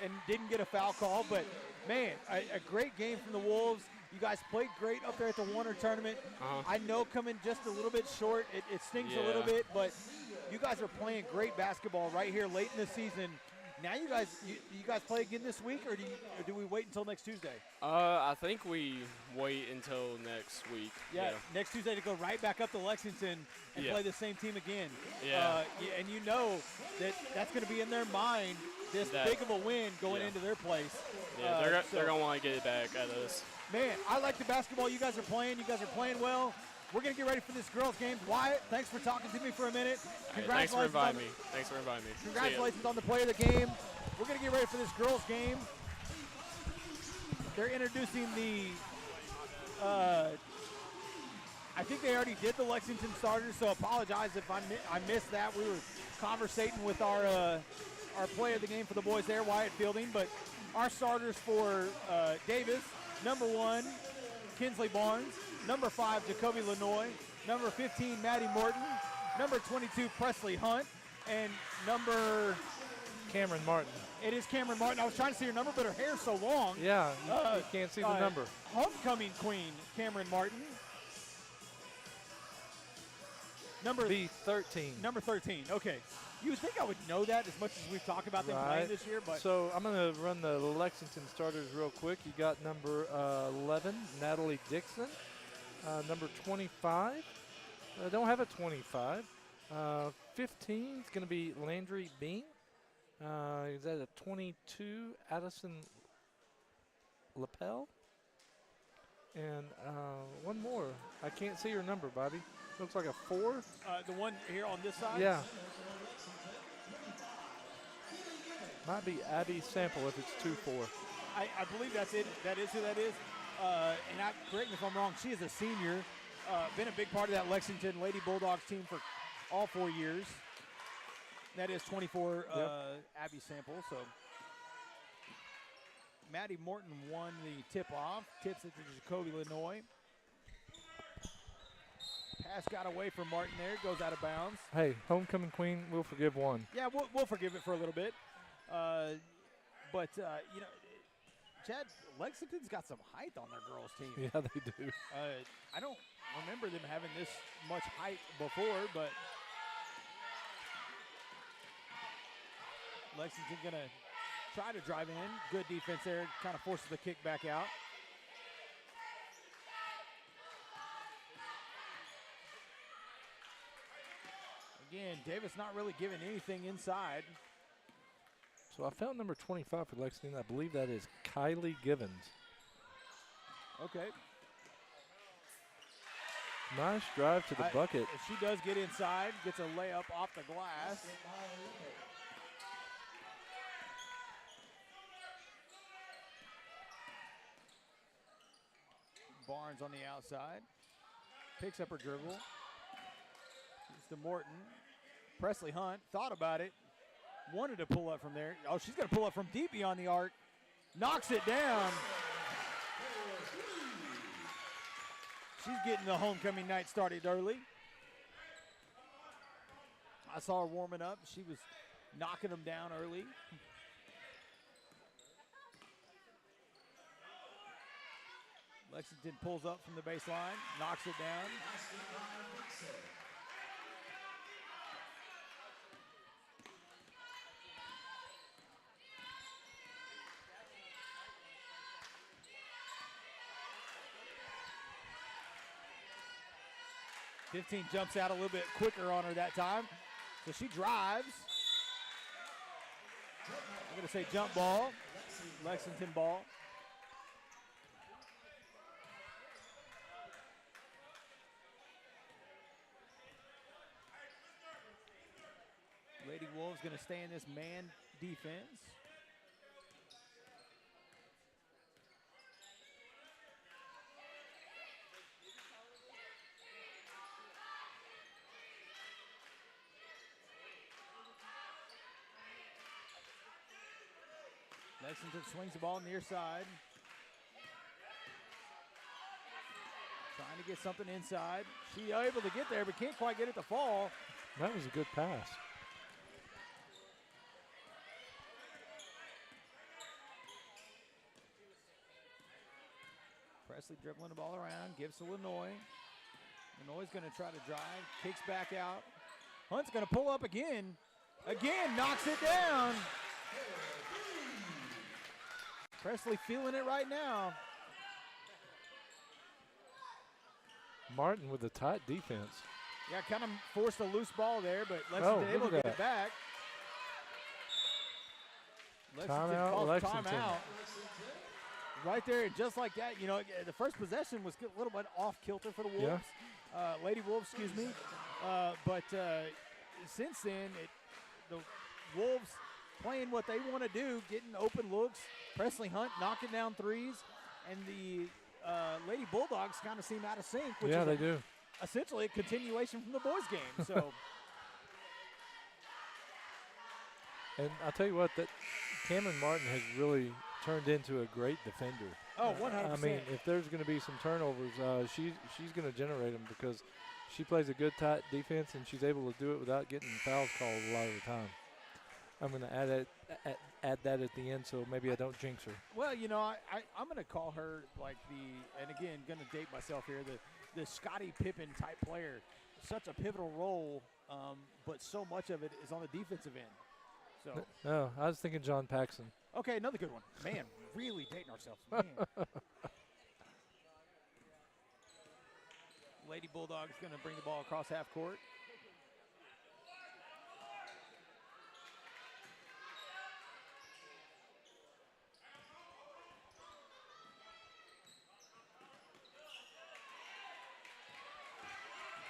and didn't get a foul call. But, man, a great game from the Wolves. You guys played great up there at the Warner tournament. I know coming just a little bit short, it stings a little bit, but you guys are playing great basketball right here late in the season. Now you guys play again this week, or do we wait until next Tuesday? I think we wait until next week. Yeah, next Tuesday to go right back up to Lexington and play the same team again. And you know that's going to be in their mind, this big of a win going into their place. Yeah, they're going to want to get it back at us. Man, I like the basketball you guys are playing. You guys are playing well. We're going to get ready for this girls' game. Wyatt, thanks for talking to me for a minute. Thanks for inviting me. Congratulations on the play of the game. We're going to get ready for this girls' game. They're introducing the I think they already did the Lexington starters, so apologize if I missed that. We were conversating with our play of the game for the boys there, Wyatt Fielding. But our starters for Davis, number 1, Kinsley Barnes. Number 5, Jacoby Lanoy. Number 15, Maddie Morton. Number 22, Presley Hunt. And number... Cameron Martin. It is Cameron Martin. I was trying to see her number, but her hair's so long. Yeah, you can't see the number. Homecoming queen, Cameron Martin. Number 13. Number 13, okay. You would think I would know that as much as we've talked about them playing this year. But so I'm going to run the Lexington starters real quick. You got number 11, Natalie Dixon. Number 25, I don't have a 25. 15 is going to be Landry Bean. Is that a 22, Addison Lapel? And one more. I can't see her number, Bobby. Looks like a 4. The one here on this side? Yeah. Might be Abby Sample if it's 2-4. I believe that's it. That is who that is. Correct me if I'm wrong, she is a senior. Been a big part of that Lexington Lady Bulldogs team for all 4 years. That is 24, Abby Sample. So Maddie Morton won the tip-off. Tips it to Jacoby Lanoy. Pass got away from Martin there. Goes out of bounds. Hey, homecoming queen, we'll forgive one. Yeah, we'll forgive it for a little bit. Chad, Lexington's got some height on their girls' team. Yeah, they do. I don't remember them having this much height before, but Lexington going to try to drive in. Good defense there. Kind of forces the kick back out. again, Davis not really giving anything inside. So I found number 25 for Lexington. I believe that is Kylie Givens. Okay. Nice drive to the bucket. If she does get inside, gets a layup off the glass. Barnes on the outside. Picks up her dribble. It's to Morton. Presley Hunt thought about it. Wanted to pull up from there. Oh, she's going to pull up from deep beyond the arc. Knocks it down. She's getting the homecoming night started early. I saw her warming up. She was knocking them down early. Lexington pulls up from the baseline, knocks it down. .15 jumps out a little bit quicker on her that time. So she drives. I'm going to say jump ball. Lexington ball. Lady Wolves going to stay in this man defense. Lexington swings the ball near side. Trying to get something inside. She able to get there, but can't quite get it to fall. That was a good pass. Presley dribbling the ball around, gives to Lenoy. Lenoy's going to try to drive, kicks back out. Hunt's going to pull up again. Again, knocks it down. Presley feeling it right now. Martin with a tight defense. Yeah, kind of forced a loose ball there, but Lexington able to get it back. Lexington calls Lexington. timeout. Right there, just like that, you know, the first possession was a little bit off kilter for the Wolves. Yeah. Lady Wolves, excuse me. But since then, the Wolves playing what they want to do, getting open looks. Presley Hunt knocking down threes, and the Lady Bulldogs kind of seem out of sync. Which Yeah, is they do. Essentially a continuation from the boys' game. So, And I'll tell you what, that Cameron Martin has really turned into a great defender. Oh, 100%. I mean, if there's going to be some turnovers, she's going to generate them because she plays a good tight defense and she's able to do it without getting fouls called a lot of the time. I'm going to add that at the end so maybe I don't jinx her. well, you know, I'm going to call her like and again, going to date myself here, the Scottie Pippen type player. Such a pivotal role, but so much of it is on the defensive end. So, No, I was thinking John Paxson. okay, another good one. Man, really dating ourselves. Man. Lady Bulldogs going to bring the ball across half court.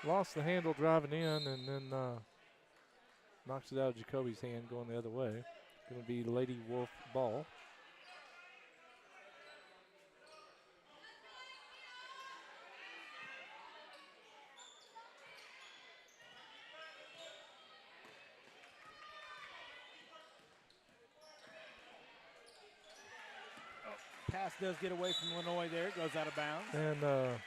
Lost the handle driving in and then knocks it out of Jacoby's hand going the other way. Going to be Lady Wolf ball. Pass does get away from Lenoy there. It goes out of bounds. And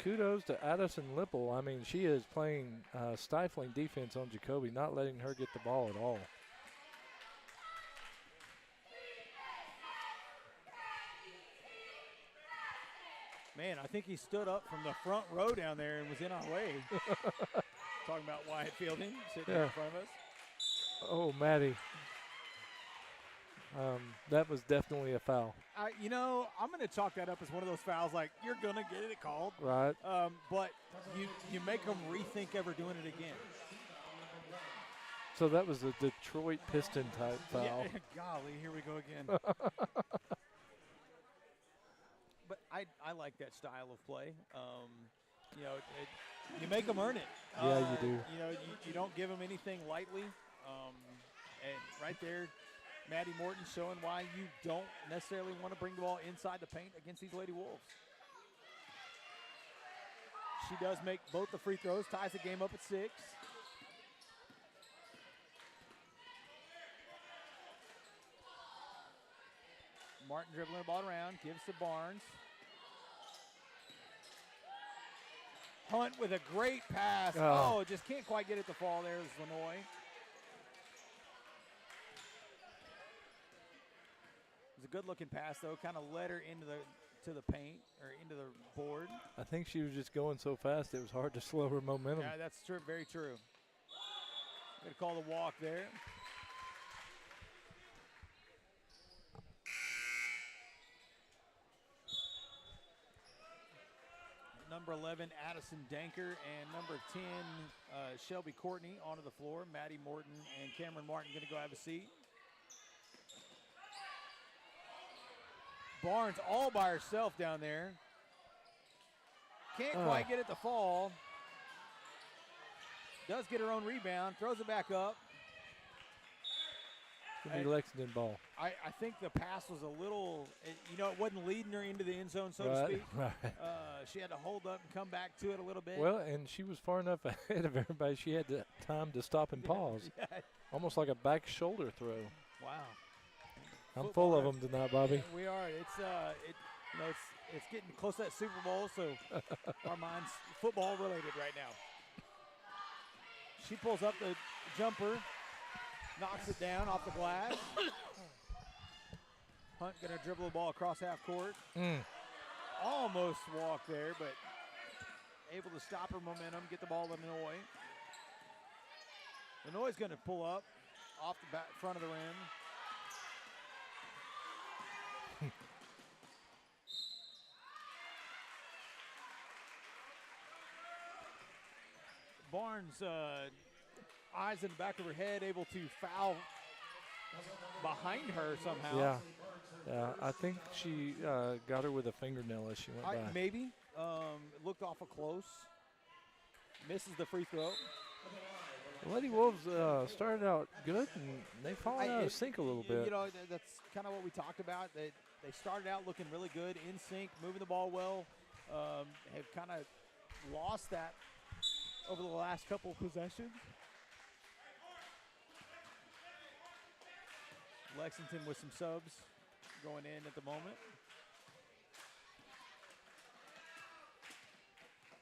kudos to Addison Lipple. I mean, she is playing stifling defense on Jacoby, not letting her get the ball at all. Man, I think he stood up from the front row down there and was in our way. Talking about Wyatt Fielding sitting in front of us. Oh, Maddie. That was definitely a foul. You know, I'm going to chalk that up as one of those fouls like, you're going to get it called. Right. But you make them rethink ever doing it again. So that was a Detroit Piston type foul. Yeah, golly, here we go again. But I like that style of play. You know, you make them earn it. Yeah, you do. You know, you don't give them anything lightly. And right there, Maddie Morton showing why you don't necessarily want to bring the ball inside the paint against these Lady Wolves. She does make both the free throws, ties the game up at 6. Martin dribbling the ball around, gives to Barnes. Hunt with a great pass. Oh, just can't quite get it to fall there. Is Lenoy. It was a good-looking pass, though. Kind of led her into the paint or into the board. I think she was just going so fast it was hard to slow her momentum. Yeah, that's true. Very true. Going to call the walk there. Number 11, Addison Danker, and number 10, Shelby Courtney onto the floor. Maddie Morton and Cameron Martin going to go have a seat. Barnes all by herself down there. Can't quite get it to fall. Does get her own rebound, throws it back up. It's going to be Lexington ball. I think the pass was a little, it wasn't leading her into the end zone, so to speak. Right. She had to hold up and come back to it a little bit. Well, and she was far enough ahead of everybody. She had the time to stop and pause. Yeah. Almost like a back shoulder throw. Wow. I'm full of them tonight, Bobby. We are. It's getting close to that Super Bowl, so our minds football related right now. She pulls up the jumper, knocks it down off the glass. Hunt going to dribble the ball across half court. Almost walked there, but able to stop her momentum, get the ball to Lenoy. Lenoy's going to pull up off the back front of the rim. Barnes, eyes in the back of her head, able to foul behind her somehow. Yeah, I think she got her with a fingernail as she went by. Maybe. Looked awful close. Misses the free throw. The Lady Wolves started out good, and they fallen out of sync a little bit. You know, that's kind of what we talked about. They started out looking really good, in sync, moving the ball well. Have kind of lost that over the last couple of possessions. Lexington with some subs going in at the moment.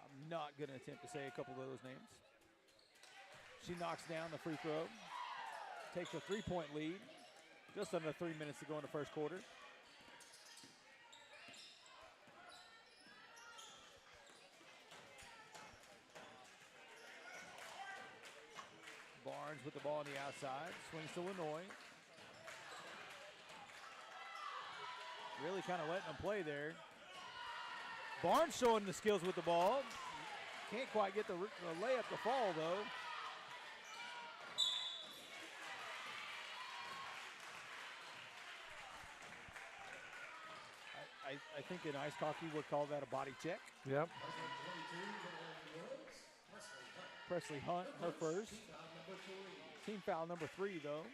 I'm not going to attempt to say a couple of those names. She knocks down the free throw. Takes a 3-point lead. Just under 3 minutes to go in the first quarter. Barnes with the ball on the outside. Swings to Lenoy. Really kind of letting them play there. Barnes showing the skills with the ball. Can't quite get the layup to fall, though. I think in ice hockey would call that a body check. Yep. Presley Hunt, her first. Team foul number 3, though.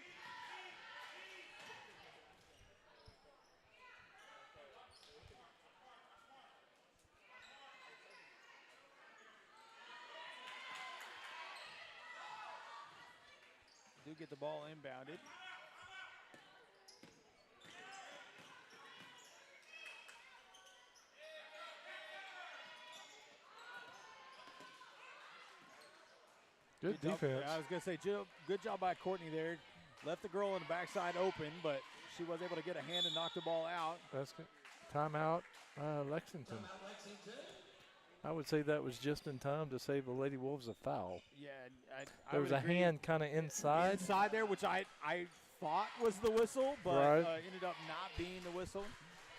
Do get the ball inbounded. Good defense. I was going to say, good job by Courtney there. Left the girl on the backside open, but she was able to get a hand and knock the ball out. That's good. Timeout, Lexington. I would say that was just in time to save the Lady Wolves a foul. Yeah, there was a hand kind of inside. Inside there, which I thought was the whistle, but ended up not being the whistle.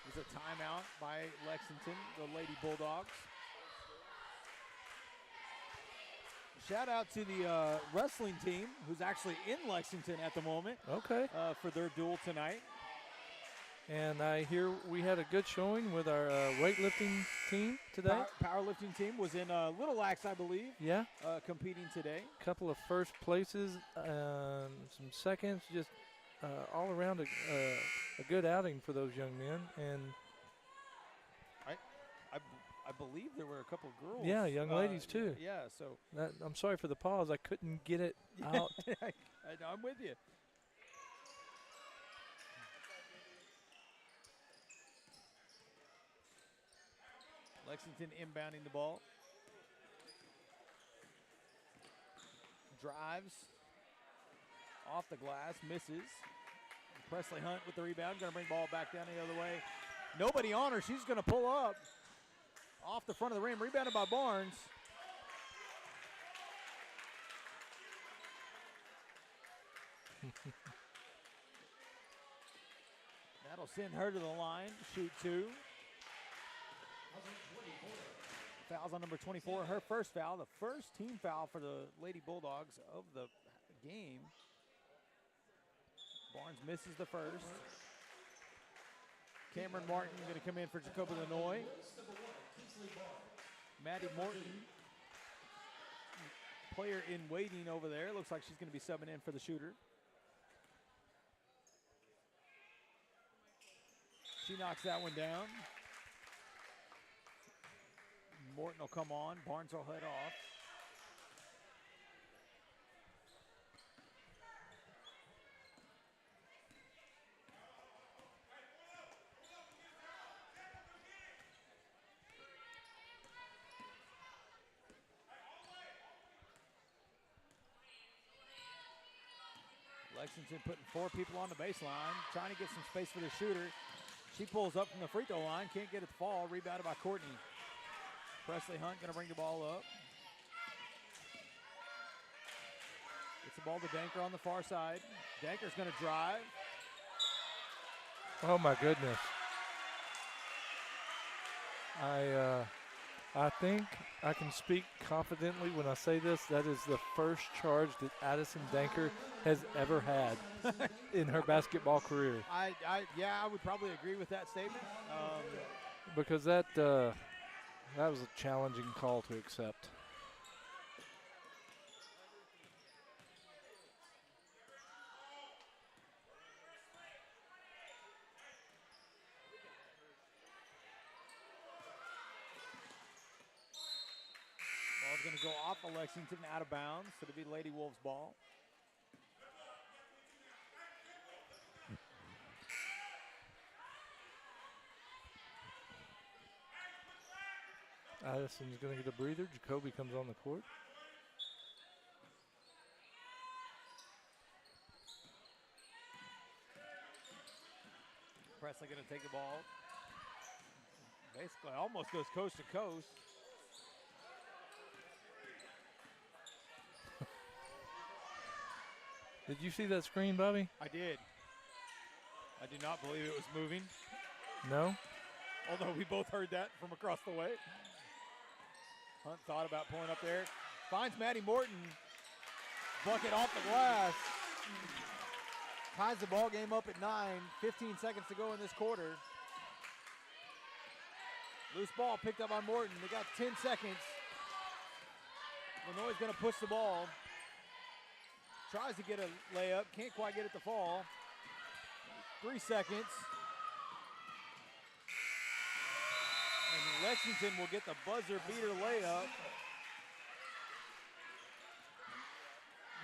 It was a timeout by Lexington, the Lady Bulldogs. Shout out to the wrestling team, who's actually in Lexington at the moment. Okay. For their duel tonight. And I hear we had a good showing with our weightlifting team today. Powerlifting team was in Little Lax, I believe. Yeah. Competing today. Couple of first places, some seconds, just all around a good outing for those young men. And I believe there were a couple of girls. yeah, young ladies too. Yeah, so I'm sorry for the pause. I couldn't get it out. I'm with you. Lexington inbounding the ball. Drives. Off the glass, misses. Presley Hunt with the rebound. Going to bring ball back down the other way. Nobody on her. She's going to pull up. Off the front of the rim. Rebounded by Barnes. That'll send her to the line. Shoot 2. Fouls on number 24. Her first foul. The first team foul for the Lady Bulldogs of the game. Barnes misses the first. Cameron Martin going to come in for Jacoba Lenoy. Maddie Morton, player in waiting over there. Looks like she's going to be subbing in for the shooter. She knocks that one down. Morton will come on. Barnes will head off. Lexington putting 4 people on the baseline, trying to get some space for the shooter. She pulls up from the free throw line, can't get it to fall. Rebounded by Courtney. Presley Hunt going to bring the ball up. Gets the ball to Danker on the far side. Danker's going to drive. Oh my goodness. I think I can speak confidently when I say this. That is the first charge that Addison Danker has ever had in her basketball career. I would probably agree with that statement. Because that was a challenging call to accept. Ball's going to go off of Lexington, out of bounds. So it'll be Lady Wolves ball. Addison's going to get a breather. Jacoby comes on the court. Presley going to take the ball. Basically almost goes coast to coast. Did you see that screen, Bobby? I did. I do not believe it was moving. No? Although we both heard that from across the way. Hunt thought about pulling up there. Finds Maddie Morton. Bucket off the glass. Ties the ball game up at 9. 15 seconds to go in this quarter. Loose ball picked up by Morton. They got 10 seconds. Lenoy's going to push the ball. Tries to get a layup. Can't quite get it to fall. 3 seconds. And Lexington will get the buzzer beater layup.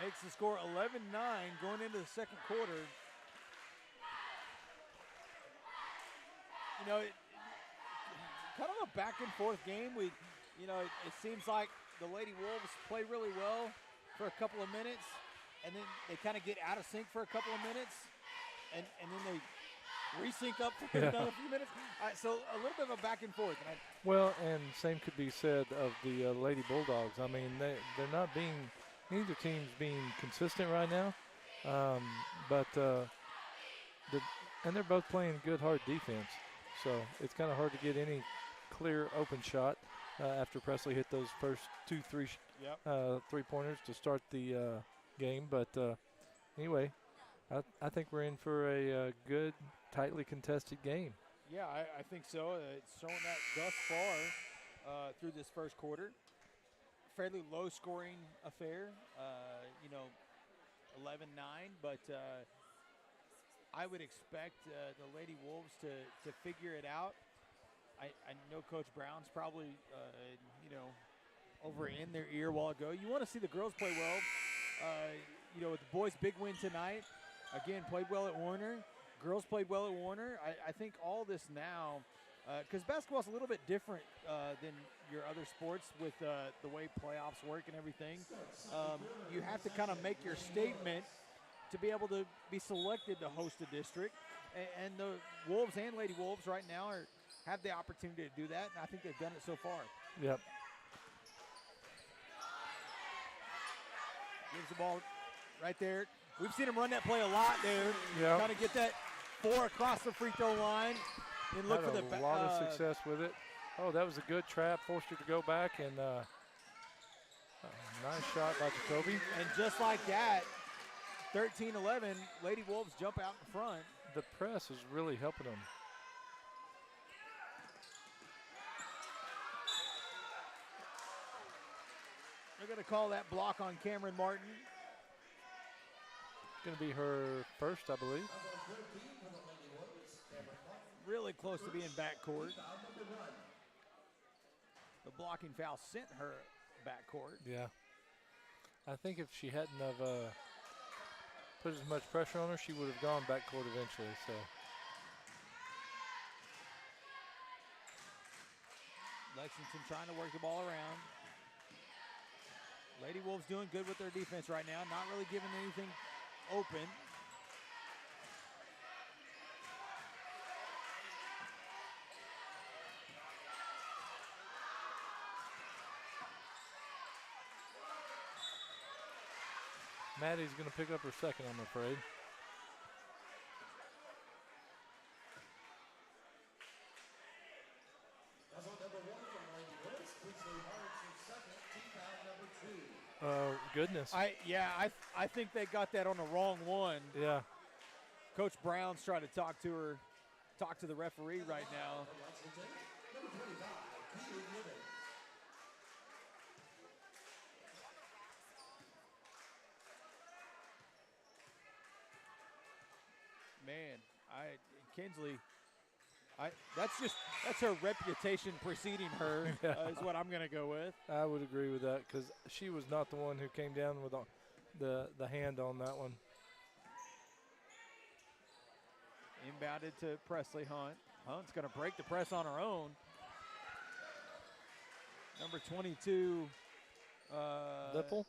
Makes the score 11-9 going into the second quarter. You know, kind of a back and forth game. It seems like the Lady Wolves play really well for a couple of minutes, and then they kind of get out of sync for a couple of minutes, and then they resync up for another few minutes. So a little bit of a back and forth. Well, and same could be said of the Lady Bulldogs. I mean, they're not being, neither team's being consistent right now, and they're both playing good, hard defense. So it's kind of hard to get any clear open shot after Presley hit those first 2-3 3-pointers to start the game. But anyway, I think we're in for a good, tightly contested game. Yeah, I think so. It's shown that thus far through this first quarter. Fairly low-scoring affair, 11-9, but I would expect the Lady Wolves to figure it out. I know Coach Brown's probably, over in their ear a while ago. You want to see the girls play well. With the boys' big win tonight, again, played well at Warner. Girls played well at Warner. I think all this now, because basketball's a little bit different than your other sports with the way playoffs work and everything. You have to kind of make your statement to be able to be selected to host a district. And the Wolves and Lady Wolves right now have the opportunity to do that, and I think they've done it so far. Yep. Gives the ball right there. We've seen him run that play a lot there. Yep. Kind of get that 4 across the free throw line and look for the a lot of success with it. Oh, that was a good trap. Forced her to go back, and nice shot by Jacoby. And just like that, 13-11, Lady Wolves jump out in front. The press is really helping them. They're going to call that block on Cameron Martin. Going to be her first, I believe. Really close to being backcourt. The blocking foul sent her backcourt. Yeah. I think if she hadn't have put as much pressure on her, she would have gone backcourt eventually. So. Lexington trying to work the ball around. Lady Wolves doing good with their defense right now, not really giving anything open. Maddie's going to pick up her second, I'm afraid. Oh, goodness. I think they got that on the wrong one. Yeah. Coach Brown's trying to talk to the referee right now. Man, Kinsley, that's her reputation preceding her is what I'm going to go with. I would agree with that because she was not the one who came down with the hand on that one. Inbounded to Presley Hunt. Hunt's going to break the press on her own. Number 22, Lipple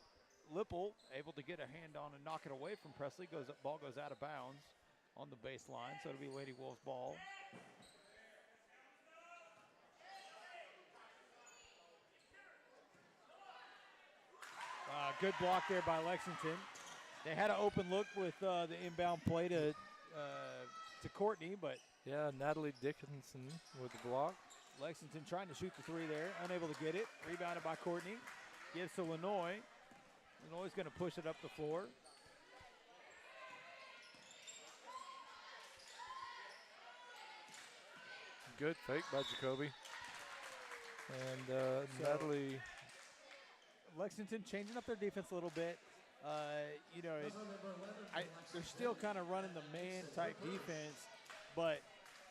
able to get a hand on and knock it away from Presley. Ball goes out of bounds on the baseline, so it'll be Lady Wolves ball. Good block there by Lexington. They had an open look with the inbound play to Courtney, but yeah, Natalie Dickinson with the block. Lexington trying to shoot the three there, unable to get it. Rebounded by Courtney. Gives to Lenoy. Lenoy's going to push it up the floor. Good fake by Jacoby. And Natalie. Lexington changing up their defense a little bit. They're still kind of running the man-type defense, but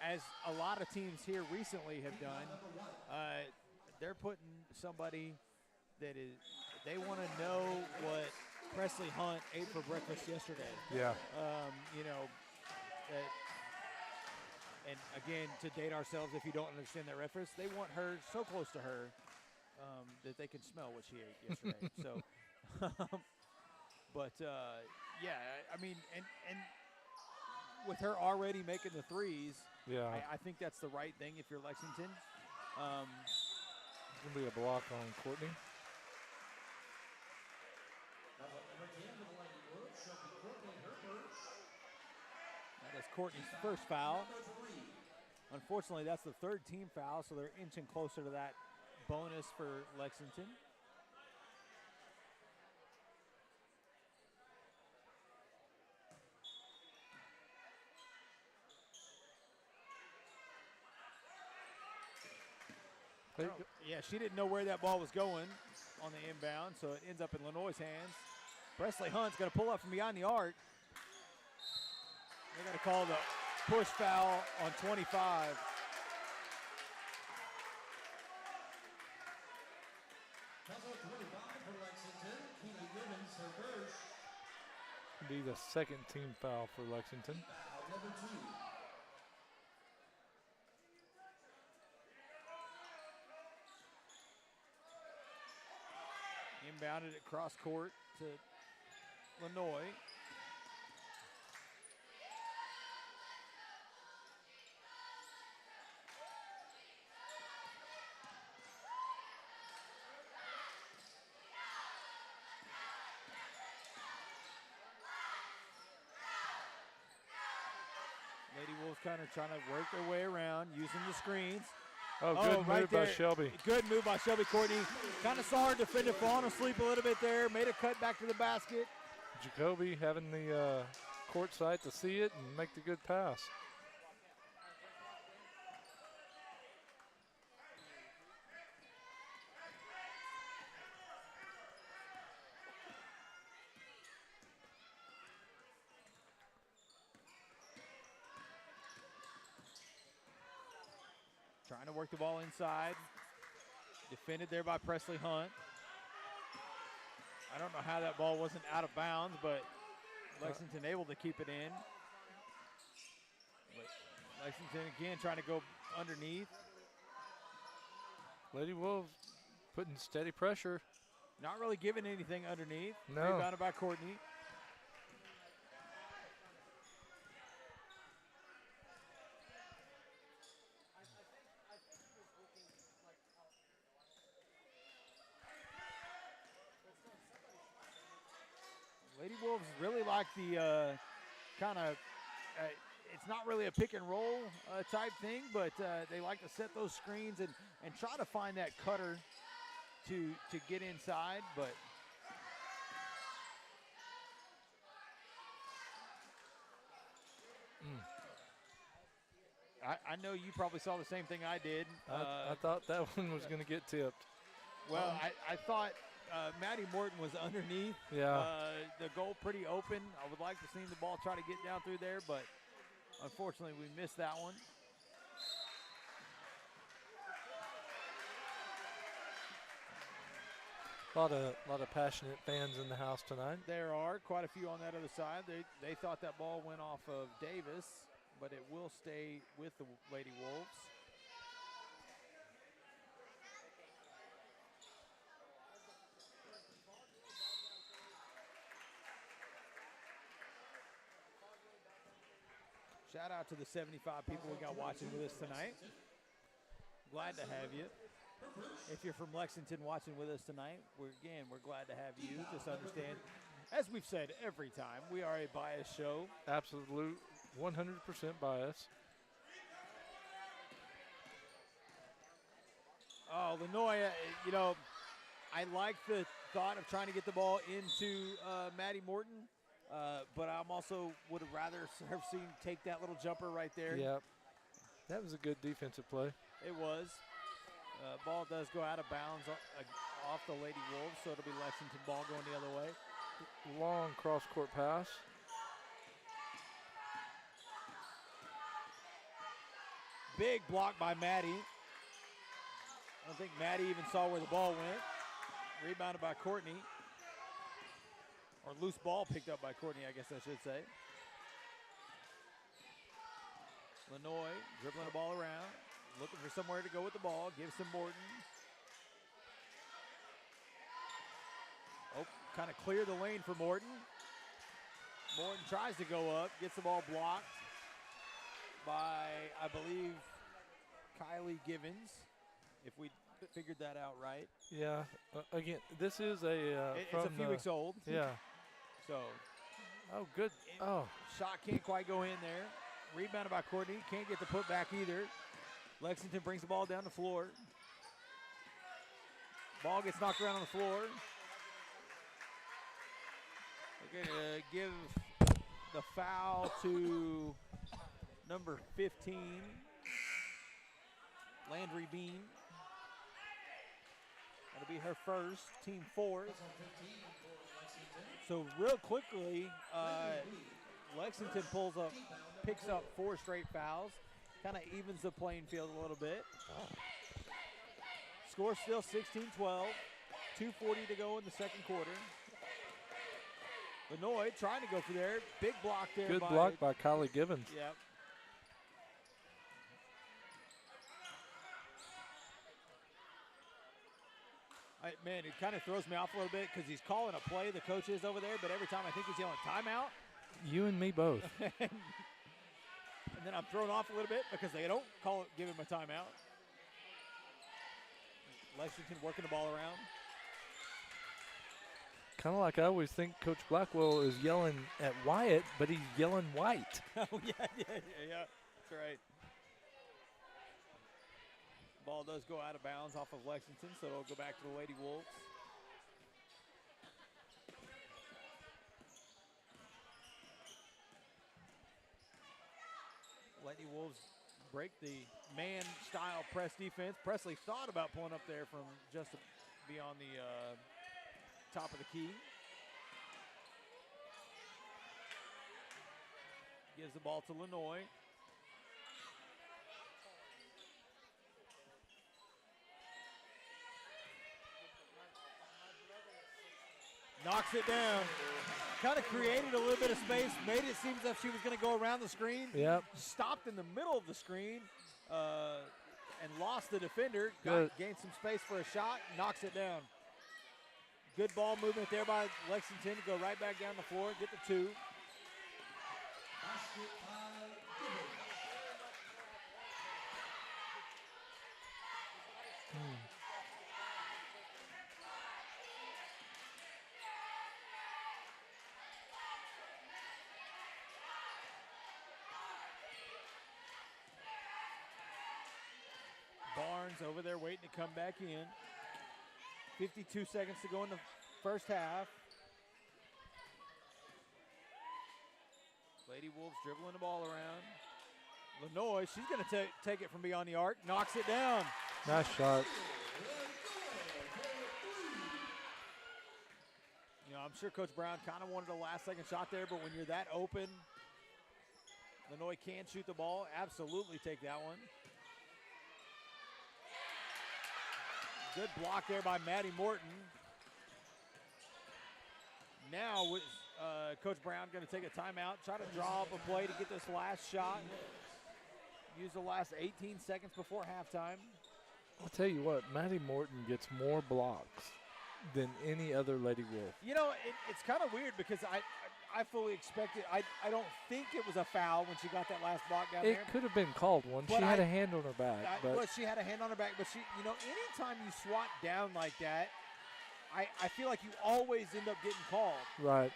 as a lot of teams here recently have done, they're putting somebody that is – they want to know what Presley Hunt ate for breakfast yesterday. Yeah. And again, to date ourselves, if you don't understand that reference, they want her so close to her that they can smell what she ate yesterday. So, and with her already making the threes, yeah, I think that's the right thing if you're Lexington. It's going to be a block on Courtney. That is Courtney's first foul. Unfortunately, that's the third team foul, so they're inching closer to that bonus for Lexington. Yeah, she didn't know where that ball was going on the inbound, so it ends up in Lenoy's hands. Presley Hunt's going to pull up from behind the arc. They're going to call the push foul on 25. Foul 25 for Lexington. Keely Gibbons, her first. Be the second team foul for Lexington. Foul number 2. Inbounded it cross court to Lenoy. Lady Wolves kind of trying to work their way around using the screens. Oh, good move by Shelby. Good move by Shelby Courtney. Kind of saw her defender falling asleep a little bit there. Made a cut back to the basket. Jacoby having the court sight to see it and make the good pass. Trying to work the ball inside. Defended there by Presley Hunt. I don't know how that ball wasn't out of bounds, but Lexington able to keep it in. But Lexington again trying to go underneath. Lady Wolves putting steady pressure. Not really giving anything underneath. No. Rebounded by Courtney. Lady Wolves really like the kind of, it's not really a pick and roll type thing, but they like to set those screens and try to find that cutter to get inside, but I know you probably saw the same thing I did. I thought that one was going to get tipped. Well, I thought Maddie Morton was underneath the goal pretty open. I would like to see the ball try to get down through there, but unfortunately we missed that one. A lot of passionate fans in the house tonight. There are quite a few on that other side. They thought that ball went off of Davis, but it will stay with the Lady Wolves. Shout out to the 75 people we got watching with us tonight. Glad to have you. If you're from Lexington watching with us tonight, we're glad to have you. Just understand, as we've said every time, we are a biased show. Absolute 100% bias. Oh, Lenoy, I like the thought of trying to get the ball into Maddie Morton. But I'm also would have rather have seen take that little jumper right there. Yep. That was a good defensive play. It was. Ball does go out of bounds off the Lady Wolves, so it'll be Lexington ball going the other way. Long cross-court pass. Big block by Maddie. I don't think Maddie even saw where the ball went. Rebounded by Courtney. Or loose ball picked up by Courtney, I guess I should say. Lenoy dribbling the ball around, looking for somewhere to go with the ball, gives to Morton. Oh, kind of clear the lane for Morton. Morton tries to go up, gets the ball blocked by, I believe, Kylie Givens, if we figured that out right. Yeah, again, this is a it's a few weeks old. Yeah. So, oh, good. Oh, shot can't quite go in there. Rebounded by Courtney. Can't get the putback either. Lexington brings the ball down the floor. Ball gets knocked around on the floor. They're going to give the foul to number 15, Landry Bean. That'll be her first, team fourth. So real quickly, Lexington picks up 4 straight fouls, kind of evens the playing field a little bit. Score still 16-12, 2:40 to go in the second quarter. Lenoy trying to go for there. Big block there. Good block by Kylie Gibbons. Yep. Man, it kind of throws me off a little bit because he's calling a play, the coach is over there, but every time I think he's yelling timeout. You and me both. And then I'm thrown off a little bit because they don't give him a timeout. Lexington working the ball around. Kind of like I always think Coach Blackwell is yelling at Wyatt, but he's yelling White. Oh, yeah. That's right. Ball does go out of bounds off of Lexington, so it'll go back to the Lady Wolves. Lady Wolves break the man-style press defense. Presley thought about pulling up there from just beyond the top of the key. Gives the ball to Lenoy. Knocks it down. Kind of created a little bit of space, made it seem as if she was going to go around the screen. Yep. Stopped in the middle of the screen and lost the defender. Gained some space for a shot, knocks it down. Good ball movement there by Lexington to go right back down the floor, get the 2. Barnes over there waiting to come back in. 52 seconds to go in the first half. Lady Wolves dribbling the ball around. Lenoy, she's going to take it from beyond the arc, knocks it down. Nice shot. You know, I'm sure Coach Brown kind of wanted a last-second shot there, but when you're that open, Lenoy can shoot the ball. Absolutely take that one. Good block there by Maddie Morton. Now with Coach Brown going to take a timeout, try to draw up a play to get this last shot. Use the last 18 seconds before halftime. I'll tell you what, Maddie Morton gets more blocks than any other Lady Wolf. You know, it's kind of weird because I fully expected. I don't think it was a foul when she got that last block down there. It could have been called one. She had a hand on her back. Well, she had a hand on her back, but anytime you swat down like that, I feel like you always end up getting called. Right.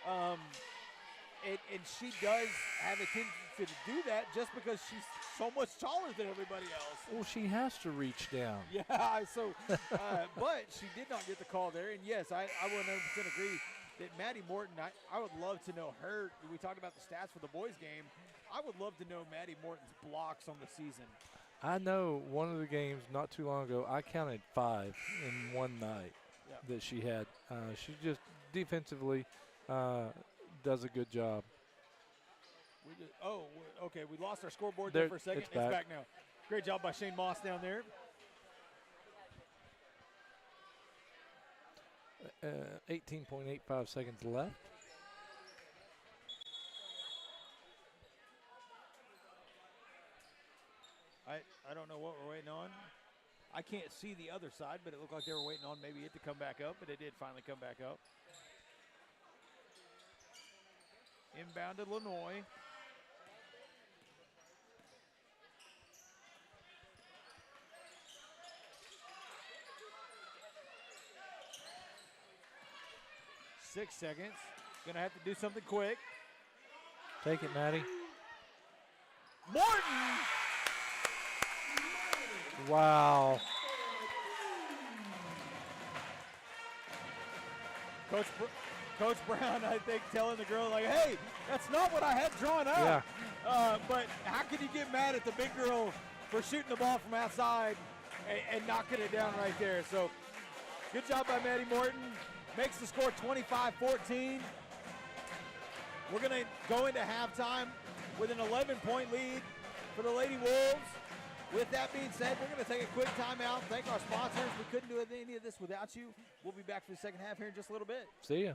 And she does have a tendency to do that just because she's so much taller than everybody else. Well, she has to reach down. Yeah, so, but she did not get the call there. And yes, I 100% agree that Maddie Morton, I would love to know her. We talked about the stats for the boys game. I would love to know Maddie Morton's blocks on the season. I know one of the games not too long ago, I counted 5 in one night that she had. She just defensively does a good job. Okay, we lost our scoreboard there for a second. It's back now. Great job by Shane Moss down there. 18.85 seconds left. I don't know what we're waiting on. I can't see the other side, but it looked like they were waiting on maybe it to come back up, but it did finally come back up. Inbound to Lenoy. Six seconds. Gonna have to do something quick. Take it, Maddie. Morton! Wow. Coach Brown, I think, telling the girl, like, hey, that's not what I had drawn up. Yeah. But how can you get mad at the big girl for shooting the ball from outside and knocking it down right there? So Good job by Maddie Morton. Makes the score 25-14. We're going to go into halftime with an 11-point lead for the Lady Wolves. With that being said, we're going to take a quick timeout. Thank our sponsors. We couldn't do any of this without you. We'll be back for the second half here in just a little bit. See ya.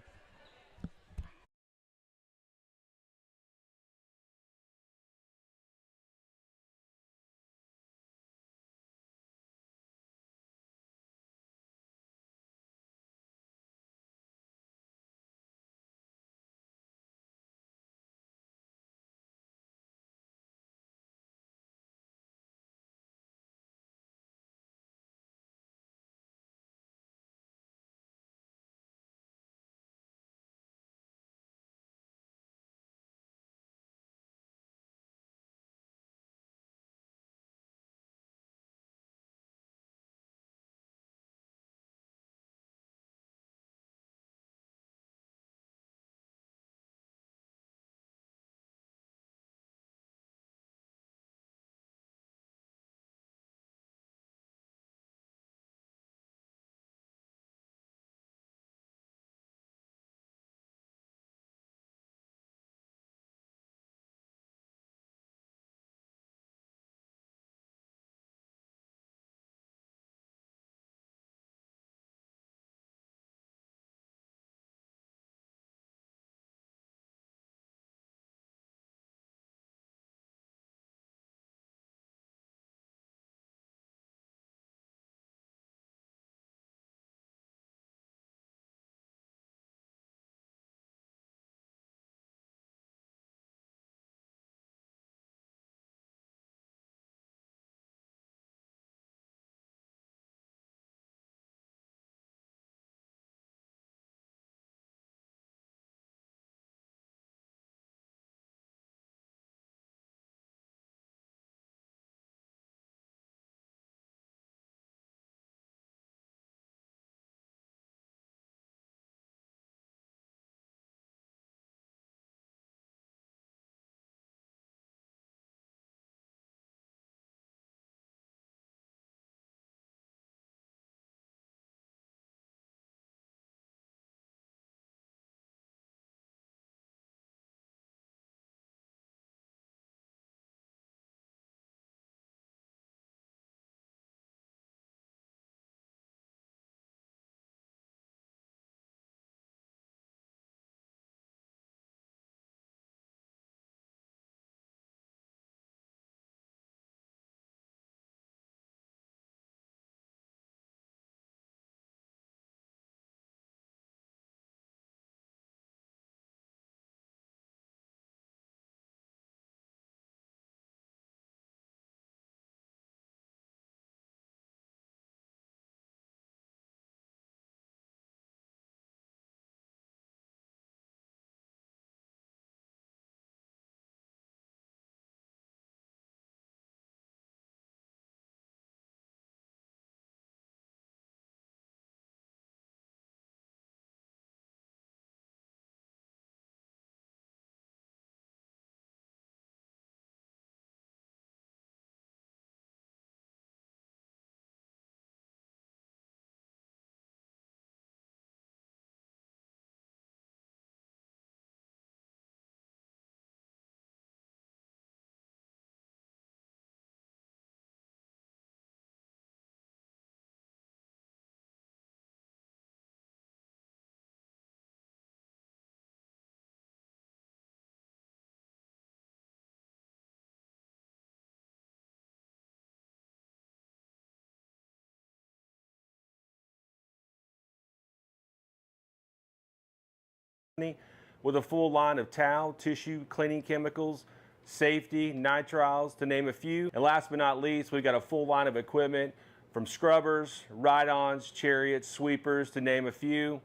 With a full line of towel, tissue, cleaning chemicals, safety, nitriles, to name a few. And last but not least, we've got a full line of equipment from scrubbers, ride-ons, chariots, sweepers, to name a few.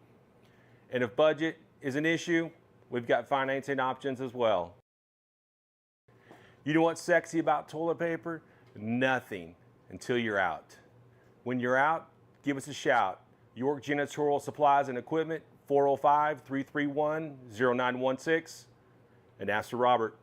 And if budget is an issue, we've got financing options as well. You know what's sexy about toilet paper? Nothing until you're out. When you're out, give us a shout. York Janitorial Supplies and Equipment, 405-331-0916, and ask for Robert.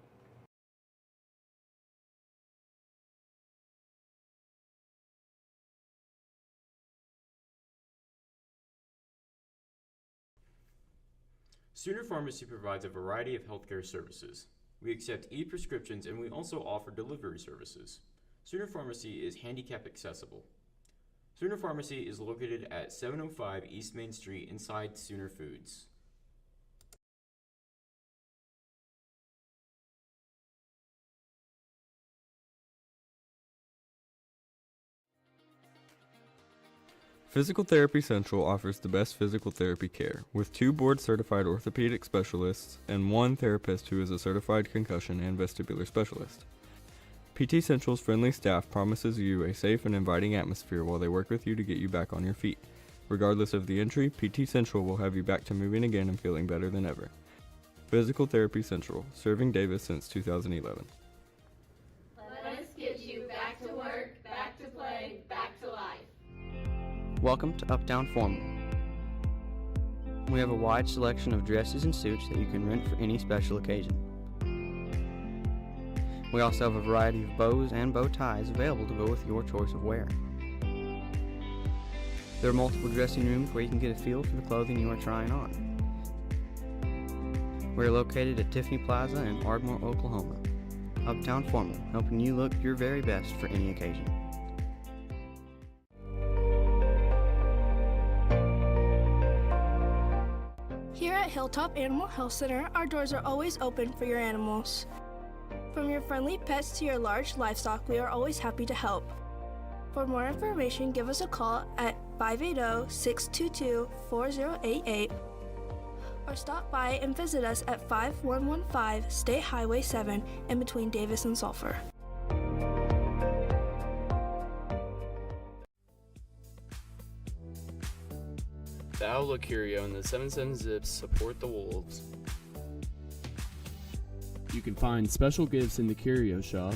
Sooner Pharmacy provides a variety of healthcare services. We accept e-prescriptions and we also offer delivery services. Sooner Pharmacy is handicap accessible. Sooner Pharmacy is located at 705 East Main Street inside Sooner Foods. Physical Therapy Central offers the best physical therapy care, with 2 board-certified orthopedic specialists and 1 therapist who is a certified concussion and vestibular specialist. PT Central's friendly staff promises you a safe and inviting atmosphere while they work with you to get you back on your feet. Regardless of the injury, PT Central will have you back to moving again and feeling better than ever. Physical Therapy Central, serving Davis since 2011. Let us get you back to work, back to play, back to life. Welcome to Uptown Formal. We have a wide selection of dresses and suits that you can rent for any special occasion. We also have a variety of bows and bow ties available to go with your choice of wear. There are multiple dressing rooms where you can get a feel for the clothing you are trying on. We are located at Tiffany Plaza in Ardmore, Oklahoma. Uptown Formal, helping you look your very best for any occasion. Here at Hilltop Animal Health Center, our doors are always open for your animals. From your friendly pets to your large livestock, we are always happy to help. For more information, give us a call at 580-622-4088 or stop by and visit us at 5115 State Highway 7 in between Davis and Sulphur. The Outlook Curio and the 77 Zips support the Wolves. You can find special gifts in the Curio Shop,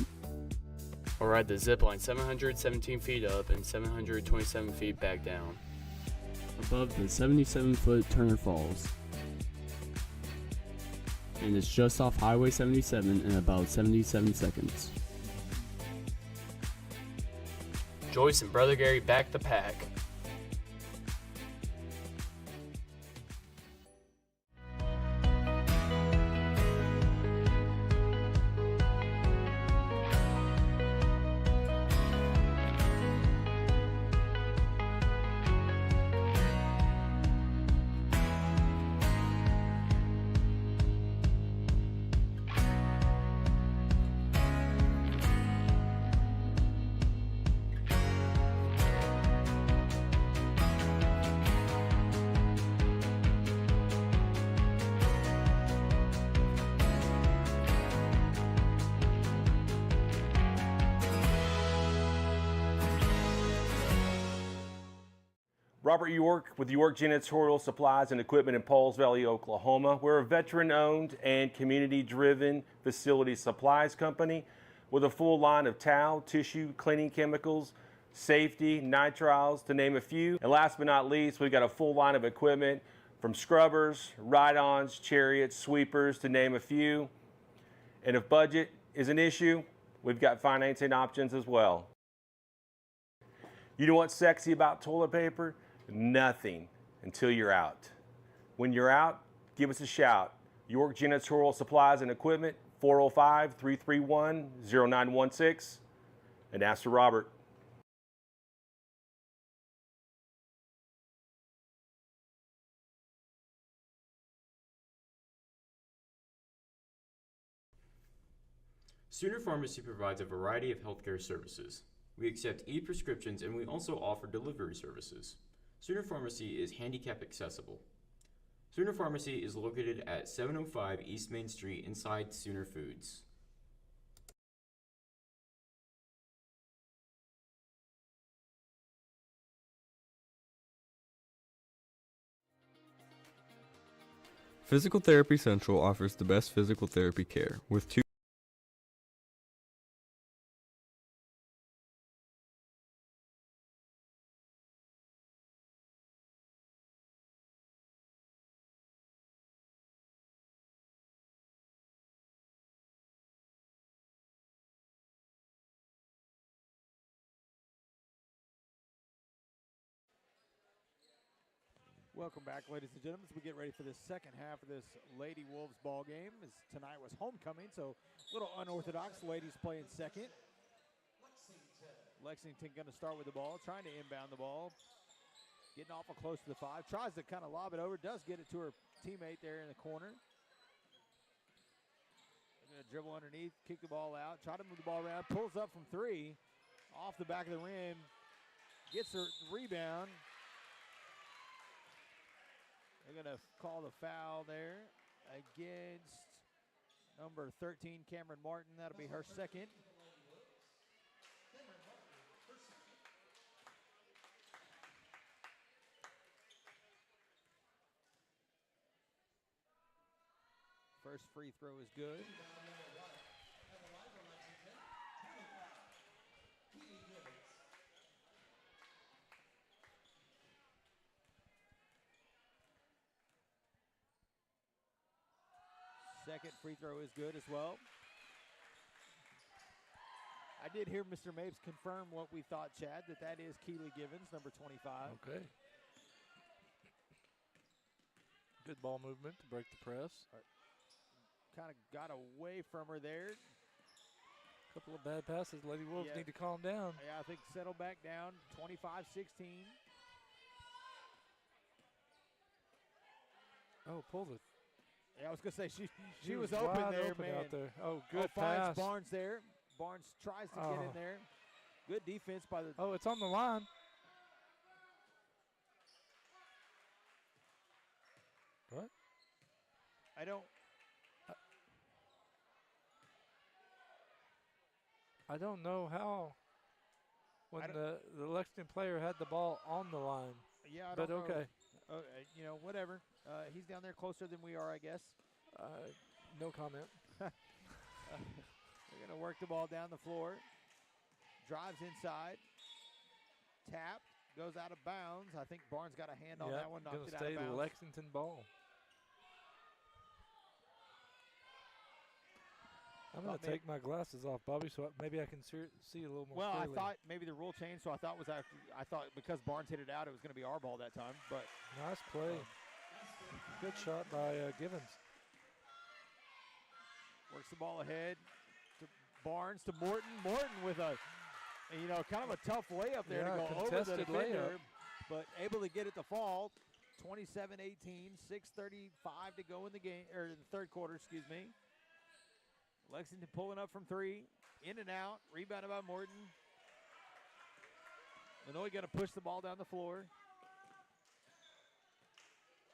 or ride the zipline 717 feet up and 727 feet back down, above the 77-foot Turner Falls. And it's just off Highway 77 in about 77 seconds. Joyce and Brother Gary back the pack. Robert York with York Janitorial Supplies and Equipment in Pauls Valley, Oklahoma. We're a veteran-owned and community-driven facility supplies company with a full line of towel, tissue, cleaning chemicals, safety, nitriles, to name a few. And last but not least, we've got a full line of equipment from scrubbers, ride-ons, chariots, sweepers, to name a few. And if budget is an issue, we've got financing options as well. You know what's sexy about toilet paper? Nothing until you're out. When you're out, give us a shout. York Janitorial Supplies and Equipment, 405-331-0916, and ask for Robert. Sooner Pharmacy provides a variety of healthcare services. We accept e-prescriptions and we also offer delivery services. Sooner Pharmacy is handicap accessible. Sooner Pharmacy is located at 705 East Main Street inside Sooner Foods. Physical Therapy Central offers the best physical therapy care, with 2 Welcome back, ladies and gentlemen, as we get ready for the second half of this Lady Wolves ball game. As tonight was homecoming, so a little unorthodox. Ladies playing second. Lexington going to start with the ball, trying to inbound the ball. Getting awful close to the 5. Tries to kind of lob it over. Does get it to her teammate there in the corner. They're going to dribble underneath, kick the ball out, try to move the ball around. Pulls up from 3. Off the back of the rim. Gets her rebound. They're going to call the foul there against number 13, Cameron Martin. That'll be her second. First free throw is good. Second free throw is good as well. I did hear Mr. Mapes confirm what we thought, Chad, that is Keely Givens, number 25. Okay. Good ball movement to break the press. Kind of got away from her there. Couple of bad passes. Lady Wolves need to calm down. Yeah, I think settle back down. 25-16. Oh, pulled it. Yeah, I was going to say, she was open there, open man. out there. Oh, good finds pass. Barnes there. Barnes tries to get in there. Good defense by the... Oh, it's on the line. What? I don't know how when the Lexington player had the ball on the line. Yeah, I don't know. But okay. Whatever. He's down there closer than we are, I guess. No comment. They're going to work the ball down the floor. Drives inside. Tapped. Goes out of bounds. I think Barnes got a hand on that one. Knocked it out of bounds. Going to stay Lexington ball. I'm going to take my glasses off, Bobby, so maybe I can see a little more clearly. I thought maybe the rule changed, so I thought because Barnes hit it out, it was going to be our ball that time. But nice play. Good shot by Givens. Works the ball ahead to Barnes, to Morton. Morton with a, kind of a tough layup there to go over the defender, but able to get it to fall. 27-18, 6:35 to go in the game, or in the third quarter, excuse me. Lexington pulling up from 3, in and out, rebounded by Morton. Lenoy going to push the ball down the floor.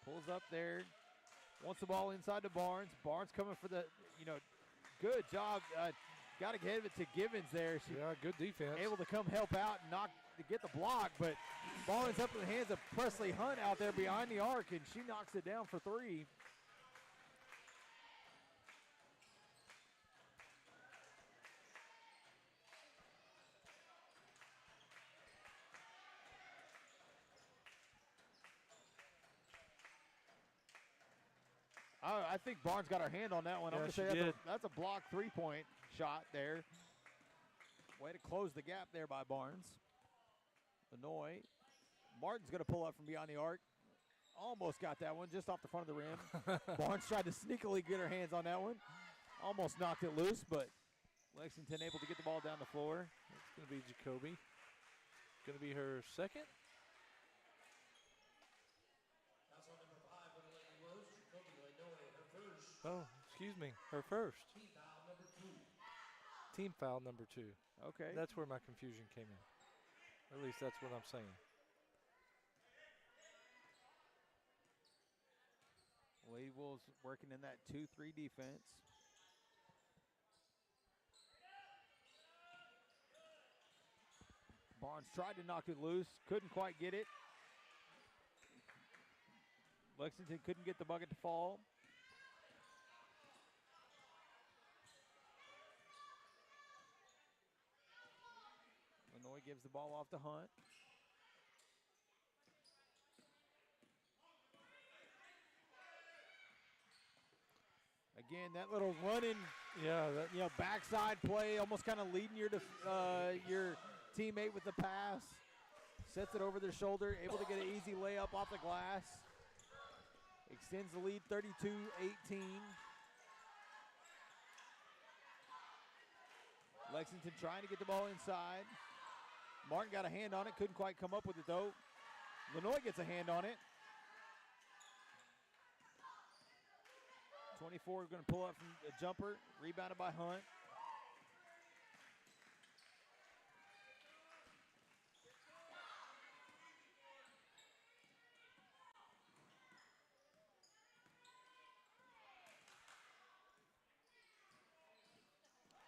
Pulls up there, wants the ball inside to Barnes. Barnes coming for the, good job. Got to give it to Givens there. Good defense. Able to come help out and to get the block, but ball ends up in the hands of Presley Hunt out there behind the arc, and she knocks it down for 3. I think Barnes got her hand on that one. I'm going to say that's a block 3-point shot there. Way to close the gap there by Barnes. Lenoy. Martin's going to pull up from beyond the arc. Almost got that one just off the front of the rim. Barnes tried to sneakily get her hands on that one. Almost knocked it loose, but Lexington able to get the ball down the floor. It's going to be Jacoby. Going to be her second. Oh, excuse me. Her first. Team foul number 2. Okay. That's where my confusion came in. At least that's what I'm saying. Lady Wolves working in that 2-3 defense. Barnes tried to knock it loose. Couldn't quite get it. Lexington couldn't get the bucket to fall. Lenoy gives the ball off to Hunt. Again, that little running, backside play, almost kind of leading your teammate with the pass. Sets it over their shoulder, able to get an easy layup off the glass. extends the lead 32-18. Lexington trying to get the ball inside. Martin got a hand on it, couldn't quite come up with it though. Lenoy gets a hand on it. 24 is going to pull up from a jumper, rebounded by Hunt.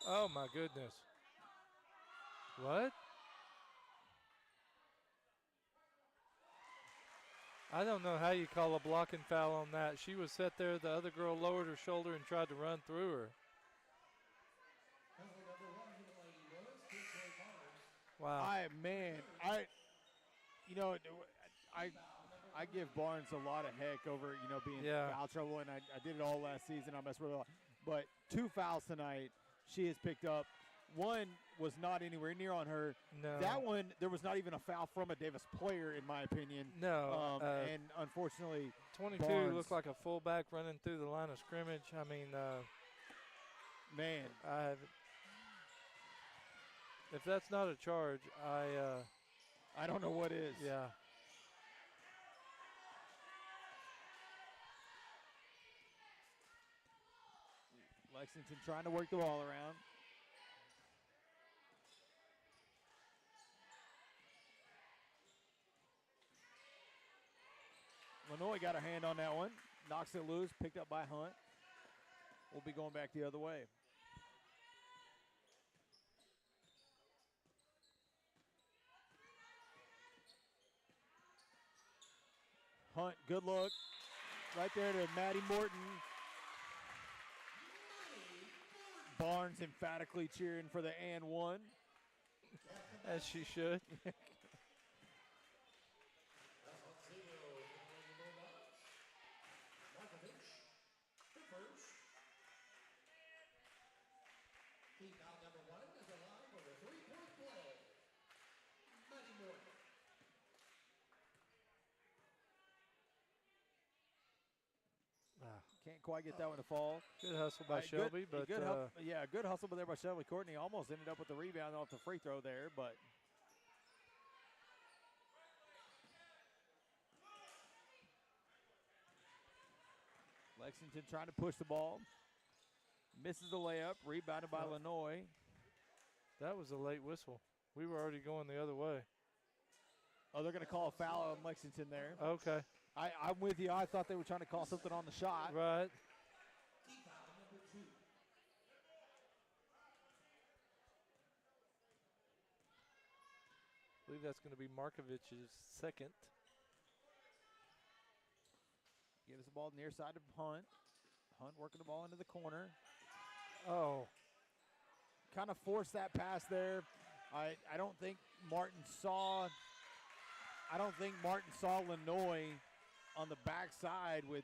Oh my goodness. What? I don't know how you call a blocking foul on that. She was set there, the other girl lowered her shoulder and tried to run through her. Wow. I give Barnes a lot of heck over, being foul trouble, and I did it all last season. I messed with it all. But 2 fouls tonight she has picked up. One was not anywhere near on her. No. That one, there was not even a foul from a Davis player, in my opinion. No. And unfortunately, 22 Barnes looked like a fullback running through the line of scrimmage. I mean, man. If that's not a charge, I don't know what is. Yeah. Lexington trying to work the ball around. Lenoy got a hand on that one. Knocks it loose, picked up by Hunt. We'll be going back the other way. Hunt, good look. Right there to Maddie Morton. Barnes emphatically cheering for the and one. As she should. Team foul number 1 is alive with a 3-point play. Maddie Morton. Can't quite get that one to fall. Good hustle by Shelby, but good hustle there by Shelby. Courtney almost ended up with the rebound off the free throw there, but Lexington trying to push the ball. Misses the layup, rebounded by Lenoy. That was a late whistle. We were already going the other way. Oh, they're going to call a foul on Lexington there. Okay. I'm with you. I thought they were trying to call something on the shot. Right. Team foul number 2. I believe that's going to be Markovich's second. Gives the ball near side to Hunt. Hunt working the ball into the corner. Oh. Kind of forced that pass there. I don't think Martin saw Lenoy on the backside with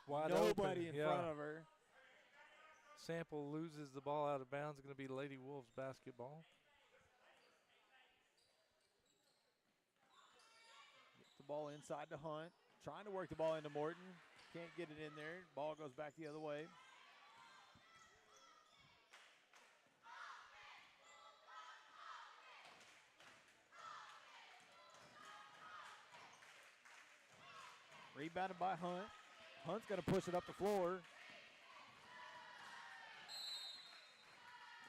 wide nobody open. in front of her. Sample loses the ball out of bounds. It's going to be Lady Wolves basketball. Get the ball inside to Hunt. Trying to work the ball into Morton. Can't get it in there. Ball goes back the other way. Rebounded by Hunt. Hunt's going to push it up the floor.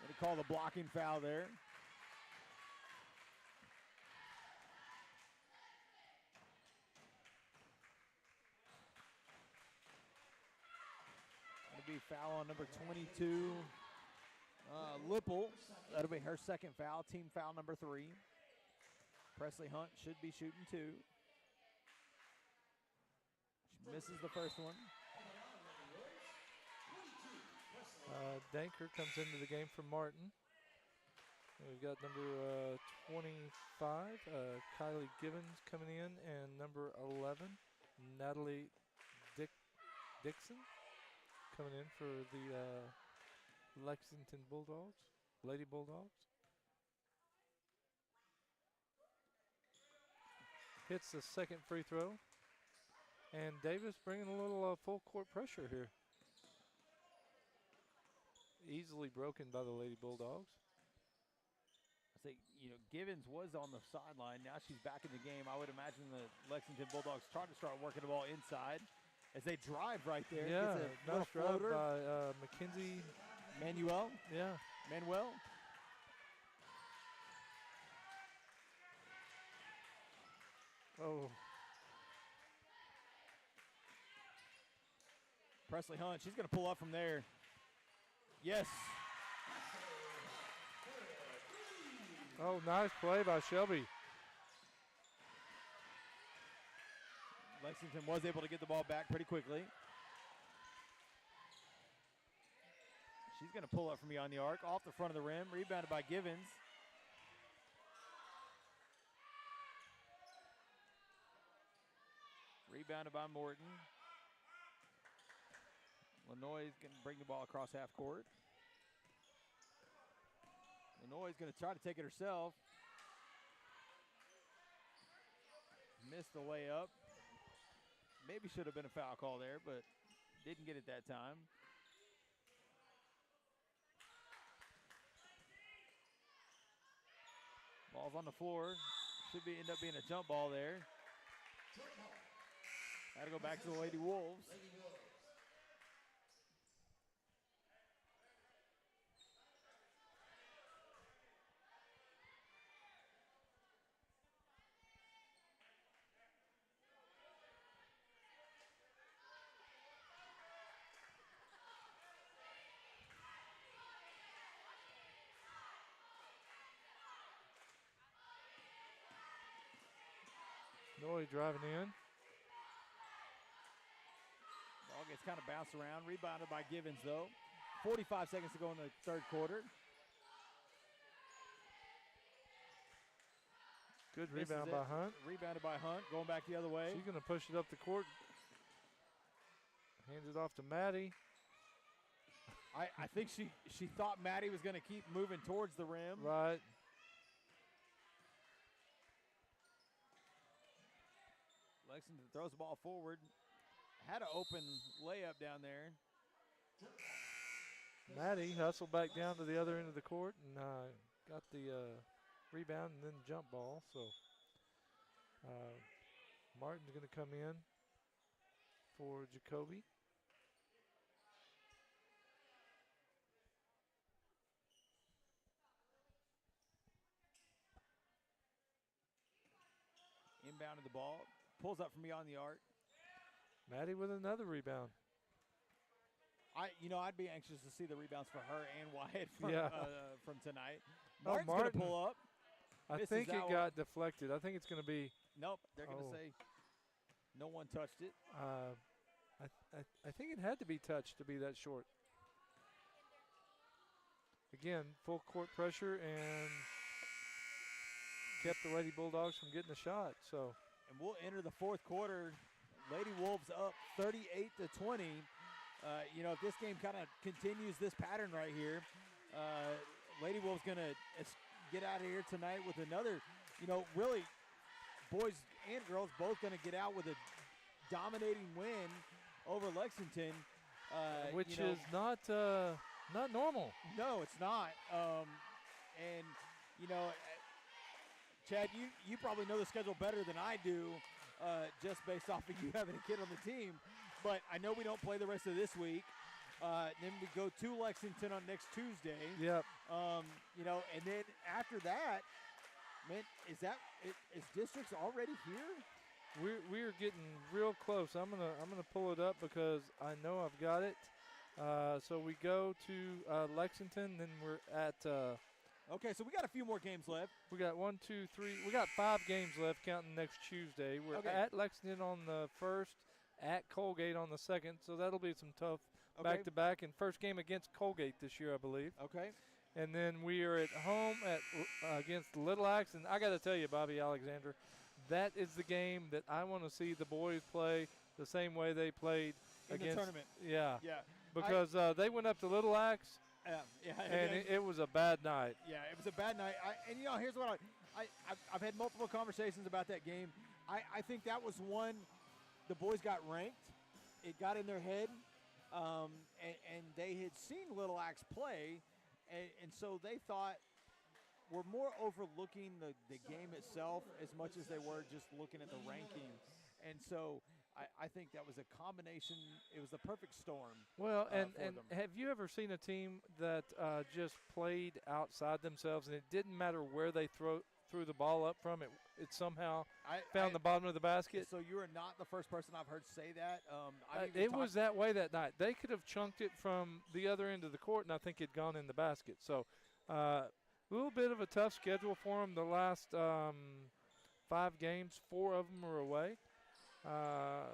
Going to call the blocking foul there. Going to be foul on number 22, Lipple. That'll be her second foul, team foul number 3. Presley Hunt should be shooting 2. She misses the first one. Danker comes into the game for Martin. And we've got number 25, Kylie Gibbons coming in, and number 11, Natalie Dixon coming in for the Lexington Bulldogs, Lady Bulldogs. Hits the second free throw. And Davis bringing a little full court pressure here. Easily broken by the Lady Bulldogs. I say, Givens was on the sideline. Now she's back in the game. I would imagine the Lexington Bulldogs trying to start working the ball inside as they drive right there. Yeah, Gets a nice little drive floater. by Mackenzie. Manuel. Yeah. Manuel. Oh. Presley Hunt, she's going to pull up from there. Yes. Oh, nice play by Shelby. Lexington was able to get the ball back pretty quickly. She's going to pull up from beyond the arc, off the front of the rim, rebounded by Givens. Rebounded by Morton. Lenoy is going to bring the ball across half court. Lenoy is going to try to take it herself. Missed the layup. Maybe should have been a foul call there, but didn't get it that time. Ball's on the floor. Should end up being a jump ball there. That'll go back to the Lady Wolves. Noy driving in. Ball gets kind of bounced around. Rebounded by Givens, though. 45 seconds to go in the third quarter. Good rebound by Hunt. Rebounded by Hunt. Going back the other way. She's going to push it up the court. Hands it off to Maddie. I think she thought Maddie was going to keep moving towards the rim. Right. Lexington throws the ball forward. Had an open layup down there. Maddie hustled back down to the other end of the court and got the rebound and then jump ball. So Martin's going to come in for Jacoby. Inbounded the ball. Pulls up from beyond the arc. Maddie with another rebound. I'd be anxious to see the rebounds for her and Wyatt from tonight. Martin's going to pull up. I think it got deflected. I think it's going to be. Nope. They're going to say no one touched it. I think it had to be touched to be that short. Again, full court pressure and kept the Lady Bulldogs from getting a shot. So. And we'll enter the fourth quarter. Lady Wolves up 38-20. If this game kind of continues this pattern right here, Lady Wolves going to get out of here tonight with another, really boys and girls both going to get out with a dominating win over Lexington. Which is not normal. No, it's not. Chad, you probably know the schedule better than I do, just based off of you having a kid on the team. But I know we don't play the rest of this week. Then we go to Lexington on next Tuesday. Yep. And then after that, man, is districts already here? We're getting real close. I'm gonna pull it up because I know I've got it. So we go to Lexington, then we're at. Okay, so we got a few more games left. We got 1, 2, 3. We got 5 games left, counting next Tuesday. We're at Lexington on the 1st, at Colgate on the 2nd. So that'll be some tough back-to-back. And first game against Colgate this year, I believe. Okay. And then we are at home against Little Axe. And I got to tell you, Bobby Alexander, that is the game that I want to see the boys play the same way they played in the tournament. Yeah. Yeah. Because they went up to Little Axe. Yeah, and it was a bad night. Yeah, it was a bad night. Here's what I've had multiple conversations about that game. I think that was one the boys got ranked. It got in their head, and they had seen Little Axe play, and so they thought we're more overlooking the game itself as much as they were just looking at the ranking. And so I think that was a combination. It was the perfect storm. Well, and for them. have you ever seen a team that just played outside themselves, and it didn't matter where they threw the ball up from, it somehow found the bottom of the basket? So you are not the first person I've heard say that. It was that way that night. They could have chunked it from the other end of the court, and I think it'd gone in the basket. So a little bit of a tough schedule for them the last 5 games. 4 of them are away.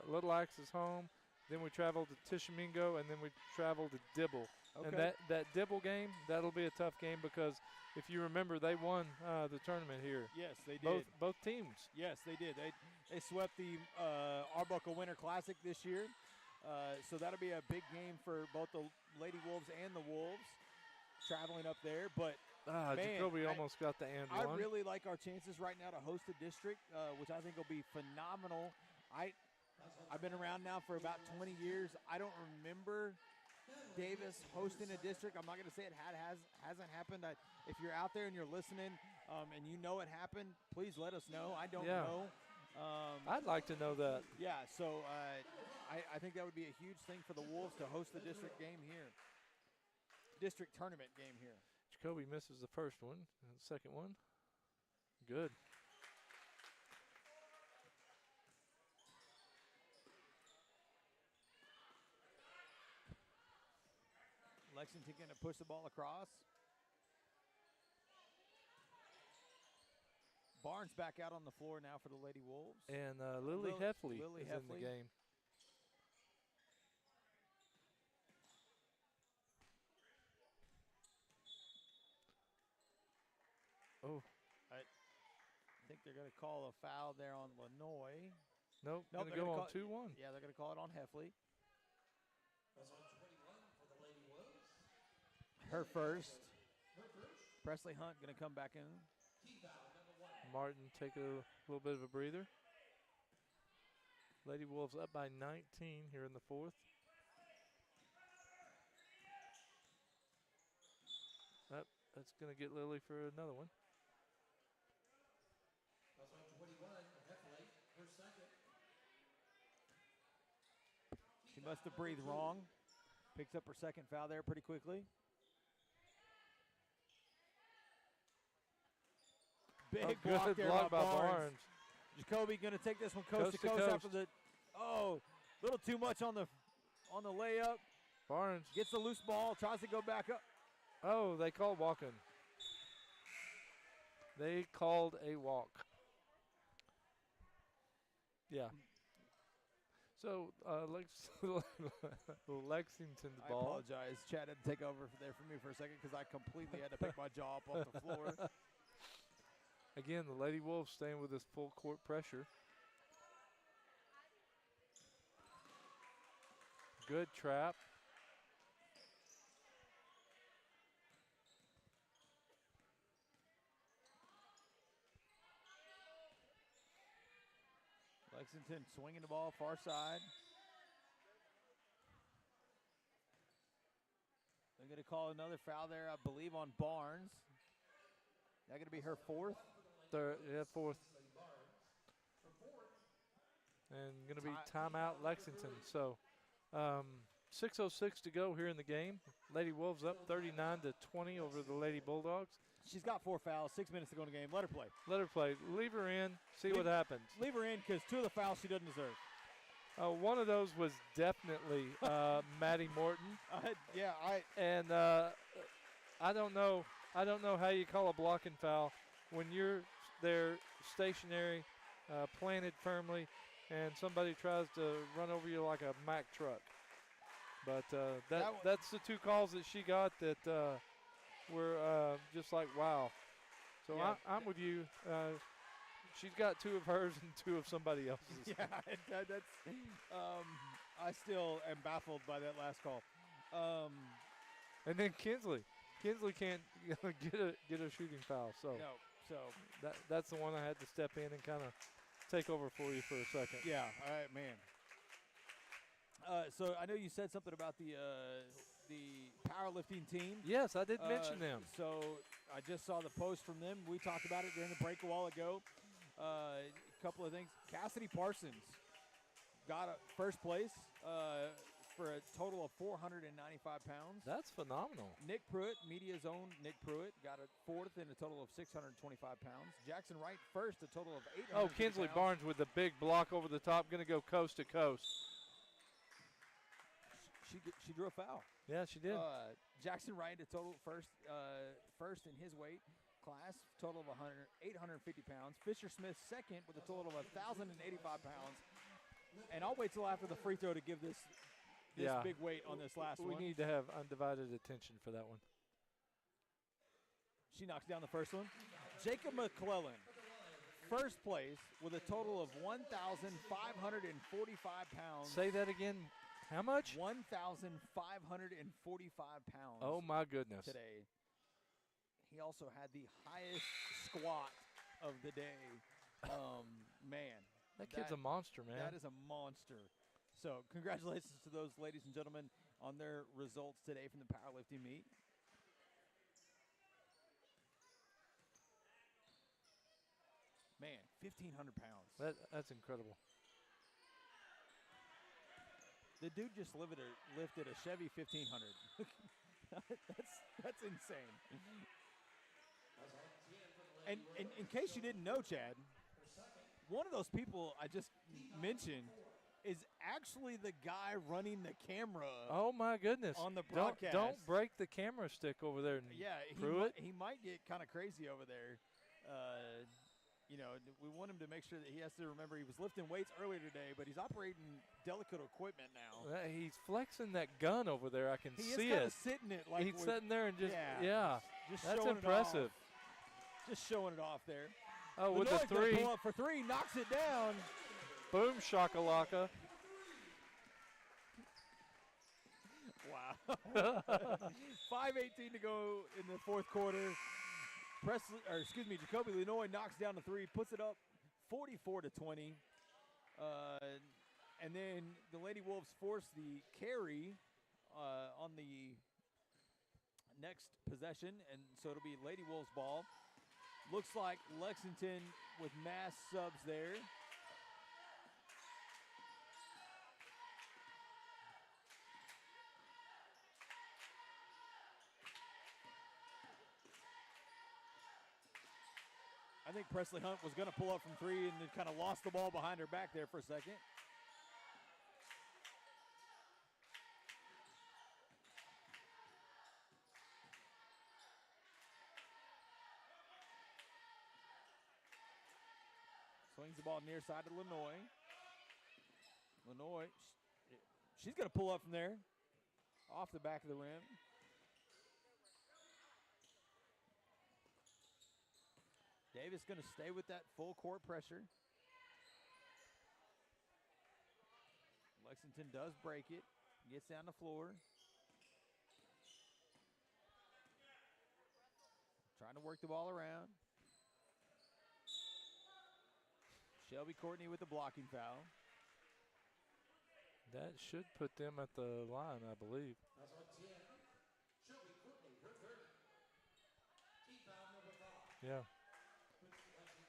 Little Axe is home. Then we travel to Tishomingo, and then we travel to Dibble. Okay. And that Dibble game, that'll be a tough game because if you remember, they won the tournament here. Yes, they did. Both teams. Yes, they did. They swept the Arbuckle Winter Classic this year. So that'll be a big game for both the Lady Wolves and the Wolves traveling up there. But man, Jacoby almost got the and I one. really like our chances right now to host a district, which I think will be phenomenal. I've been around now for about 20 years. I don't remember Davis hosting a district. I'm not going to say it hasn't happened. If you're out there and you're listening and you know it happened, please let us know. I don't know. I'd like to know that. Yeah, so I think that would be a huge thing for the Wolves to host the district game here. District tournament game here. Jacoby misses the first one. And the second one, good. Lexington going to push the ball across. Barnes back out on the floor now for the Lady Wolves. And Lily Heffley is in the game. Oh. I think they're going to call a foul there on Lanoy. Nope, going to go on 2-1. Yeah, they're going to call it on Heffley. That's on 21 for the Lady Wolves. Her first. Presley Hunt going to come back in. Martin take a little bit of a breather. Lady Wolves up by 19 here in the fourth. That's going to get Lily for another one. That's on 21, Heffley, her second. She must have breathed wrong. Picks up her second foul there pretty quickly. Big block there by Barnes. Jacoby going to take this one coast to coast after the. Oh, a little too much on the layup. Barnes gets the loose ball, tries to go back up. Oh, they called walking. They called a walk. Yeah. So Lexington's ball. I apologize. Chad had to take over there for me for a second because I completely had to pick my jaw up off the floor. Again, the Lady Wolves staying with this full court pressure. Good trap. Lexington swinging the ball far side. They're going to call another foul there, I believe, on Barnes. That going to be her fourth? Fourth. And going to be timeout Lexington. So 6:06 to go here in the game. Lady Wolves up 39-20 over the Lady Bulldogs. She's got 4 fouls, 6 minutes to go in the game. Let her play. Let her play. Leave her in, see what happens. Leave her in because 2 of the fouls she doesn't deserve. One of those was definitely Maddie Morton. And I don't know how you call a blocking foul when you're there stationary, planted firmly, and somebody tries to run over you like a Mack truck. But that's the 2 calls that she got that were just like, wow. So yeah. I'm with you. She's got 2 of hers and 2 of somebody else's. Yeah, that's. I still am baffled by that last call. And then Kinsley can't get a shooting foul. So no, so that's the one I had to step in and kind of take over for you for a second. Yeah, all right, man. So I know you said something about the powerlifting team. Yes, I did mention them. So I just saw the post from them. We talked about it during the break a while ago. A couple of things. Cassidy Parsons got a first place for a total of 495 pounds. That's phenomenal. Nick Pruitt, Media's own Nick Pruitt, got a fourth in a total of 625 pounds. Jackson Wright first, a total of 800. Oh, Kinsley Barnes with the big block over the top, going to go coast to coast. She drew a foul. Yeah, she did. Jackson Wright, a total first in his weight class, total of 850 pounds. Fisher Smith second with a total of 1,085 pounds. And I'll wait till after the free throw to give this big weight on this last one. We need to have undivided attention for that one. She knocks down the first one. Jacob McClellan, first place with a total of 1,545 pounds. Say that again. How much? 1,545 pounds. Oh, my goodness. Today. He also had the highest squat of the day. Man. That kid's a monster, man. That is a monster. So congratulations to those ladies and gentlemen on their results today from the powerlifting meet. Man, 1,500 pounds. That's incredible. The dude just lifted a Chevy 1500. That's insane. And in case you didn't know, Chad, one of those people I just mentioned is actually the guy running the camera. Oh, my goodness. On the broadcast. Don't break the camera stick over there. Yeah, Pruitt. he might get kind of crazy over there. You know, we want him to make sure that he has to remember he was lifting weights earlier today, but he's operating delicate equipment now. He's flexing that gun over there. I can see it. He's sitting it like he's sitting there and just just that's showing impressive. It off. Just showing it off there. Oh, with the three. Pull up for three, knocks it down. Boom, shakalaka. Wow. 5:18 to go in the fourth quarter. Jacoby Lenoy knocks down the three, puts it up 44-20. And then the Lady Wolves force the carry on the next possession, and so it'll be Lady Wolves ball. Looks like Lexington with mass subs there. I think Presley Hunt was going to pull up from three and then kind of lost the ball behind her back there for a second. Swings the ball near side to Lenoy. Lenoy, she's going to pull up from there, off the back of the rim. Davis going to stay with that full court pressure. Lexington does break it, gets down the floor. Trying to work the ball around. Shelby Courtney with the blocking foul. That should put them at the line, I believe. That's on 10. Shelby Courtney, her third. Team foul number 5. Yeah.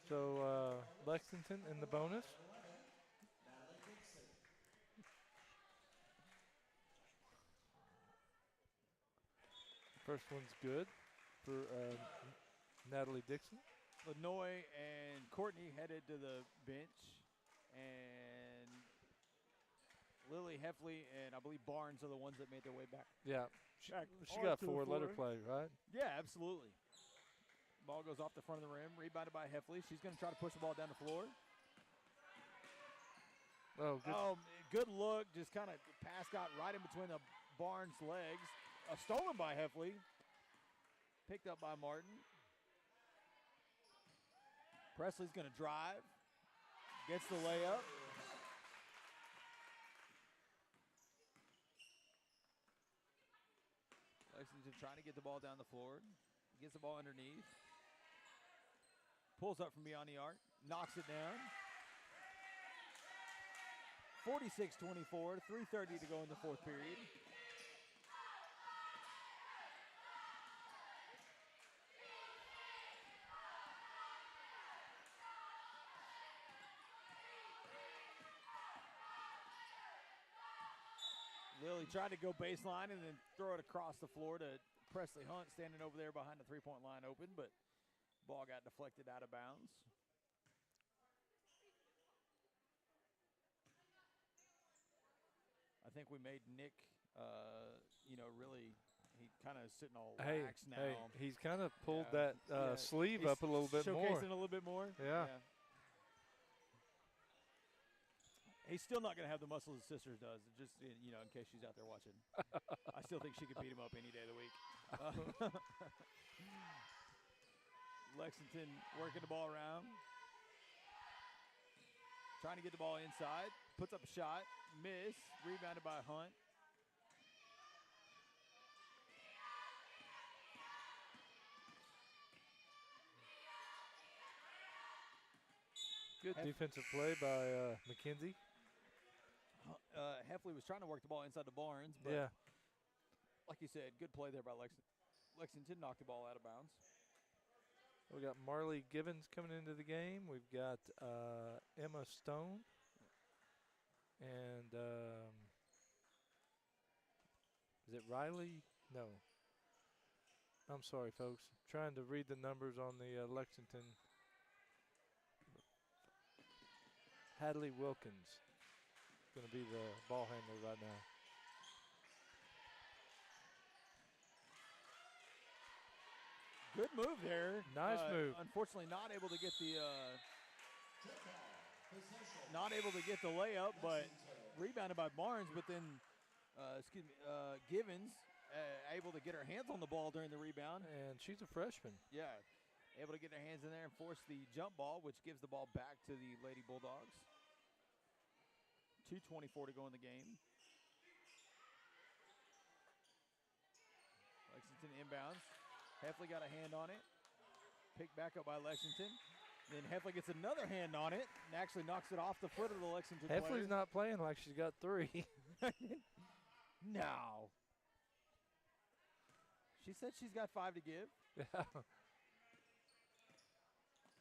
So Lexington in the bonus. First one's good for Natalie Dixon. Lenoy and Courtney headed to the bench, and Lily Heffley and I believe Barnes are the ones that made their way back. Yeah, she got 4 letter play, right? Yeah, absolutely. Ball goes off the front of the rim, rebounded by Heffley. She's going to try to push the ball down the floor. Oh, good look. Just kind of pass got right in between the Barnes' legs. Stolen by Heffley. Picked up by Martin. Presley's going to drive. Gets the layup. Lexington trying to get the ball down the floor. Gets the ball underneath. Pulls up from beyond the arc. Knocks it down. 46-24, 3:30 to go in the fourth period. Lily tried to go baseline and then throw it across the floor to Presley Hunt, standing over there behind the three-point line open, but ball got deflected out of bounds. I think we made Nick, really, he kind of sitting all lax now. Hey, he's kind of pulled that sleeve up a little bit more. Showcasing a little bit more? Yeah. He's still not going to have the muscles his sister does, just, in case she's out there watching. I still think she could beat him up any day of the week. Lexington working the ball around. Trying to get the ball inside. Puts up a shot. Miss. Rebounded by Hunt. Good defensive play by McKenzie. Heffley was trying to work the ball inside the Barnes, but like you said, good play there by Lexington. Lexington knocked the ball out of bounds. We got Marley Gibbons coming into the game. We've got Emma Stone. And is it Riley? No. I'm sorry, folks. Trying to read the numbers on the Lexington. Hadley Wilkins going to be the ball handler right now. Good move there. Nice move. Unfortunately, not able to get the layup, but rebounded by Barnes. But then, Givens able to get her hands on the ball during the rebound. And she's a freshman. Yeah, able to get her hands in there and force the jump ball, which gives the ball back to the Lady Bulldogs. 2:24 to go in the game. Lexington inbounds. Heffley got a hand on it. Picked back up by Lexington. Then Heffley gets another hand on it and actually knocks it off the foot of the Lexington player. Heffley's not playing like she's got 3. No. She said she's got 5 to give. Yeah.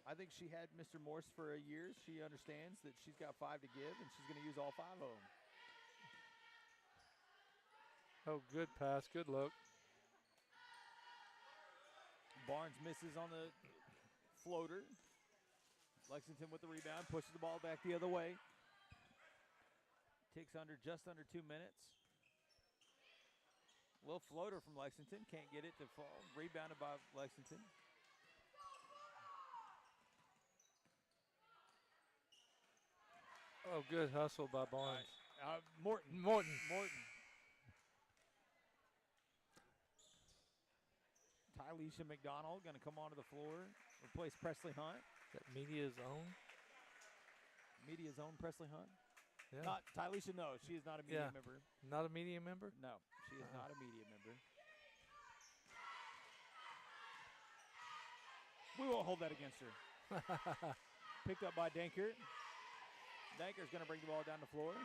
I think she had Mr. Morse for a year. She understands that she's got 5 to give, and she's going to use all 5 of them. Oh, good pass. Good look. Barnes misses on the floater. Lexington with the rebound, pushes the ball back the other way. Takes just under 2 minutes. Little floater from Lexington, can't get it to fall. Rebounded by Lexington. Oh, good hustle by Barnes. Morton. Tyleisha McDonald going to come onto the floor, replace Presley Hunt. That Media's own? Media's own Presley Hunt? Yeah. Not Tyleisha, no. She is not a media member. Not a media member? No, she is not a media member. We won't hold that against her. Picked up by Danker. Danker's going to bring the ball down the floor.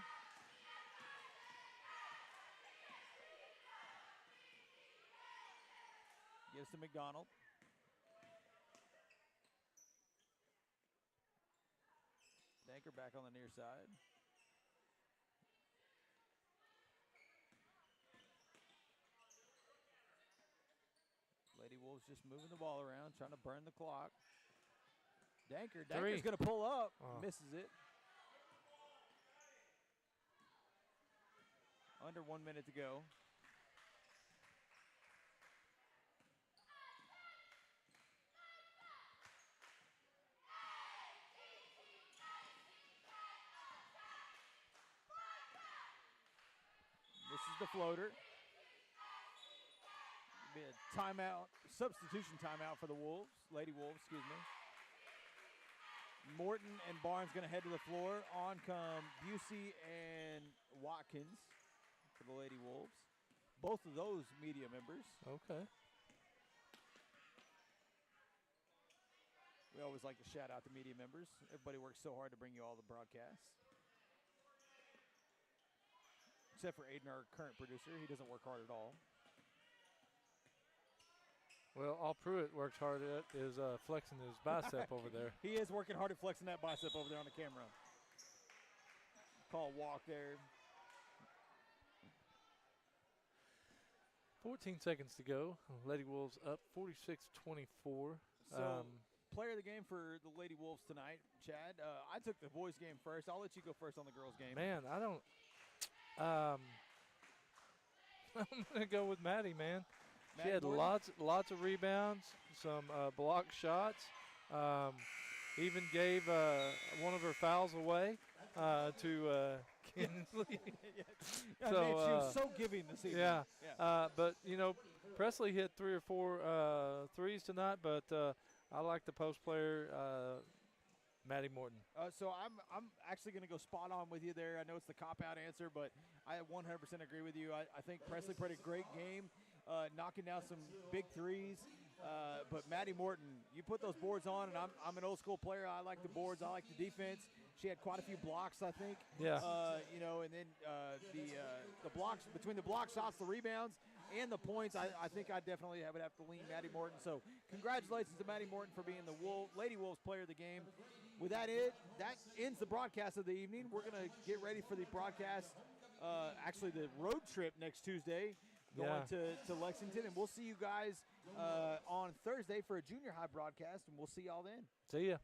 Gives to McDonald. Danker back on the near side. Lady Wolves just moving the ball around, trying to burn the clock. Danker's going to pull up. Misses it. Under 1 minute to go. This is the floater. Be a timeout, substitution timeout for the Wolves, Lady Wolves, excuse me. Morton and Barnes going to head to the floor. On come Busey and Watkins for the Lady Wolves. Both of those media members. Okay. We always like to shout out the media members. Everybody works so hard to bring you all the broadcasts. except for Aiden, our current producer. He doesn't work hard at all. Well, all Pruitt works hard at is flexing his bicep over there. He is working hard at flexing that bicep over there on the camera. Call a walk there. 14 seconds to go. Lady Wolves up 46-24. So, player of the game for the Lady Wolves tonight, Chad. I took the boys' game first. I'll let you go first on the girls' game. Man, I don't. I'm gonna go with Maddie, man. She had lots of rebounds, some block shots. Even gave one of her fouls away to Kinsley. So, she was so giving this evening. Yeah. But Presley hit 3 or 4 threes tonight. But I like the post player, Maddie Morton. So I'm actually going to go spot on with you there. I know it's the cop-out answer, but I 100% agree with you. I think Presley played a great game, knocking down some big threes. But Maddie Morton, you put those boards on, and I'm an old-school player. I like the boards. I like the defense. She had quite a few blocks, I think. Yeah. And then the blocks, between the block shots, the rebounds, and the points, I think I definitely would have to lean Maddie Morton. So congratulations to Maddie Morton for being the Lady Wolves player of the game. With that ends the broadcast of the evening. We're going to get ready for the broadcast, actually the road trip next Tuesday, going to Lexington. And we'll see you guys on Thursday for a junior high broadcast, and we'll see y'all then. See ya.